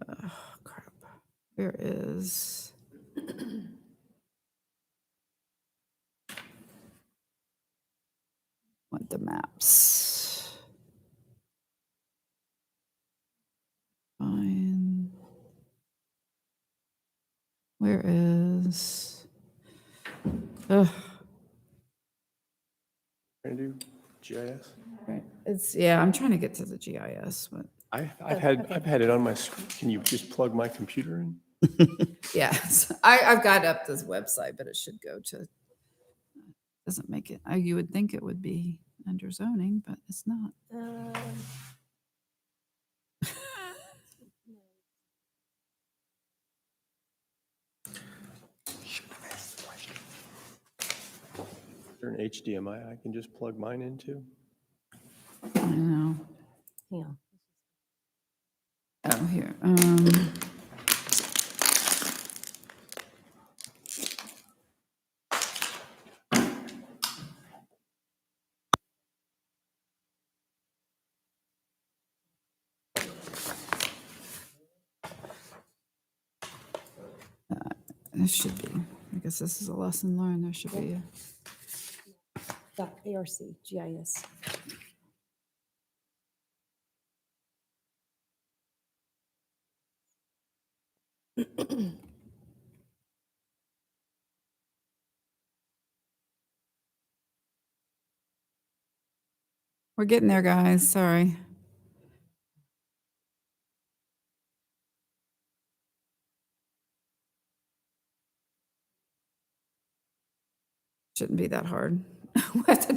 [SPEAKER 4] Oh, crap. Where is? Want the maps. Fine. Where is? Ugh.
[SPEAKER 12] Trying to do GIS?
[SPEAKER 4] Right. It's, yeah, I'm trying to get to the GIS, but
[SPEAKER 12] I've had it on my screen. Can you just plug my computer in?
[SPEAKER 4] Yes, I've got up this website, but it should go to, doesn't make it, you would think it would be under zoning, but it's not.
[SPEAKER 12] Is there an HDMI I can just plug mine into?
[SPEAKER 4] I don't know.
[SPEAKER 6] Yeah.
[SPEAKER 4] Oh, here. This should be, I guess this is a lesson learned. There should be
[SPEAKER 6] ARC, GIS.
[SPEAKER 4] we're getting there, guys. Sorry. Shouldn't be that hard. We have to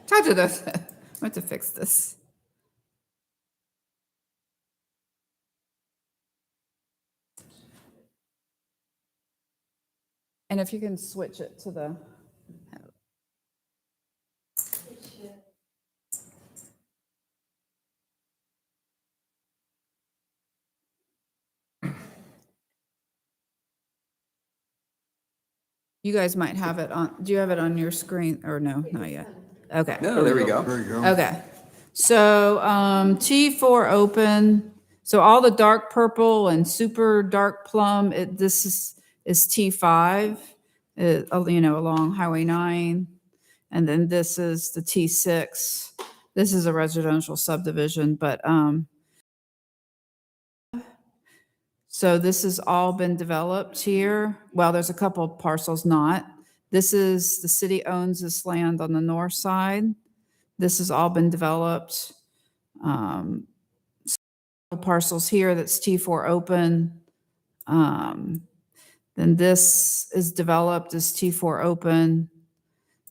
[SPEAKER 4] try to this. We have to fix this. And if you can switch it to the. You guys might have it on, do you have it on your screen or no, not yet? Okay.
[SPEAKER 8] No, there we go.
[SPEAKER 2] There you go.
[SPEAKER 4] Okay. So T4 open. So all the dark purple and super dark plum, this is T5, along Highway 9. And then this is the T6. This is a residential subdivision, but so this has all been developed here. Well, there's a couple of parcels not. This is, the city owns this land on the north side. This has all been developed. Parcels here, that's T4 open. Then this is developed as T4 open.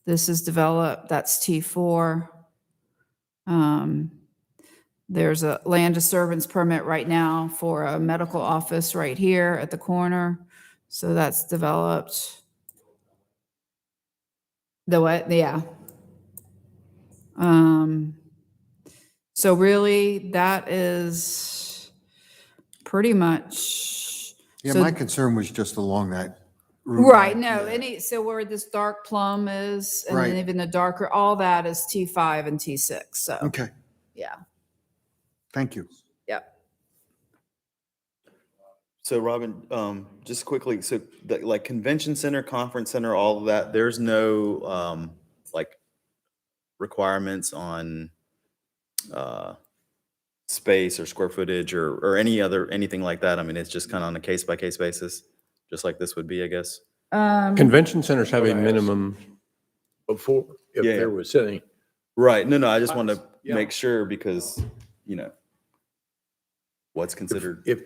[SPEAKER 4] This is developed, that's T4. There's a land disturbance permit right now for a medical office right here at the corner. So that's developed. The what? Yeah. So really that is pretty much.
[SPEAKER 2] Yeah,
[SPEAKER 4] so-
[SPEAKER 2] my concern was just along that route.
[SPEAKER 4] Right, no, so where this dark plum is, and then
[SPEAKER 2] Right.
[SPEAKER 4] even the darker, all that is T5 and T6, so,
[SPEAKER 2] Okay,
[SPEAKER 4] yeah,
[SPEAKER 2] thank you.
[SPEAKER 4] yep.
[SPEAKER 1] So Robin, just quickly, so like convention center, conference center, all of that, there's no like requirements on space or square footage or anything like that. I mean, it's just kind of on a case by case basis, just like this would be, I guess.
[SPEAKER 12] Convention centers have a
[SPEAKER 5] What I asked.
[SPEAKER 12] minimum.
[SPEAKER 5] Before, if
[SPEAKER 1] Yeah.
[SPEAKER 5] there was any.
[SPEAKER 1] Right. No, I just want to
[SPEAKER 5] Yeah.
[SPEAKER 1] make sure because, what's considered
[SPEAKER 5] If,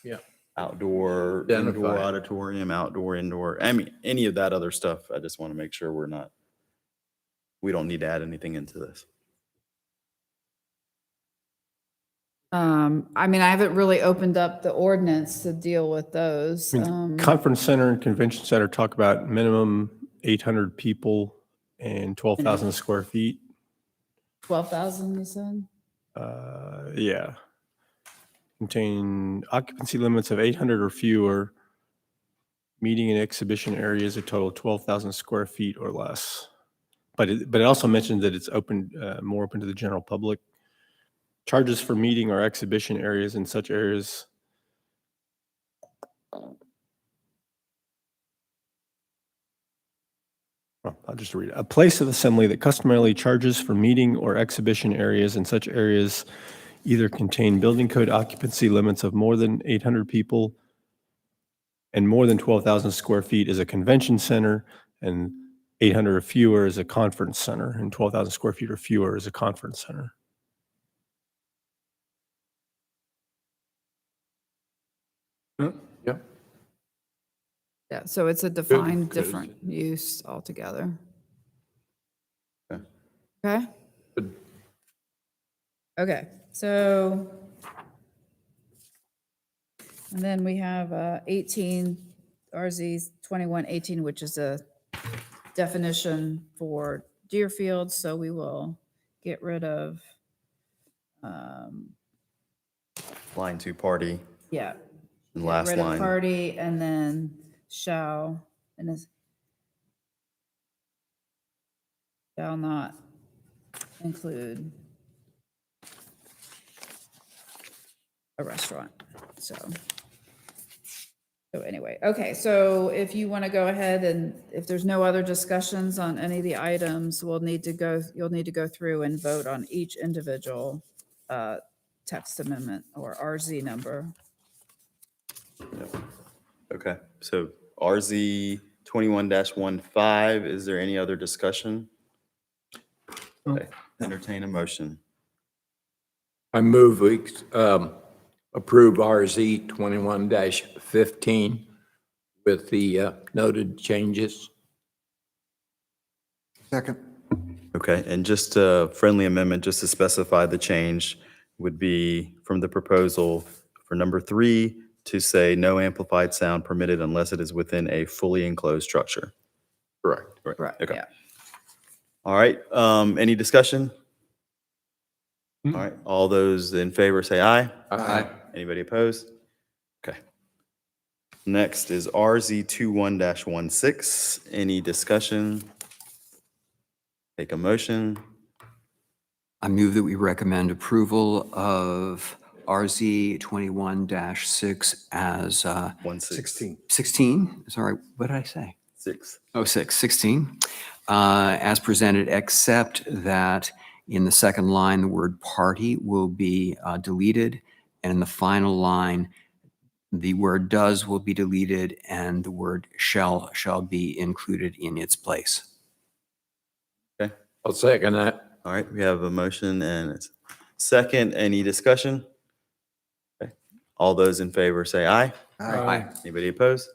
[SPEAKER 5] yeah.
[SPEAKER 1] outdoor,
[SPEAKER 5] Identify
[SPEAKER 1] indoor
[SPEAKER 5] it.
[SPEAKER 1] auditorium, outdoor, indoor. I mean, any of that other stuff. I just want to make sure we don't need to add anything into this.
[SPEAKER 4] I mean, I haven't really opened up the ordinance to deal with those.
[SPEAKER 12] I mean, Conference center and convention center talk about minimum 800 people and 12,000 square feet.
[SPEAKER 4] 12,000, you said?
[SPEAKER 12] Yeah. Contain occupancy limits of 800 or fewer, meeting and exhibition areas a total of 12,000 square feet or less. But it also mentions that it's open, more open to the general public. Charges for meeting or exhibition areas in such areas. Well, I'll just read it. A place of assembly that customarily charges for meeting or exhibition areas in such areas either contain building code occupancy limits of more than 800 people and more than 12,000 square feet is a convention center, and 800 or fewer is a conference center, and 12,000 square feet or fewer is a conference center.
[SPEAKER 3] Yep.
[SPEAKER 4] Yeah, so it's a defined
[SPEAKER 3] good.
[SPEAKER 4] different use altogether.
[SPEAKER 1] Okay.
[SPEAKER 4] Okay?
[SPEAKER 3] Good.
[SPEAKER 4] Okay, so, and then we have 18, RZ 2118, which is a definition for Deerfield, so we will get rid of,
[SPEAKER 1] Line 2 party,
[SPEAKER 4] yeah.
[SPEAKER 1] and
[SPEAKER 4] Get
[SPEAKER 1] last
[SPEAKER 4] rid of
[SPEAKER 1] line.
[SPEAKER 4] party, and then shall, and this shall not include a restaurant, so. So anyway, okay, so if you want to go ahead and if there's no other discussions on any of the items, you'll need to go through and vote on each individual text amendment or RZ number.
[SPEAKER 1] Okay, so RZ 21-15, is there any other discussion? Okay, entertain a motion.
[SPEAKER 13] I move we approve RZ 21-15 with the noted changes.
[SPEAKER 2] Second.
[SPEAKER 1] Okay, and just a friendly amendment, just to specify the change would be from the proposal for number 3 to say no amplified sound permitted unless it is within a fully enclosed structure.
[SPEAKER 13] Correct.
[SPEAKER 4] Right,
[SPEAKER 1] Okay.
[SPEAKER 4] yeah.
[SPEAKER 1] All right, any discussion?
[SPEAKER 9] Mm.
[SPEAKER 1] All right, all those in favor say aye.
[SPEAKER 13] Aye.
[SPEAKER 1] Anybody opposed? Okay. Next is RZ 21-16. Any discussion? Take a motion.
[SPEAKER 8] I move that we recommend approval of RZ 21-6 as
[SPEAKER 1] 16.
[SPEAKER 8] 16. Sorry, what did I say?
[SPEAKER 1] 6.
[SPEAKER 8] Oh, 16, as presented, except that in the second line, the word party will be deleted, and in the final line, the word does will be deleted, and the word shall be included in its place.
[SPEAKER 1] Okay.
[SPEAKER 13] I'll second that.
[SPEAKER 1] All right, we have a motion and a second. Any discussion? Okay. All those in favor say aye.
[SPEAKER 8] Aye.
[SPEAKER 1] Anybody opposed?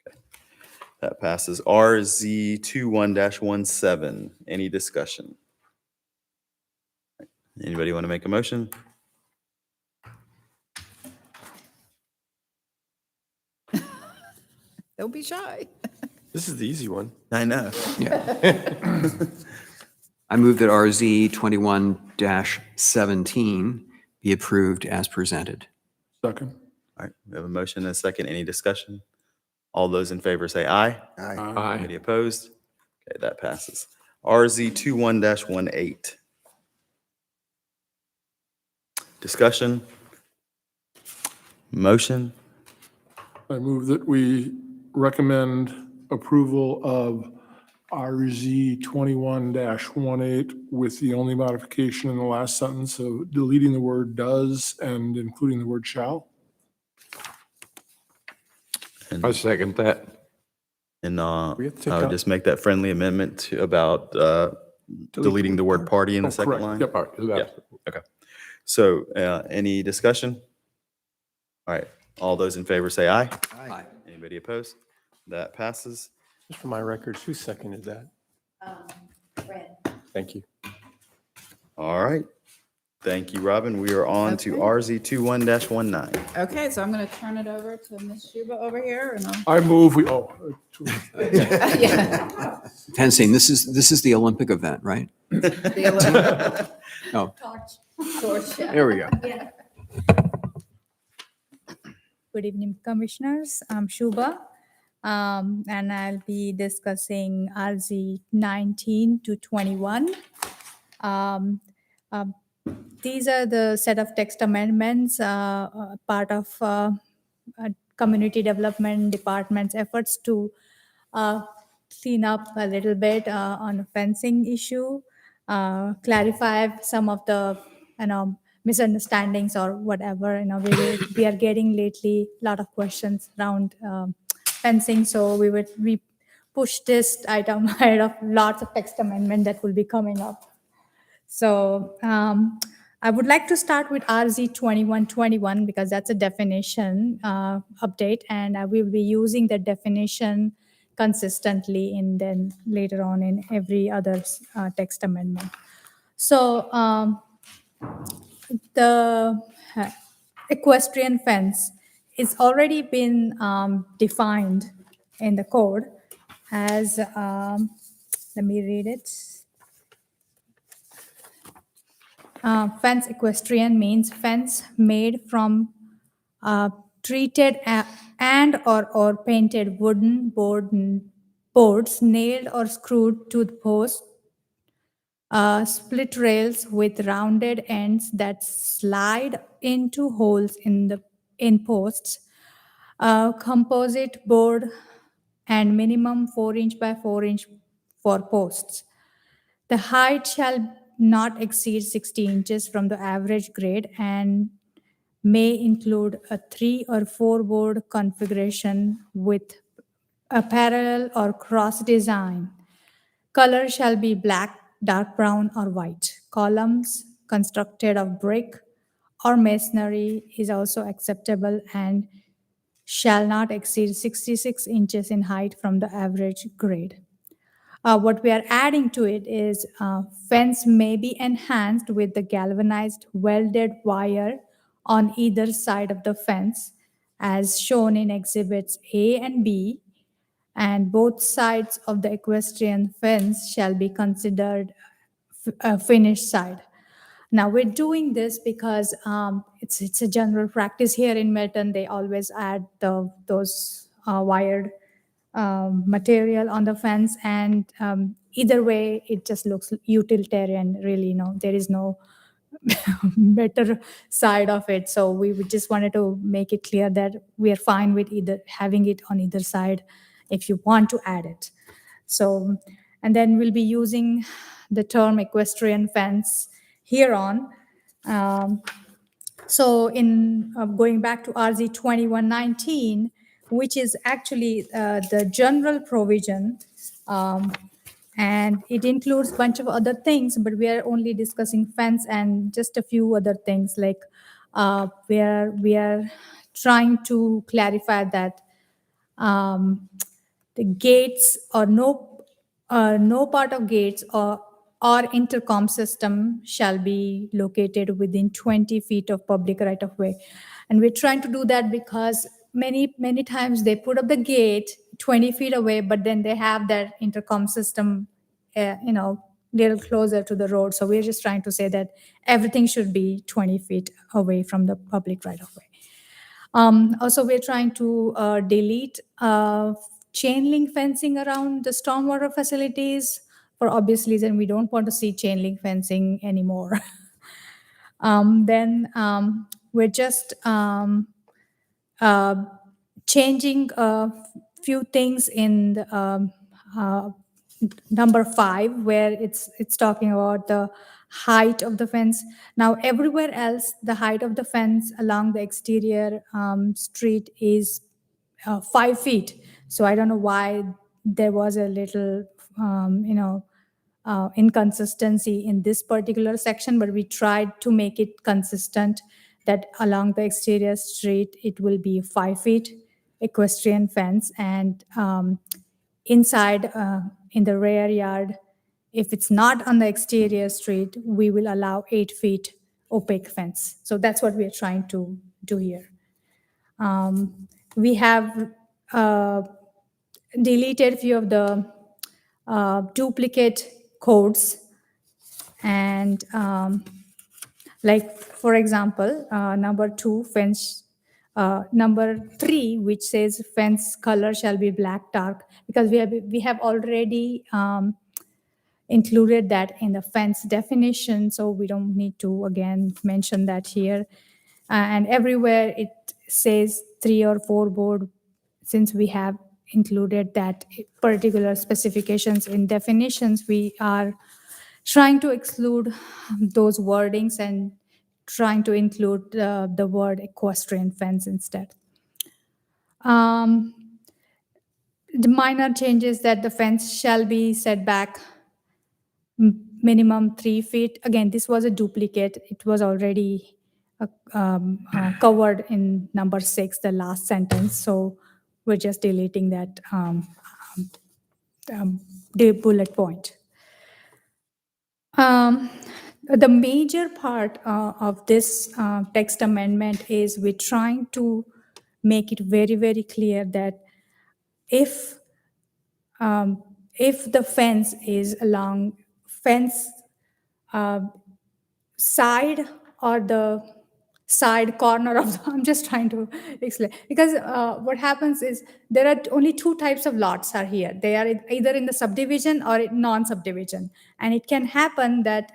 [SPEAKER 1] Okay. That passes. RZ 21-17. Any discussion? Anybody want to make a motion?
[SPEAKER 4] Don't be shy.
[SPEAKER 12] This is the easy one.
[SPEAKER 1] I know.
[SPEAKER 8] I move that RZ 21-17 be approved as presented.
[SPEAKER 9] Second.
[SPEAKER 1] All right, we have a motion and a second. Any discussion? All those in favor say aye.
[SPEAKER 13] Aye.
[SPEAKER 1] Any opposed? Okay, that passes. RZ 21-18. Discussion? Motion?
[SPEAKER 9] I move that we recommend approval of RZ 21-18 with the only modification in the last sentence of deleting the word does and including the word shall.
[SPEAKER 13] I second that.
[SPEAKER 1] And
[SPEAKER 12] We have to take
[SPEAKER 1] I would
[SPEAKER 12] out-
[SPEAKER 1] just make that friendly amendment to about deleting the word party in the
[SPEAKER 9] Oh,
[SPEAKER 1] second
[SPEAKER 9] correct.
[SPEAKER 1] line.
[SPEAKER 9] Yep.
[SPEAKER 1] Okay. So any discussion? All right, all those in favor say aye.
[SPEAKER 8] Aye.
[SPEAKER 1] Anybody opposed? That passes.
[SPEAKER 12] Just for my records, who seconded that? Thank you.
[SPEAKER 1] All right. Thank you, Robin. We are on to
[SPEAKER 4] Okay.
[SPEAKER 1] RZ 21-19.
[SPEAKER 4] Okay, so I'm going to turn it over to Ms. Shuba over here, and
[SPEAKER 9] I move we,
[SPEAKER 4] yeah.
[SPEAKER 8] Fencing, this is the Olympic event, right? Oh, there we go.
[SPEAKER 14] Good evening, Commissioners. I'm Shubha, and I'll be discussing RZ 19 to 21. These are the set of text amendments, part of Community Development Department's efforts to clean up a little bit on the fencing issue, clarify some of the misunderstandings or whatever we are getting lately. A lot of questions around fencing, so we push this item ahead of lots of text amendment that will be coming up. So I would like to start with RZ 2121 because that's a definition update, and I will be using the definition consistently and then later on in every other text amendment. So the equestrian fence is already been defined in the code as, let me read it. Fence equestrian means fence made from treated and or painted wooden boards nailed or screwed to the post, split rails with rounded ends that slide into holes in posts, composite board, and minimum 4-inch by 4-inch for posts. The height shall not exceed 60 inches from the average grade and may include a 3 or 4 board configuration with a parallel or cross design. Color shall be black, dark brown, or white. Columns constructed of brick or masonry is also acceptable and shall not exceed 66 inches in height from the average grade. What we are adding to it is fence may be enhanced with the galvanized welded wire on either side of the fence as shown in exhibits A and B, and both sides of the equestrian fence shall be considered a finished side. Now we're doing this because it's a general practice here in Milton. They always add those wired material on the fence, and either way it just looks utilitarian. Really, there is no better side of it. So we just wanted to make it clear that we are fine with either having it on either side if you want to add it. So, and then we'll be using the term equestrian fence here on. So in going back to RZ 2119, which is actually the general provision, and it includes a bunch of other things, but we are only discussing fence and just a few other things, like we are trying to clarify that the gates or no part of gates or intercom system shall be located within 20 feet of public right of way. And we're trying to do that because many times they put up the gate 20 feet away, but then they have that intercom system, little closer to the road. So we're just trying to say that everything should be 20 feet away from the public right of way. Also, we're trying to delete chain link fencing around the stormwater facilities. For obvious reason, we don't want to see chain link fencing anymore. Then we're just changing a few things in the, number 5, where it's talking about the height of the fence. Now, everywhere else, the height of the fence along the exterior street is 5 feet. So I don't know why there was a little, inconsistency in this particular section, but we tried to make it consistent that along the exterior street, it will be 5 feet equestrian fence, and inside in the rear yard, if it's not on the exterior street, we will allow 8 feet opaque fence. So that's what we're trying to do here. We have deleted a few of the duplicate codes, and like, for example, number 2, fence, number 3, which says fence color shall be black dark, because we have already included that in the fence definition, so we don't need to again mention that here. And everywhere it says 3 or 4 board, since we have included that particular specifications in definitions, we are trying to exclude those wordings and trying to include the word equestrian fence instead. The minor changes that the fence shall be set back minimum 3 feet. Again, this was a duplicate. It was already covered in number 6, the last sentence. So we're just deleting that the bullet point. The major part of this text amendment is we're trying to make it very, very clear that if the fence is along fence side or the side corner of I'm just trying to explain, because what happens is there are only 2 types of lots are here. They are either in the subdivision or in non-subdivision, and it can happen that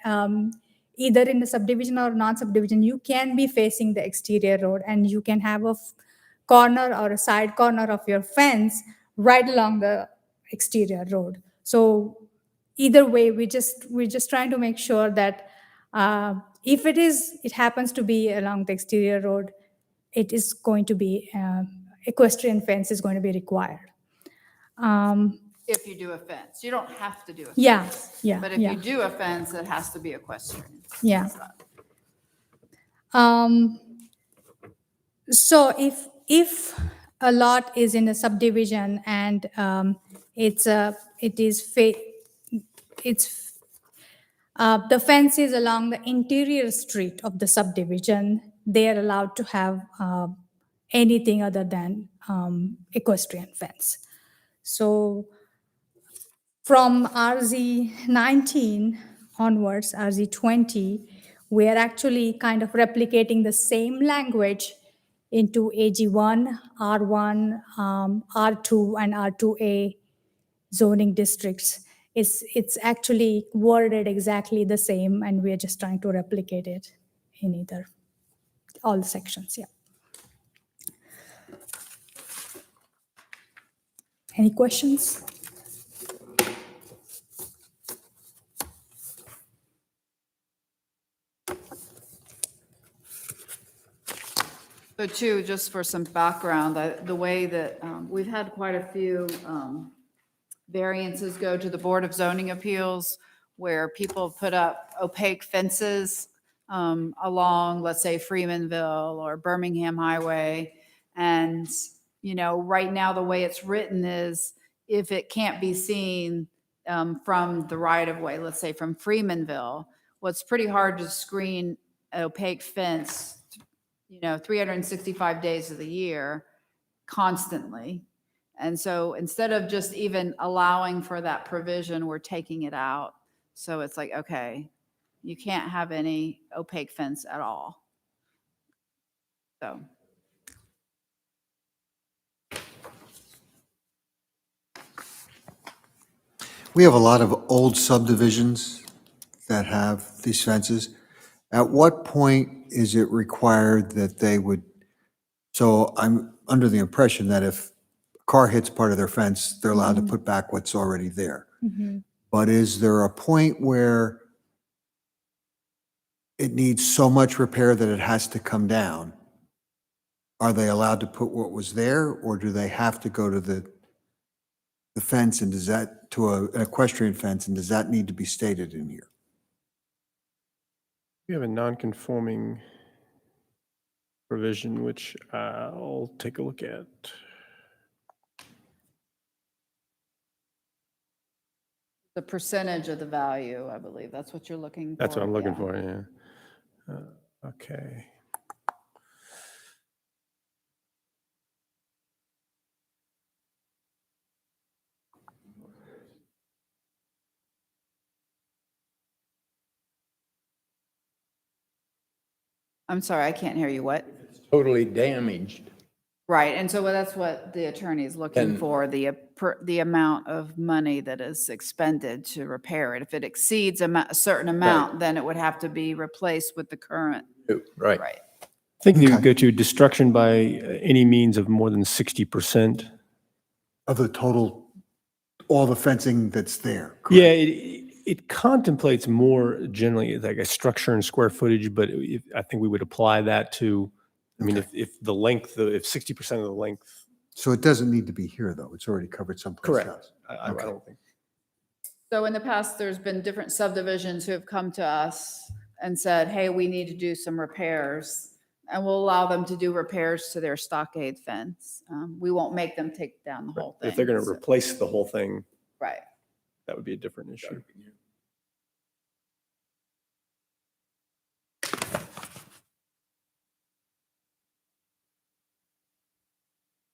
[SPEAKER 14] either in the subdivision or non-subdivision you can be facing the exterior road, and you can have a corner or a side corner of your fence right along the exterior road. So either way, we're just trying to make sure that if it happens to be along the exterior road, it is going to be equestrian fence is going to be required.
[SPEAKER 4] If you do a fence, you don't have to do a fence.
[SPEAKER 14] Yeah,
[SPEAKER 4] But if you do a fence, it has to be equestrian.
[SPEAKER 14] Yeah. So if a lot is in a subdivision and the fence is along the interior street of the subdivision, they are allowed to have anything other than equestrian fence. So from RZ 19 onwards, RZ 20, we are actually kind of replicating the same language into AG1, R1, R2, and R2A zoning districts. It's actually worded exactly the same, and we're just trying to replicate it in either all the sections. Yeah. Any questions?
[SPEAKER 4] So too, just for some background, the way that we've had quite a few variances go to the Board of Zoning Appeals where people put up opaque fences along, let's say, Freemanville or Birmingham Highway. And, right now, the way it's written is if it can't be seen from the right-of-way, let's say from Freemanville, well, it's pretty hard to screen an opaque fence 365 days of the year constantly. And so instead of just even allowing for that provision, we're taking it out. So it's like, okay, you can't have any opaque fence at all. So.
[SPEAKER 2] We have a lot of old subdivisions that have these fences. At what point is it required that they would, so I'm under the impression that if a car hits part of their fence, they're allowed to put back what's already there. But is there a point where it needs so much repair that it has to come down? Are they allowed to put what was there, or do they have to go to the fence, and does that, to an equestrian fence, and does that need to be stated in here?
[SPEAKER 12] We have a non-conforming provision, which I'll take a look at.
[SPEAKER 4] The percentage of the value, I believe. That's what you're looking for.
[SPEAKER 12] That's what I'm looking for, yeah. Okay.
[SPEAKER 4] I'm sorry, I can't hear you. What?
[SPEAKER 13] Totally damaged.
[SPEAKER 4] Right, and so that's what the attorney is looking for, the amount of money that is expended to repair it. If it exceeds a certain amount, then it would have to be replaced with the current.
[SPEAKER 13] Right.
[SPEAKER 4] Right.
[SPEAKER 12] I think you would go to destruction by any means of more than 60%.
[SPEAKER 2] Of the total, all the fencing that's there? Correct?
[SPEAKER 12] Yeah, it contemplates more generally like a structure and square footage, but I think we would apply that to, I mean, if the length, if 60% of the length.
[SPEAKER 2] So it doesn't need to be here, though? It's already covered someplace
[SPEAKER 12] Correct.
[SPEAKER 2] else?
[SPEAKER 12] I don't think.
[SPEAKER 4] So in the past, there's been different subdivisions who have come to us and said, hey, we need to do some repairs. And we'll allow them to do repairs to their stockade fence. We won't make them take down the whole thing.
[SPEAKER 12] If they're going to
[SPEAKER 4] So-
[SPEAKER 12] replace the whole thing,
[SPEAKER 4] Right.
[SPEAKER 12] that would be a different issue.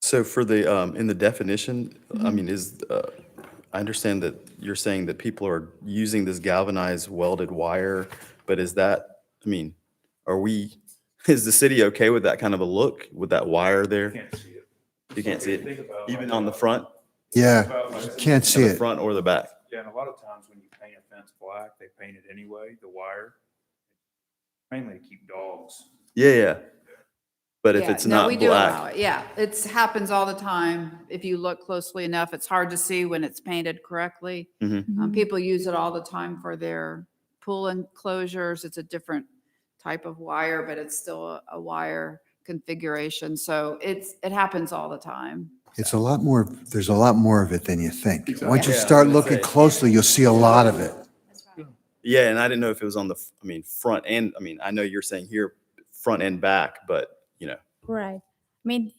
[SPEAKER 1] So for the, in the definition,
[SPEAKER 4] Mm-hmm.
[SPEAKER 1] I mean, I understand that you're saying that people are using this galvanized welded wire, but is that, I mean, is the city okay with that kind of a look, with that wire there?
[SPEAKER 15] Can't see it.
[SPEAKER 1] You can't see it,
[SPEAKER 15] Think about
[SPEAKER 1] even
[SPEAKER 15] like
[SPEAKER 1] on the front,
[SPEAKER 2] Yeah,
[SPEAKER 15] about like-
[SPEAKER 2] can't see
[SPEAKER 1] the
[SPEAKER 2] it.
[SPEAKER 1] front or the back?
[SPEAKER 15] Yeah, and a lot of times when you paint a fence black, they paint it anyway, the wire, mainly to keep dogs.
[SPEAKER 1] Yeah. But if
[SPEAKER 4] Yeah,
[SPEAKER 1] it's
[SPEAKER 4] no,
[SPEAKER 1] not
[SPEAKER 4] we do allow
[SPEAKER 1] black,
[SPEAKER 4] it. Yeah, it happens all the time. If you look closely enough, it's hard to see when it's painted correctly. People use it all the time for their pool enclosures. It's a different type of wire, but it's still a wire configuration. So it happens all the time.
[SPEAKER 2] It's a lot more, there's a lot more of it than you think. Once you
[SPEAKER 1] Yeah, I was
[SPEAKER 2] start
[SPEAKER 1] gonna
[SPEAKER 2] looking
[SPEAKER 1] say.
[SPEAKER 2] closely, you'll see a lot of it.
[SPEAKER 1] yeah, and I didn't know if it was on the, front and, I know you're saying here, front and back, but,
[SPEAKER 14] Right. I mean,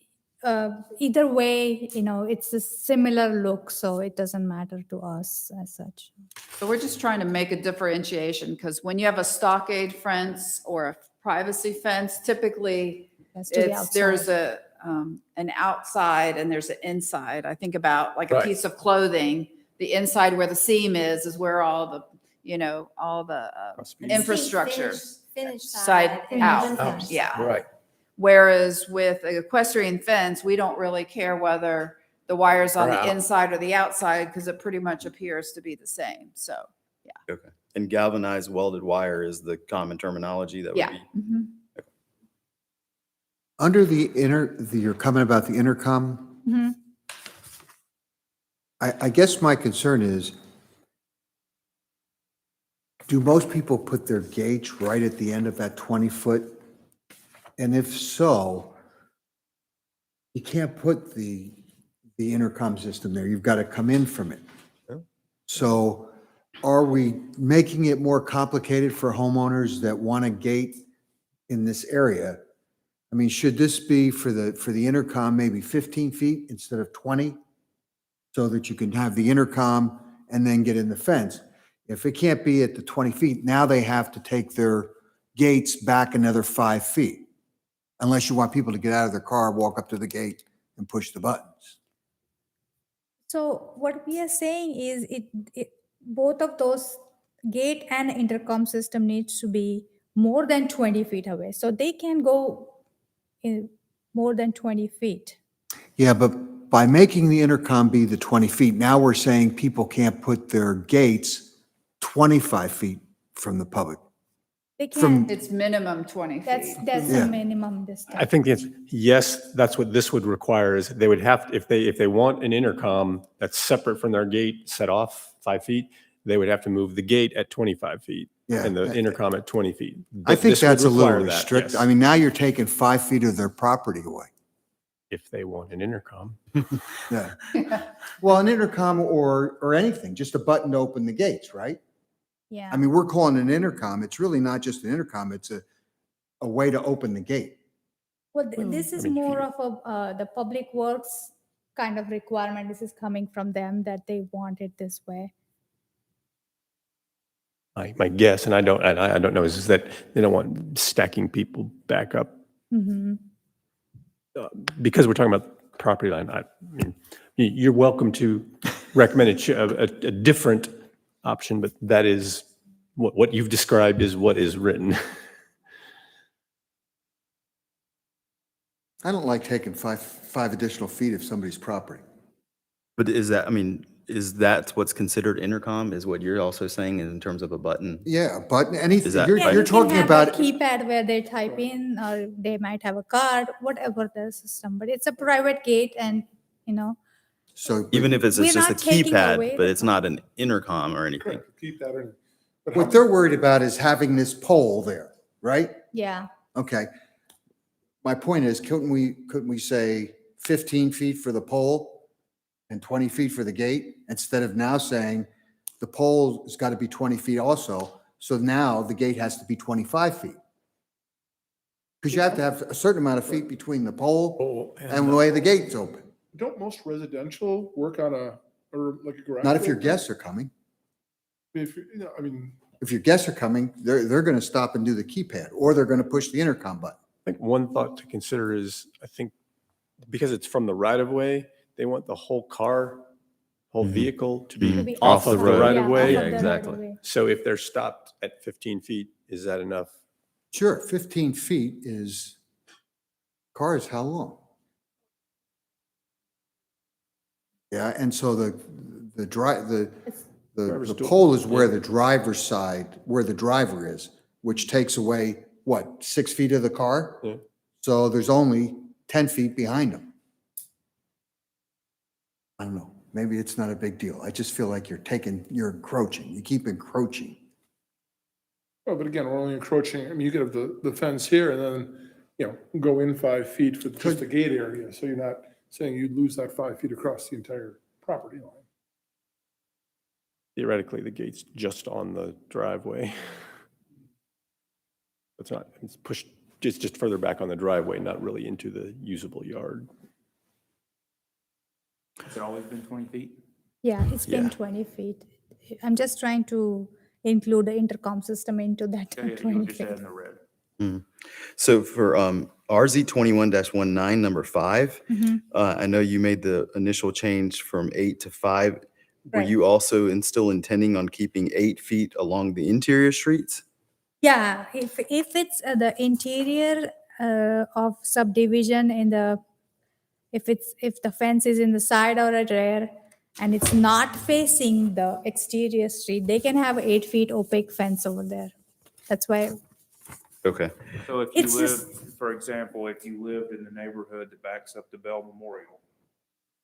[SPEAKER 14] either way, it's a similar look, so it doesn't matter to us as such.
[SPEAKER 4] So we're just trying to make a differentiation because when you have a stockade fence or a privacy fence, typically
[SPEAKER 14] That's to the
[SPEAKER 4] there's
[SPEAKER 14] outside.
[SPEAKER 4] an outside and there's an inside. I think about like a
[SPEAKER 3] Right.
[SPEAKER 4] piece of clothing, the inside where the seam is where all the, infrastructure
[SPEAKER 6] Finish
[SPEAKER 4] side
[SPEAKER 6] and
[SPEAKER 4] out.
[SPEAKER 6] then finish
[SPEAKER 4] Yeah.
[SPEAKER 6] side.
[SPEAKER 3] Right.
[SPEAKER 4] Whereas with an equestrian fence, we don't really care whether the wire's on the
[SPEAKER 3] Right.
[SPEAKER 4] inside or the outside because it pretty much appears to be the same. So,
[SPEAKER 1] okay. And galvanized welded wire is the common terminology that would
[SPEAKER 4] yeah.
[SPEAKER 1] be.
[SPEAKER 4] Mhm.
[SPEAKER 2] Under your comment about the intercom,
[SPEAKER 14] Mhm.
[SPEAKER 2] I guess my concern is, do most people put their gates right at the end of that 20-foot? And if so, you can't put the intercom system there. You've got to come in from it.
[SPEAKER 1] Oh.
[SPEAKER 2] So are we making it more complicated for homeowners that want a gate in this area? I mean, should this be for the intercom, maybe 15 feet instead of 20? So that you can have the intercom and then get in the fence. If it can't be at the 20 feet, now they have to take their gates back another 5 feet. Unless you want people to get out of their car, walk up to the gate and push the buttons.
[SPEAKER 14] So what we are saying is both of those gate and intercom system needs to be more than 20 feet away. So they can go in more than 20 feet.
[SPEAKER 2] Yeah, but by making the intercom be the 20 feet, now we're saying people can't put their gates 25 feet from the public.
[SPEAKER 14] They
[SPEAKER 2] From-
[SPEAKER 14] can,
[SPEAKER 4] It's minimum 20 feet.
[SPEAKER 14] that's
[SPEAKER 2] Yeah.
[SPEAKER 14] the minimum distance.
[SPEAKER 12] I think the answer, yes, that's what this would require is they would have, if they want an intercom that's separate from their gate set off 5 feet, they would have to move the gate at 25 feet
[SPEAKER 2] Yeah.
[SPEAKER 12] and the intercom at 20 feet.
[SPEAKER 2] I think
[SPEAKER 12] This would
[SPEAKER 2] that's a little
[SPEAKER 12] require that,
[SPEAKER 2] restricted.
[SPEAKER 12] yes,
[SPEAKER 2] I mean, now you're taking 5 feet of their property away.
[SPEAKER 12] If they want an intercom.
[SPEAKER 2] Yeah. Well, an intercom or anything, just a button to open the gates, right?
[SPEAKER 14] Yeah.
[SPEAKER 2] I mean, we're calling it an intercom. It's really not just an intercom. It's a way to open the gate.
[SPEAKER 14] Well, this is
[SPEAKER 12] mean,
[SPEAKER 14] more of the public works kind of requirement. This is coming from them that they want it this way.
[SPEAKER 12] My guess, and I don't know, is that they don't want stacking people back up.
[SPEAKER 14] Mhm.
[SPEAKER 12] Because we're talking about property line, I mean, you're welcome to recommend a different option, but that is what you've described is what is written.
[SPEAKER 2] I don't like taking five additional feet of somebody's property.
[SPEAKER 1] But is that what's considered intercom, is what you're also saying in terms of a button?
[SPEAKER 2] Yeah, a button, anything.
[SPEAKER 1] Is that
[SPEAKER 2] You're,
[SPEAKER 1] right?
[SPEAKER 14] Yeah,
[SPEAKER 2] you're
[SPEAKER 14] you can
[SPEAKER 2] talking
[SPEAKER 14] have
[SPEAKER 2] about,
[SPEAKER 14] a keypad where they type in, or they might have a card, whatever the system. But it's a private gate, and
[SPEAKER 2] so
[SPEAKER 1] Even if it's
[SPEAKER 14] We're
[SPEAKER 1] just a
[SPEAKER 14] not taking away
[SPEAKER 1] keypad, but
[SPEAKER 14] the
[SPEAKER 1] it's not an intercom or anything?
[SPEAKER 9] Correct, keep that in. But
[SPEAKER 2] what they're worried about is having this pole there, right?
[SPEAKER 14] yeah.
[SPEAKER 2] Okay. My point is, couldn't we say 15 feet for the pole and 20 feet for the gate, instead of now saying the pole has got to be 20 feet also. So now the gate has to be 25 feet. Because you have to have a certain amount of feet between the pole and the way the gate's open.
[SPEAKER 9] Don't most residential work on or like a garage?
[SPEAKER 2] Not if your
[SPEAKER 9] door?
[SPEAKER 2] guests are coming.
[SPEAKER 9] If, I mean,
[SPEAKER 2] If your guests are coming, they're going to stop and do the keypad, or they're going to push the intercom button.
[SPEAKER 12] I think one thought to consider is, I think, because it's from the right of way, they want the whole vehicle to
[SPEAKER 14] To
[SPEAKER 12] be
[SPEAKER 14] be
[SPEAKER 12] off of the
[SPEAKER 14] outside,
[SPEAKER 12] right
[SPEAKER 14] yeah,
[SPEAKER 12] of
[SPEAKER 14] off
[SPEAKER 12] way.
[SPEAKER 14] of the right of way.
[SPEAKER 12] So if they're stopped at 15 feet, is that enough?
[SPEAKER 2] Sure, 15 feet is, car is how long? Yeah, and so the
[SPEAKER 12] Driver's door.
[SPEAKER 2] pole is where the driver's side, where the driver is, which takes away, what, 6 feet of the car?
[SPEAKER 12] Yeah.
[SPEAKER 2] So there's only 10 feet behind them. I don't know, maybe it's not a big deal. I just feel like you're encroaching, you keep encroaching.
[SPEAKER 9] oh, but again, we're only encroaching, I mean, you could have the fence here and then, go in 5 feet for just the gate area. So you're not saying you'd lose that 5 feet across the entire property line.
[SPEAKER 12] Theoretically, the gate's just on the driveway. It's pushed, it's just further back on the driveway, not really into the usable yard.
[SPEAKER 15] Has it always been 20 feet?
[SPEAKER 14] Yeah, it's been
[SPEAKER 12] Yeah.
[SPEAKER 14] 20 feet. I'm just trying to include the intercom system into that
[SPEAKER 15] Yeah, you'll
[SPEAKER 14] 20
[SPEAKER 15] just
[SPEAKER 14] feet.
[SPEAKER 15] add in the red.
[SPEAKER 1] So for RZ 21-19, number 5, I know you made the initial change from 8 to 5. Were
[SPEAKER 14] Right.
[SPEAKER 1] you also still intending on keeping 8 feet along the interior streets?
[SPEAKER 14] Yeah, if it's the interior of subdivision if the fence is in the side or a rear and it's not facing the exterior street, they can have 8 feet opaque fence over there. That's why.
[SPEAKER 1] Okay.
[SPEAKER 15] So if you
[SPEAKER 14] It's
[SPEAKER 15] live,
[SPEAKER 14] just-
[SPEAKER 15] for example, if you lived in the neighborhood that backs up to Bell Memorial,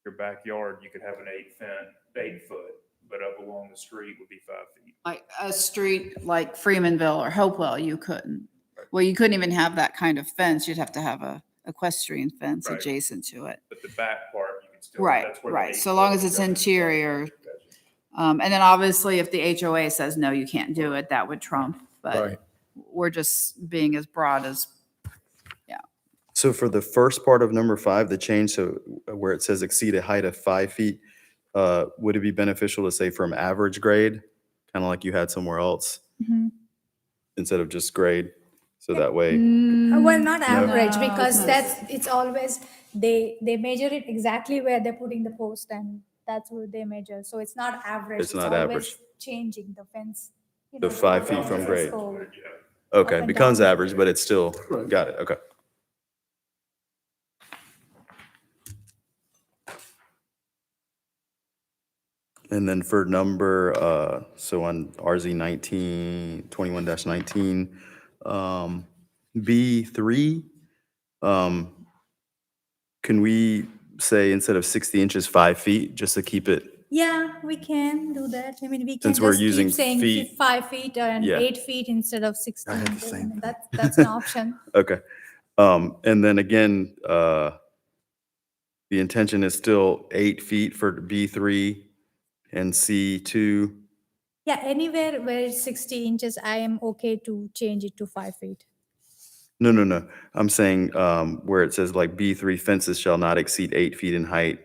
[SPEAKER 15] your backyard, you could have an 8 foot, but up along the street would be 5 feet.
[SPEAKER 4] Like a street like Freemanville or Hopewell, you couldn't. Well, you couldn't even have that kind of fence. You'd have to have a equestrian fence
[SPEAKER 15] Right.
[SPEAKER 4] adjacent to it.
[SPEAKER 15] But the back part, you can still.
[SPEAKER 4] Right,
[SPEAKER 15] that's where the
[SPEAKER 4] right.
[SPEAKER 15] 8
[SPEAKER 4] So long
[SPEAKER 15] foot
[SPEAKER 4] as it's
[SPEAKER 15] goes.
[SPEAKER 4] interior. And then obviously if the HOA says, no, you can't do it, that would trump. But
[SPEAKER 13] Right.
[SPEAKER 4] we're just being as broad as,
[SPEAKER 1] So for the first part of number 5, the change, so where it says exceed a height of 5 feet, would it be beneficial to say from average grade, kind of like you had somewhere else,
[SPEAKER 14] Mhm.
[SPEAKER 1] instead of just grade? So that way,
[SPEAKER 14] Well, not average,
[SPEAKER 4] No,
[SPEAKER 14] because
[SPEAKER 4] it's-
[SPEAKER 14] it's always, they measure it exactly where they're putting the post and that's what they measure. So it's not average.
[SPEAKER 1] It's not
[SPEAKER 14] always
[SPEAKER 1] average.
[SPEAKER 14] Changing the fence.
[SPEAKER 1] The 5 feet from grade.
[SPEAKER 14] So,
[SPEAKER 1] okay,
[SPEAKER 14] and
[SPEAKER 1] becomes
[SPEAKER 14] down.
[SPEAKER 1] average, but it's still,
[SPEAKER 9] Right.
[SPEAKER 1] got it, okay. And then for number, so on RZ 21-19, B3, can we say instead of 60 inches, 5 feet, just to keep it?
[SPEAKER 14] Yeah, we can do that. I mean, we can
[SPEAKER 1] Since we're
[SPEAKER 14] just
[SPEAKER 1] using
[SPEAKER 14] keep saying
[SPEAKER 1] feet.
[SPEAKER 14] 5 feet and
[SPEAKER 1] Yeah.
[SPEAKER 14] 8 feet instead of 16.
[SPEAKER 2] I had the same thing.
[SPEAKER 14] That's an option.
[SPEAKER 1] Okay. And then again, the intention is still 8 feet for B3 and C2.
[SPEAKER 14] Yeah, anywhere where it's 60 inches, I am okay to change it to 5 feet.
[SPEAKER 1] No. I'm saying where it says like B3 fences shall not exceed 8 feet in height.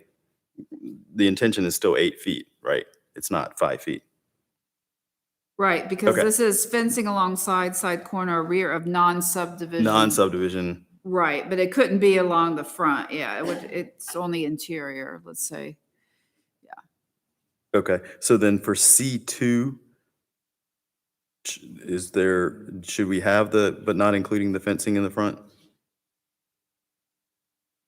[SPEAKER 1] The intention is still 8 feet, right? It's not 5 feet.
[SPEAKER 4] right, because
[SPEAKER 1] Okay.
[SPEAKER 4] this is fencing alongside, side corner, or rear of non-subdivision.
[SPEAKER 1] Non-subdivision.
[SPEAKER 4] Right, but it couldn't be along the front. Yeah, it's only interior, let's say.
[SPEAKER 1] Okay. So then for C2, should we have but not including the fencing in the front?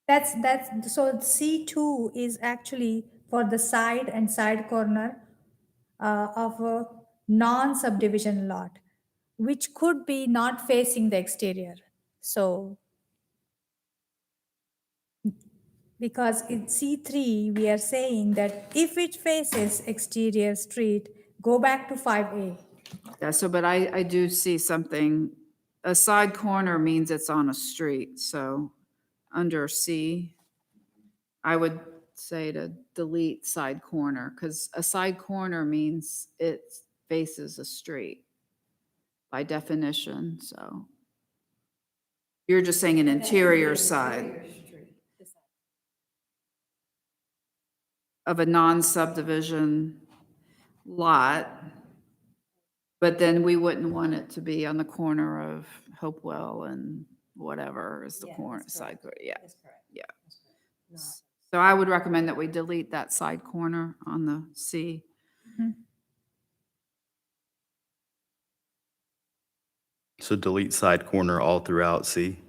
[SPEAKER 14] So C2 is actually for the side and side corner of a non-subdivision lot, which could be not facing the exterior. So because in C3, we are saying that if it faces exterior street, go back to 5A.
[SPEAKER 4] Yeah, so, but I do see something, a side corner means it's on a street, so under C, I would say to delete side corner, because a side corner means it faces a street by definition, so. You're just saying an interior side of a non-subdivision lot, but then we wouldn't want it to be on the corner of Hopewell and whatever is the corner, side, yeah. Yeah. So I would recommend that we delete that side corner on the C.
[SPEAKER 1] So delete side corner all throughout C,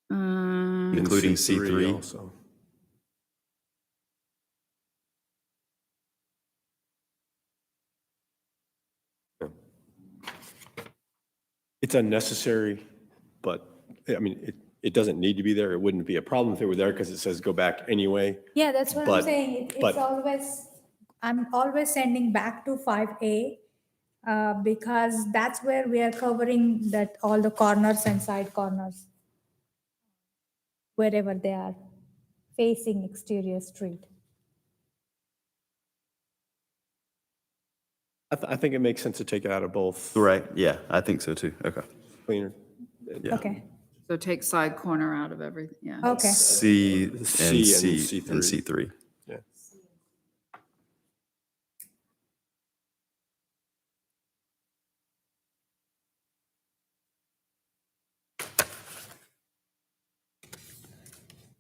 [SPEAKER 4] Um,
[SPEAKER 1] including
[SPEAKER 12] C3
[SPEAKER 1] C3.
[SPEAKER 12] also. It's unnecessary, but I mean, it doesn't need to be there. It wouldn't be a problem if it were there because it says go back anyway.
[SPEAKER 14] Yeah, that's what I'm
[SPEAKER 12] But-
[SPEAKER 14] saying.
[SPEAKER 12] but-
[SPEAKER 14] It's always, I'm always sending back to 5A because that's where we are covering that all the corners and side corners, wherever they are facing exterior street.
[SPEAKER 12] I think it makes sense to take it out of both.
[SPEAKER 1] Right, yeah, I think so too. Okay.
[SPEAKER 12] Cleaner.
[SPEAKER 1] Yeah.
[SPEAKER 14] Okay,
[SPEAKER 4] So take side corner out of everything, yeah.
[SPEAKER 14] okay.
[SPEAKER 1] C and
[SPEAKER 12] C
[SPEAKER 1] C
[SPEAKER 12] and
[SPEAKER 1] and
[SPEAKER 12] C3.
[SPEAKER 1] C3.
[SPEAKER 12] Yeah.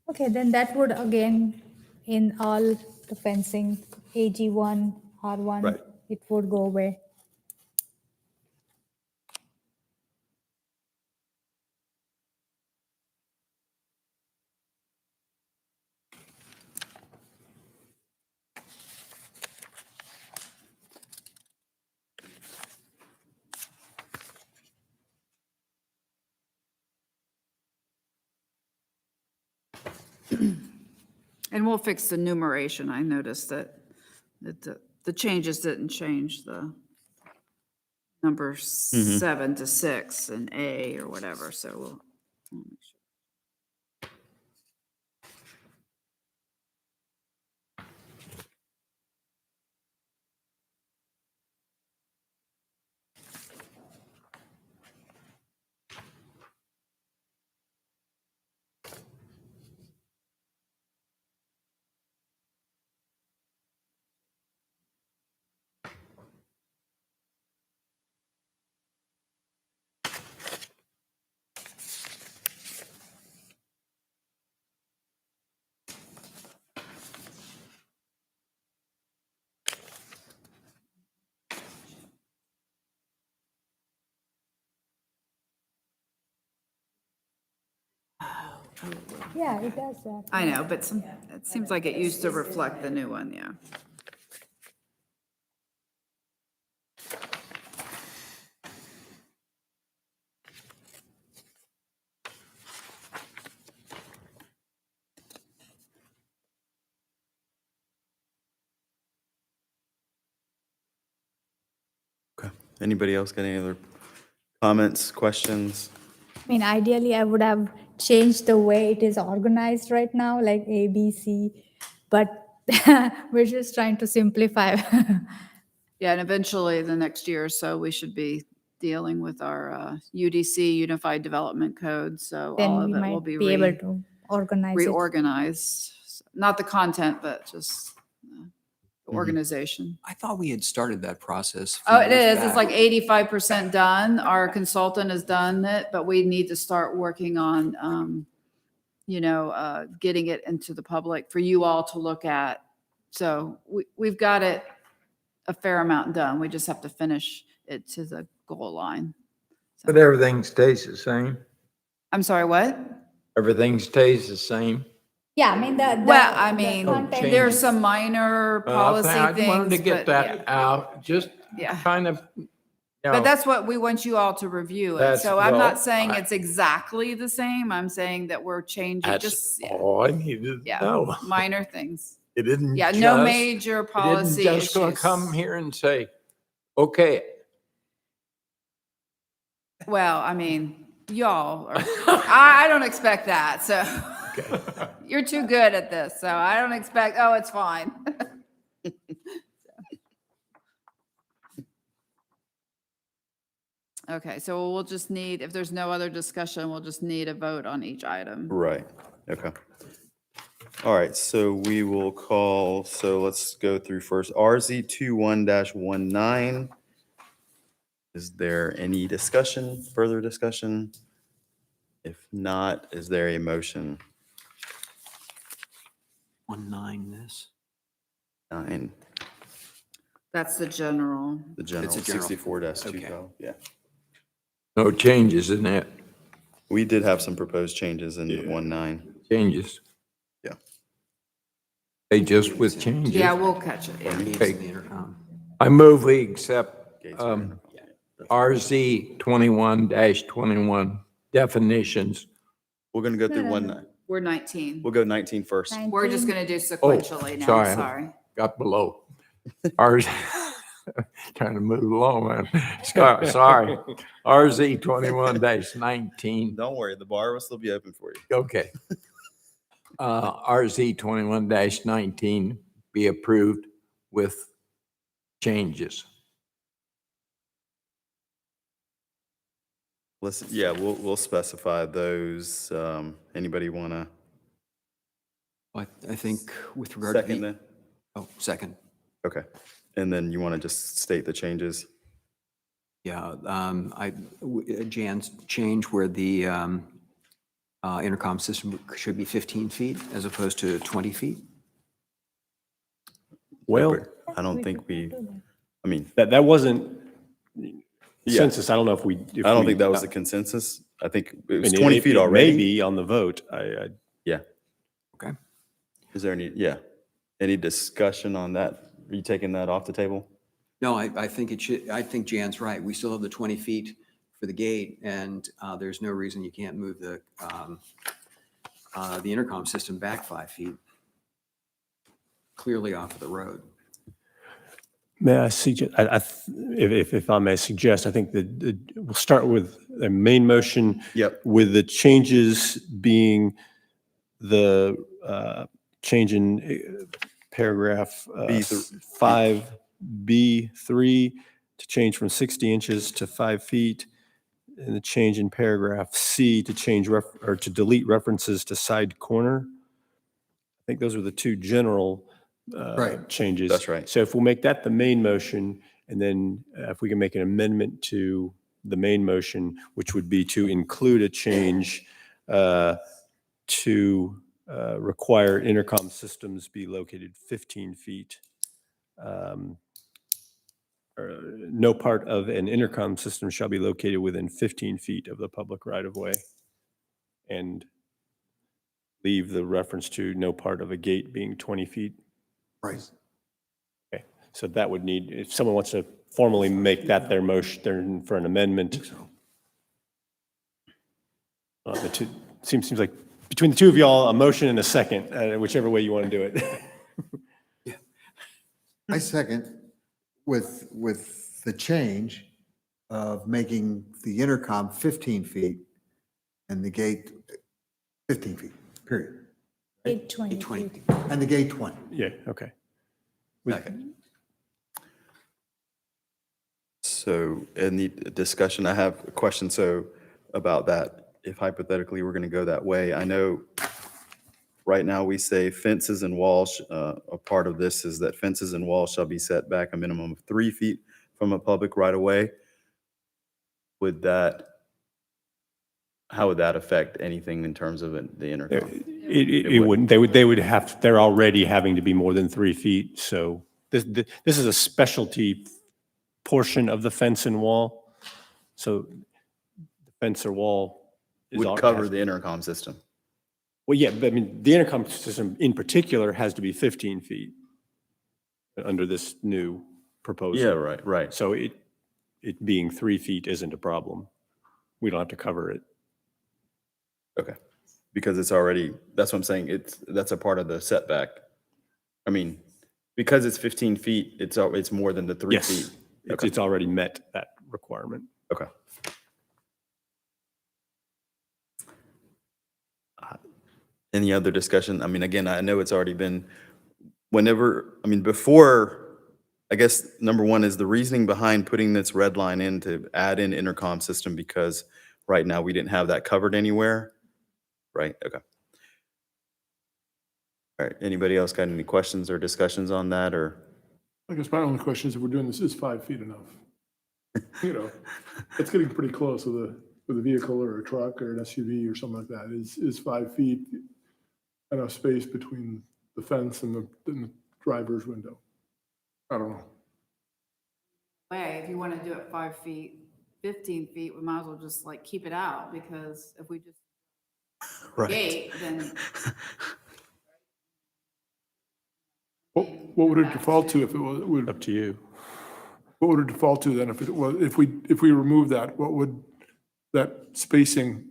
[SPEAKER 14] Okay, then that would again, in all the fencing, AG1, R1,
[SPEAKER 12] Right.
[SPEAKER 14] it would go away.
[SPEAKER 4] And we'll fix the numeration. I noticed that the changes didn't change the number 7 to 6 and A or whatever, so we'll make sure.
[SPEAKER 14] Yeah, it does that.
[SPEAKER 4] I know, but it seems like it used to reflect the new one, yeah.
[SPEAKER 1] Okay. Anybody else got any other comments, questions?
[SPEAKER 14] I mean, ideally, I would have changed the way it is organized right now, like A, B, C, but we're just trying to simplify.
[SPEAKER 4] Yeah, and eventually, the next year or so, we should be dealing with our UDC, Unified Development Code, so all
[SPEAKER 14] Then
[SPEAKER 4] of
[SPEAKER 14] we
[SPEAKER 4] it will
[SPEAKER 14] might
[SPEAKER 4] be
[SPEAKER 14] be able to organize it.
[SPEAKER 4] reorganized. Not the content, but just the organization.
[SPEAKER 8] I thought we had started that process. a
[SPEAKER 4] Oh,
[SPEAKER 8] few
[SPEAKER 4] it
[SPEAKER 8] years
[SPEAKER 4] is. It's
[SPEAKER 8] back.
[SPEAKER 4] like 85% done. Our consultant has done it, but we need to start working on, getting it into the public for you all to look at. So we've got it a fair amount done. We just have to finish it to the goal line.
[SPEAKER 13] But everything stays the same.
[SPEAKER 4] I'm sorry, what?
[SPEAKER 13] Everything stays the same.
[SPEAKER 14] Yeah, I mean,
[SPEAKER 4] Well, I mean,
[SPEAKER 14] content-
[SPEAKER 4] there's some minor policy
[SPEAKER 13] I
[SPEAKER 4] things.
[SPEAKER 13] wanted to get
[SPEAKER 4] but
[SPEAKER 13] that
[SPEAKER 4] yeah.
[SPEAKER 13] out, just
[SPEAKER 4] Yeah.
[SPEAKER 13] kind of,
[SPEAKER 4] But that's what we want you all to review it.
[SPEAKER 13] That's-
[SPEAKER 4] So I'm not
[SPEAKER 13] well,
[SPEAKER 4] saying
[SPEAKER 13] I-
[SPEAKER 4] it's exactly the same. I'm saying that we're changing
[SPEAKER 13] that's
[SPEAKER 4] just, yeah,
[SPEAKER 13] all I needed to
[SPEAKER 4] yeah,
[SPEAKER 13] know.
[SPEAKER 4] minor things.
[SPEAKER 13] It didn't
[SPEAKER 4] Yeah,
[SPEAKER 13] just.
[SPEAKER 4] no major
[SPEAKER 13] It
[SPEAKER 4] policy
[SPEAKER 13] didn't just gonna
[SPEAKER 4] issues.
[SPEAKER 13] come here and say, okay,
[SPEAKER 4] Well, I mean, y'all are, I don't expect that, so.
[SPEAKER 13] Okay.
[SPEAKER 4] You're too good at this, so I don't expect, oh, it's fine. Okay, so we'll just need, if there's no other discussion, we'll just need a vote on each item.
[SPEAKER 1] Right, okay. All right, so we will call, so let's go through first, RZ 21-19. Is there any discussion, further discussion? If not, is there a motion?
[SPEAKER 8] 19 this.
[SPEAKER 1] 9,
[SPEAKER 4] That's the general.
[SPEAKER 1] the general,
[SPEAKER 8] It's a general.
[SPEAKER 1] 64-2,
[SPEAKER 8] Okay.
[SPEAKER 1] yeah.
[SPEAKER 13] No changes in that.
[SPEAKER 1] We did have some proposed changes in 19.
[SPEAKER 13] Changes.
[SPEAKER 1] Yeah.
[SPEAKER 13] They just with changes.
[SPEAKER 4] Yeah, we'll catch it. Yeah.
[SPEAKER 8] Gates
[SPEAKER 13] Okay.
[SPEAKER 8] in the intercom.
[SPEAKER 13] I move we accept
[SPEAKER 1] Gates are in.
[SPEAKER 13] RZ 21-21 definitions.
[SPEAKER 1] We're going to go through
[SPEAKER 14] no,
[SPEAKER 1] 19.
[SPEAKER 4] We're 19.
[SPEAKER 1] We'll go 19 first.
[SPEAKER 4] We're just going to do sequentially now,
[SPEAKER 13] sorry.
[SPEAKER 4] sorry.
[SPEAKER 13] Got below. RZ, trying to move along, man. Scott, sorry. RZ 21-19.
[SPEAKER 1] Don't worry, the bar will still be open for you.
[SPEAKER 13] Okay. RZ 21-19 be approved with changes.
[SPEAKER 1] Listen, yeah, we'll specify those. Anybody want to
[SPEAKER 8] I think with regard to
[SPEAKER 1] second
[SPEAKER 8] the,
[SPEAKER 1] then?
[SPEAKER 8] oh, second.
[SPEAKER 1] Okay. And then you want to just state the changes?
[SPEAKER 8] Yeah, Jan's change where the intercom system should be 15 feet as opposed to 20 feet.
[SPEAKER 12] Well,
[SPEAKER 1] I don't think I mean,
[SPEAKER 12] that wasn't
[SPEAKER 1] Yeah.
[SPEAKER 12] census. I don't know if we.
[SPEAKER 1] I don't think that was the consensus. I think it was
[SPEAKER 12] I mean,
[SPEAKER 1] 20 feet already.
[SPEAKER 12] Maybe on the vote.
[SPEAKER 1] Yeah.
[SPEAKER 8] Okay.
[SPEAKER 1] Is there any discussion on that? Are you taking that off the table?
[SPEAKER 8] No, I think it should, I think Jan's right. We still have the 20 feet for the gate, and there's no reason you can't move the intercom system back 5 feet, clearly off of the road.
[SPEAKER 12] May I suggest, if I may suggest, I think that we'll start with a main motion.
[SPEAKER 1] Yep.
[SPEAKER 12] With the changes being the change in paragraph
[SPEAKER 1] B3.
[SPEAKER 12] 5B3 to change from 60 inches to 5 feet, and the change in paragraph C to change or to delete references to side corner. I think those are the two general
[SPEAKER 2] Right.
[SPEAKER 12] changes.
[SPEAKER 1] That's right.
[SPEAKER 12] So if we'll make that the main motion, and then if we can make an amendment to the main motion, which would be to include a change to require intercom systems be located 15 feet. No part of an intercom system shall be located within 15 feet of the public right-of-way. And leave the reference to no part of a gate being 20 feet.
[SPEAKER 2] Right.
[SPEAKER 12] Okay, so that would need, if someone wants to formally make that their motion for an amendment. The two, seems like between the two of y'all, a motion and a second, whichever way you want to do it.
[SPEAKER 2] I second with the change of making the intercom 15 feet and the gate 15 feet, period.
[SPEAKER 14] 820
[SPEAKER 8] 20.
[SPEAKER 14] feet.
[SPEAKER 2] And the gate 20.
[SPEAKER 12] Yeah, okay.
[SPEAKER 8] Second.
[SPEAKER 1] So in the discussion, I have a question about that. If hypothetically we're going to go that way, I know right now we say fences and walls, a part of this is that fences and walls shall be set back a minimum of 3 feet from a public right of way. How would that affect anything in terms of the intercom?
[SPEAKER 12] It wouldn't. They're already having to be more than 3 feet. So this is a specialty portion of the fence and wall. So the fence or wall
[SPEAKER 1] Would cover the intercom system.
[SPEAKER 12] Well, yeah, but I mean, the intercom system in particular has to be 15 feet under this new proposal.
[SPEAKER 1] Yeah, right.
[SPEAKER 12] So it being 3 feet isn't a problem. We don't have to cover it.
[SPEAKER 1] Okay. Because it's already, that's what I'm saying, that's a part of the setback. I mean, because it's 15 feet, it's more than the 3
[SPEAKER 12] Yes,
[SPEAKER 1] feet.
[SPEAKER 12] it's already met that requirement.
[SPEAKER 1] Okay. Any other discussion? I mean, again, I know it's already been, before, I guess, number one is the reasoning behind putting this red line in to add in intercom system, because right now we didn't have that covered anywhere, right? Okay. All right, anybody else got any questions or discussions on that, or?
[SPEAKER 9] I guess my only question is if we're doing this, is 5 feet enough? You know, it's getting pretty close with a vehicle or a truck or an SUV or something like that. Is 5 feet enough space between the fence and the driver's window? I don't know.
[SPEAKER 4] Way, if you want to do it 5 feet, 15 feet, we might as well just like keep it out, because if we just
[SPEAKER 1] Right.
[SPEAKER 4] gate, then
[SPEAKER 9] What would it default to if it was,
[SPEAKER 12] Up to you.
[SPEAKER 9] what would it default to then if it was, if we remove that, what would that spacing,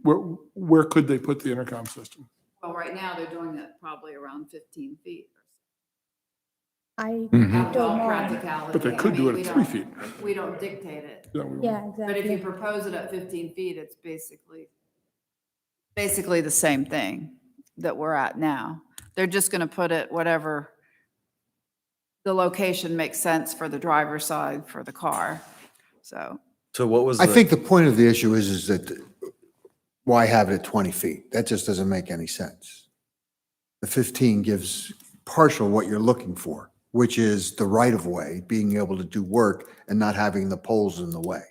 [SPEAKER 9] where could they put the intercom system?
[SPEAKER 4] well, right now they're doing it probably around 15 feet.
[SPEAKER 14] I
[SPEAKER 4] Out of
[SPEAKER 14] don't
[SPEAKER 4] all
[SPEAKER 14] know.
[SPEAKER 4] practicality.
[SPEAKER 9] But they
[SPEAKER 4] I
[SPEAKER 9] could do
[SPEAKER 4] mean,
[SPEAKER 9] it
[SPEAKER 4] we
[SPEAKER 9] at 3
[SPEAKER 4] don't-
[SPEAKER 9] feet.
[SPEAKER 4] We don't dictate it.
[SPEAKER 14] Yeah,
[SPEAKER 4] But if you
[SPEAKER 14] exactly.
[SPEAKER 4] propose it at 15 feet, it's basically the same thing that we're at now. They're just going to put it whatever the location makes sense for the driver's side for the car. So,
[SPEAKER 1] So what was
[SPEAKER 2] I
[SPEAKER 1] the-
[SPEAKER 2] think the point of the issue is that why have it at 20 feet? That just doesn't make any sense. The 15 gives partial what you're looking for, which is the right of way, being able to do work and not having the poles in the way.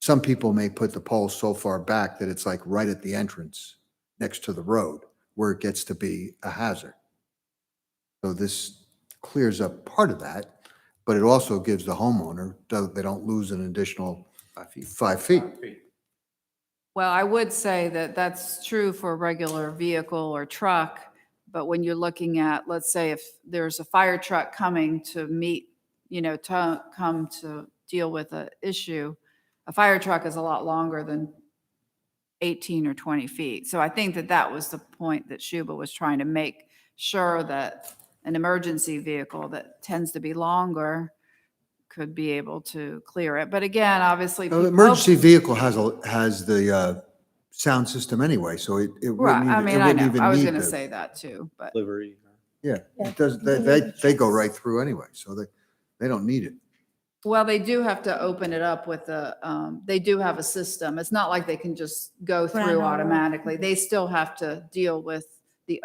[SPEAKER 2] Some people may put the poles so far back that it's like right at the entrance next to the road where it gets to be a hazard. So this clears up part of that, but it also gives the homeowner, they don't lose an additional 5 feet.
[SPEAKER 4] well, I would say that that's true for a regular vehicle or truck, but when you're looking at, let's say if there's a fire truck coming to meet, to come to deal with an issue, a fire truck is a lot longer than 18 or 20 feet. So I think that that was the point that Shuba was trying to make sure that an emergency vehicle that tends to be longer could be able to clear it. But again, obviously.
[SPEAKER 2] The emergency vehicle has the sound system anyway, so it
[SPEAKER 4] Right,
[SPEAKER 2] wouldn't
[SPEAKER 4] I
[SPEAKER 2] even,
[SPEAKER 4] mean,
[SPEAKER 2] it
[SPEAKER 4] I
[SPEAKER 2] wouldn't
[SPEAKER 4] know,
[SPEAKER 2] even
[SPEAKER 4] I was
[SPEAKER 2] need
[SPEAKER 4] going to
[SPEAKER 2] the-
[SPEAKER 4] say that too, but.
[SPEAKER 1] Livery.
[SPEAKER 2] Yeah, it does, they go right through anyway, so they don't need it.
[SPEAKER 4] Well, they do have to open it up with they do have a system. It's not like they can just go
[SPEAKER 14] Run
[SPEAKER 4] through
[SPEAKER 14] over.
[SPEAKER 4] automatically. They still have to deal with the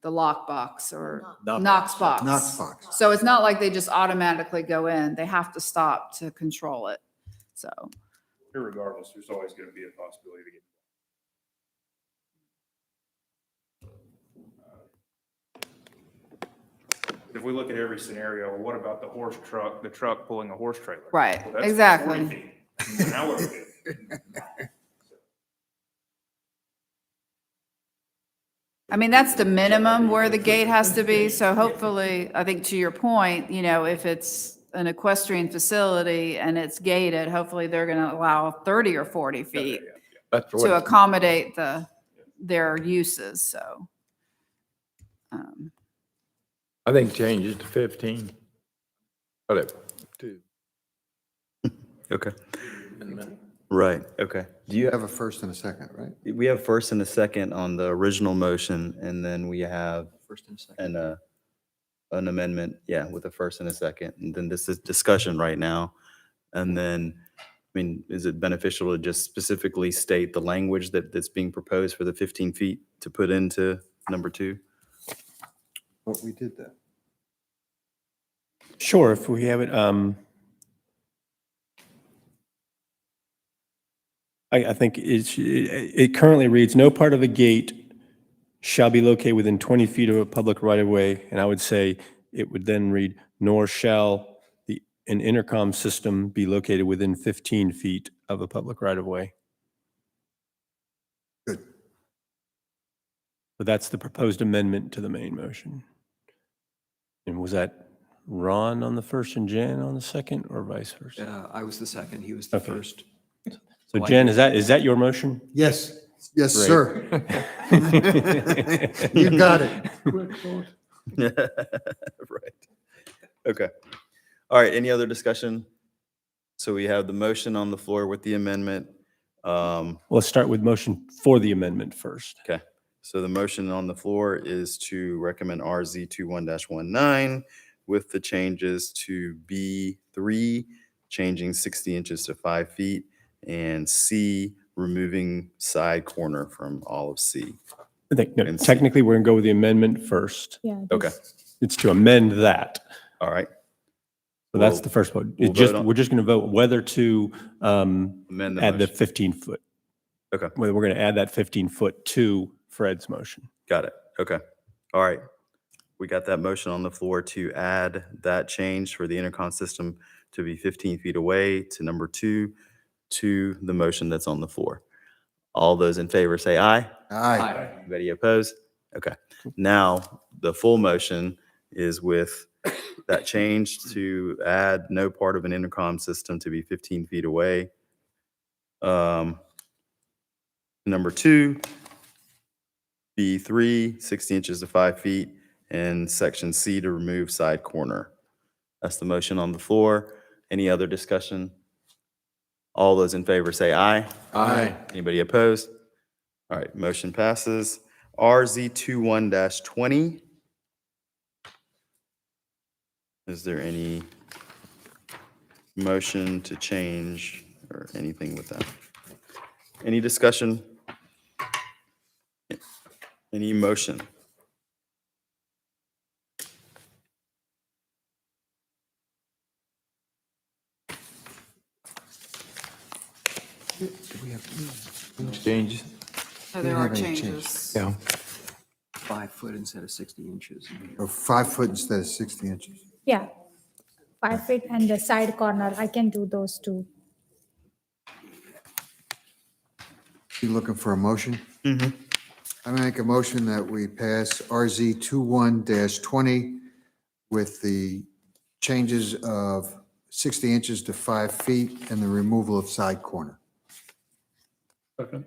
[SPEAKER 4] the lock box or Knox box.
[SPEAKER 2] Knox box.
[SPEAKER 4] So it's not like they just automatically go in. They have to stop to control it. So,
[SPEAKER 15] Irregardless, there's always going to be a possibility to get. If we look at every scenario, what about the truck pulling a horse trailer?
[SPEAKER 4] Right,
[SPEAKER 15] Well, that's
[SPEAKER 4] exactly.
[SPEAKER 15] 40 feet. Now what do we do?
[SPEAKER 4] I mean, that's the minimum where the gate has to be. So hopefully, I think to your point, if it's an equestrian facility and it's gated, hopefully they're going to allow 30 or 40 feet
[SPEAKER 13] That's
[SPEAKER 4] to
[SPEAKER 13] what,
[SPEAKER 4] accommodate their uses. So,
[SPEAKER 13] I think change it to 15. Whatever.
[SPEAKER 1] Okay, right, okay. Do you
[SPEAKER 2] You
[SPEAKER 1] have,
[SPEAKER 2] have a first and a second, right?
[SPEAKER 1] we have first and a second on the original motion, and then we have
[SPEAKER 8] First and second.
[SPEAKER 1] an amendment, yeah, with a first and a second. And then this is discussion right now. And then, is it beneficial to just specifically state the language that's being proposed for the 15 feet to put into number 2?
[SPEAKER 2] What we did that.
[SPEAKER 12] Sure, if we have it, I think it currently reads, no part of a gate shall be located within 20 feet of a public right-of-way. And I would say it would then read, nor shall an intercom system be located within 15 feet of a public right-of-way.
[SPEAKER 2] Good.
[SPEAKER 12] But that's the proposed amendment to the main motion. And was that Ron on the first and Jan on the second, or vice versa?
[SPEAKER 8] I was the second, he was the
[SPEAKER 12] Okay.
[SPEAKER 8] first.
[SPEAKER 12] So Jen, is that your motion?
[SPEAKER 2] Yes, yes,
[SPEAKER 12] Great.
[SPEAKER 2] sir. You got it.
[SPEAKER 1] Right. Okay. All right, any other discussion? So we have the motion on the floor with the amendment.
[SPEAKER 12] Let's start with motion for the amendment first.
[SPEAKER 1] Okay. So the motion on the floor is to recommend RZ 21-19 with the changes to B3, changing 60 inches to 5 feet, and C, removing side corner from all of C.
[SPEAKER 12] I think, no,
[SPEAKER 1] And C.
[SPEAKER 12] technically, we're going to go with the amendment first.
[SPEAKER 14] Yeah.
[SPEAKER 1] Okay,
[SPEAKER 12] It's to amend that.
[SPEAKER 1] all right.
[SPEAKER 12] So that's
[SPEAKER 1] We'll-
[SPEAKER 12] the first vote.
[SPEAKER 1] we'll
[SPEAKER 12] It's just,
[SPEAKER 1] vote on-
[SPEAKER 12] we're just going to vote whether to
[SPEAKER 1] Amend the
[SPEAKER 12] add the
[SPEAKER 1] motion.
[SPEAKER 12] 15-foot.
[SPEAKER 1] Okay.
[SPEAKER 12] Whether we're going to add that 15-foot to Fred's motion.
[SPEAKER 1] Got it. Okay. All right. We got that motion on the floor to add that change for the intercom system to be 15 feet away to number 2 to the motion that's on the floor. All those in favor say aye.
[SPEAKER 2] Aye.
[SPEAKER 1] Anybody opposed? Okay. Now, the full motion is with that change to add no part of an intercom system to be 15 feet away. Number 2, B3, 60 inches to 5 feet, and section C to remove side corner. That's the motion on the floor. Any other discussion? All those in favor say aye.
[SPEAKER 13] Aye.
[SPEAKER 1] Anybody opposed? All right, motion passes. RZ 21-20. Is there any motion to change or anything with that? Any discussion? Any motion?
[SPEAKER 13] Changes.
[SPEAKER 4] So there
[SPEAKER 2] don't
[SPEAKER 4] are
[SPEAKER 2] have any
[SPEAKER 4] changes.
[SPEAKER 13] Yeah.
[SPEAKER 8] 5 foot instead of 60 inches.
[SPEAKER 2] Or 5 foot instead of 60 inches.
[SPEAKER 14] Yeah. 5 feet and the side corner, I can do those two.
[SPEAKER 2] You looking for a motion?
[SPEAKER 1] Mm-hmm.
[SPEAKER 2] I make a motion that we pass RZ 21-20 with the changes of 60 inches to 5 feet and the removal of side corner.
[SPEAKER 9] Second.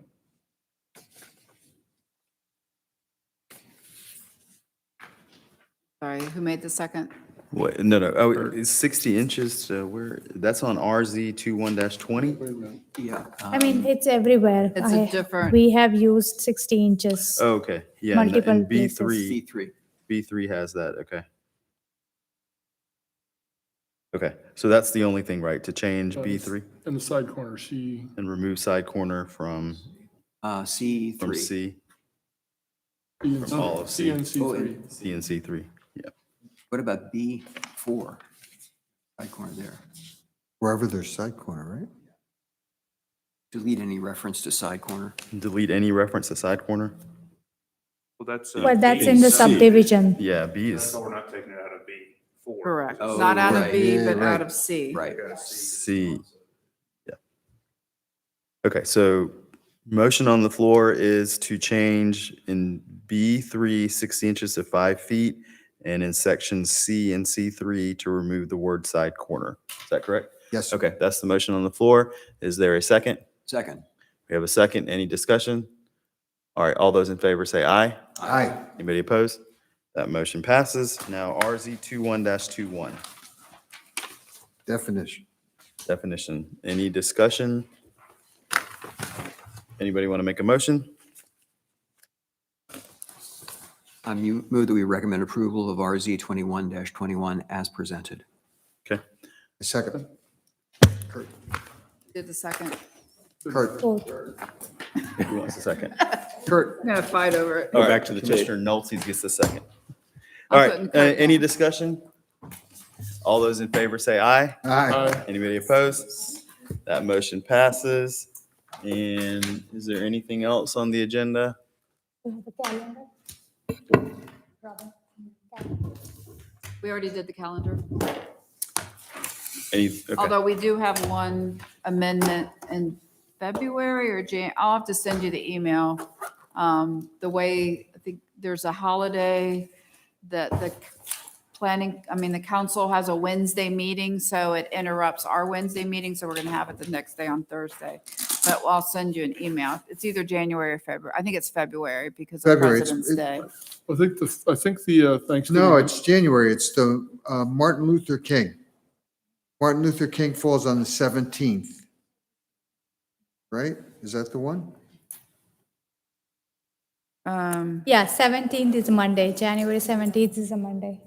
[SPEAKER 4] Sorry, who made the second?
[SPEAKER 1] What, no, oh, it's 60 inches, so where, that's on RZ 21-20?
[SPEAKER 8] Yeah.
[SPEAKER 14] I mean, it's everywhere.
[SPEAKER 4] It's a different-
[SPEAKER 14] We have used 60 inches.
[SPEAKER 1] Oh, okay, yeah, and
[SPEAKER 14] Multiple
[SPEAKER 1] B3,
[SPEAKER 8] C3.
[SPEAKER 1] B3 has that, okay. Okay, so that's the only thing, right, to change B3
[SPEAKER 9] In the side corner, C.
[SPEAKER 1] and remove side corner from
[SPEAKER 8] C3.
[SPEAKER 1] C,
[SPEAKER 9] B and
[SPEAKER 1] From all of
[SPEAKER 9] C and
[SPEAKER 8] Oh,
[SPEAKER 9] C3.
[SPEAKER 8] and
[SPEAKER 1] C and C3, yeah.
[SPEAKER 8] what about B4? Side corner there.
[SPEAKER 2] Wherever there's side corner, right?
[SPEAKER 8] Delete any reference to side corner.
[SPEAKER 1] Delete any reference to side corner?
[SPEAKER 15] Well, that's.
[SPEAKER 14] Well, that's in the
[SPEAKER 1] C.
[SPEAKER 14] subdivision.
[SPEAKER 1] Yeah, B
[SPEAKER 15] That's
[SPEAKER 1] is
[SPEAKER 15] why we're not taking it out of B4.
[SPEAKER 4] Correct.
[SPEAKER 8] Oh,
[SPEAKER 4] Not out of
[SPEAKER 8] right.
[SPEAKER 4] B,
[SPEAKER 2] Yeah,
[SPEAKER 4] but
[SPEAKER 2] right.
[SPEAKER 4] out of C.
[SPEAKER 8] Right.
[SPEAKER 15] You gotta see
[SPEAKER 1] C. Yeah. Okay, so motion on the floor is to change in B3, 60 inches to 5 feet, and in section C and C3 to remove the word side corner. Is that correct?
[SPEAKER 2] Yes. sir.
[SPEAKER 1] Okay, that's the motion on the floor. Is there a second?
[SPEAKER 8] Second.
[SPEAKER 1] We have a second. Any discussion? All right, all those in favor say aye.
[SPEAKER 2] Aye.
[SPEAKER 1] Anybody opposed? That motion passes. Now RZ 21-21,
[SPEAKER 2] Definition.
[SPEAKER 1] definition. Any discussion? Anybody want to make a motion?
[SPEAKER 8] I move that we recommend approval of RZ 21-21 as presented.
[SPEAKER 1] Okay,
[SPEAKER 2] A second.
[SPEAKER 4] Did the second.
[SPEAKER 2] Kurt.
[SPEAKER 14] Both.
[SPEAKER 1] who wants a second?
[SPEAKER 2] Kurt.
[SPEAKER 4] I'm gonna fight over it.
[SPEAKER 1] All right,
[SPEAKER 12] back to the tape.
[SPEAKER 1] Commissioner Noltes gets the second.
[SPEAKER 4] I'm
[SPEAKER 1] All
[SPEAKER 4] putting
[SPEAKER 1] right,
[SPEAKER 4] Kurt
[SPEAKER 1] any
[SPEAKER 4] down.
[SPEAKER 1] discussion? All those in favor say aye.
[SPEAKER 2] Aye.
[SPEAKER 1] Anybody opposed? That motion passes. And is there anything else on the agenda?
[SPEAKER 14] We have a calendar. Robin.
[SPEAKER 4] We already did the calendar.
[SPEAKER 1] Okay.
[SPEAKER 4] Although we do have one amendment in February or I'll have to send you the email. The way, I think there's a holiday that the the council has a Wednesday meeting, so it interrupts our Wednesday meeting, so we're gonna have it the next day on Thursday. But I'll send you an email. It's either January or February. I think it's February because of
[SPEAKER 2] February.
[SPEAKER 4] President's Day.
[SPEAKER 9] I think the Thanksgiving.
[SPEAKER 2] No, it's January. It's the Martin Luther King. Martin Luther King falls on the 17th. Right? Is that the one?
[SPEAKER 14] Yeah, 17th is Monday, January 17th is a Monday.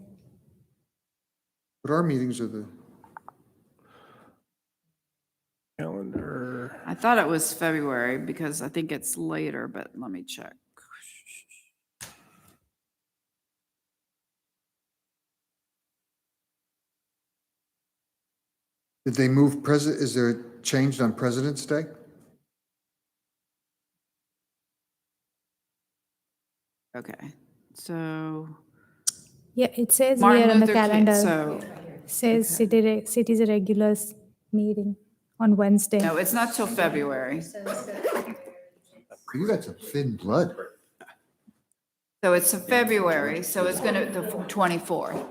[SPEAKER 2] But our meetings are the,
[SPEAKER 12] Calendar.
[SPEAKER 4] I thought it was February because I think it's later, but let me check.
[SPEAKER 2] did they move is there changed on President's Day?
[SPEAKER 4] Okay, so
[SPEAKER 14] Yeah, it says
[SPEAKER 4] Martin
[SPEAKER 14] here on the
[SPEAKER 4] Luther King,
[SPEAKER 14] calendar,
[SPEAKER 4] so,
[SPEAKER 14] says
[SPEAKER 4] okay.
[SPEAKER 14] city's regular meeting on Wednesday.
[SPEAKER 4] no, it's not till February.
[SPEAKER 2] You got some thin blood.
[SPEAKER 4] So it's a February, so it's gonna, the 24th.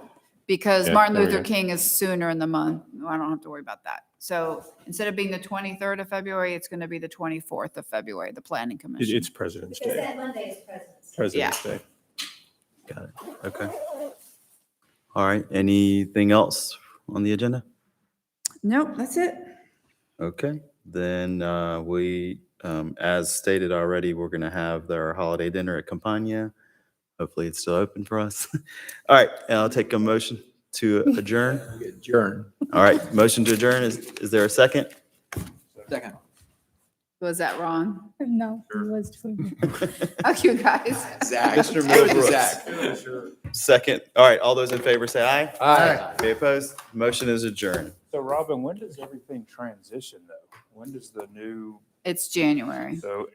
[SPEAKER 4] Because
[SPEAKER 12] Yeah,
[SPEAKER 4] Martin
[SPEAKER 12] there we
[SPEAKER 4] Luther
[SPEAKER 12] go.
[SPEAKER 4] King is sooner in the month. I don't have to worry about that. So instead of being the 23rd of February, it's gonna be the 24th of February, the planning commission.
[SPEAKER 12] It's President's Day.
[SPEAKER 6] Monday is President's Day.
[SPEAKER 12] President's Day.
[SPEAKER 1] Got it. Okay. All right. Anything else on the agenda?
[SPEAKER 4] Nope, that's it.
[SPEAKER 1] Okay. Then as stated already, we're going to have their holiday dinner at Campania. Hopefully it's still open for us. All right. And I'll take a motion to adjourn.
[SPEAKER 13] Adjourn.
[SPEAKER 1] All right. Motion to adjourn. Is there a second?
[SPEAKER 8] Second.
[SPEAKER 4] Was that wrong?
[SPEAKER 14] No, it was for me.
[SPEAKER 4] Oh, you guys.
[SPEAKER 8] Zach.
[SPEAKER 12] Mr.
[SPEAKER 8] I would do
[SPEAKER 12] Middlebrooks.
[SPEAKER 8] Zach.
[SPEAKER 1] Second. All right. All those in favor say aye.
[SPEAKER 13] Aye.
[SPEAKER 1] Any opposed? Motion is adjourned.
[SPEAKER 15] So Robin, when does everything transition though? When does the new,
[SPEAKER 4] It's January.
[SPEAKER 15] so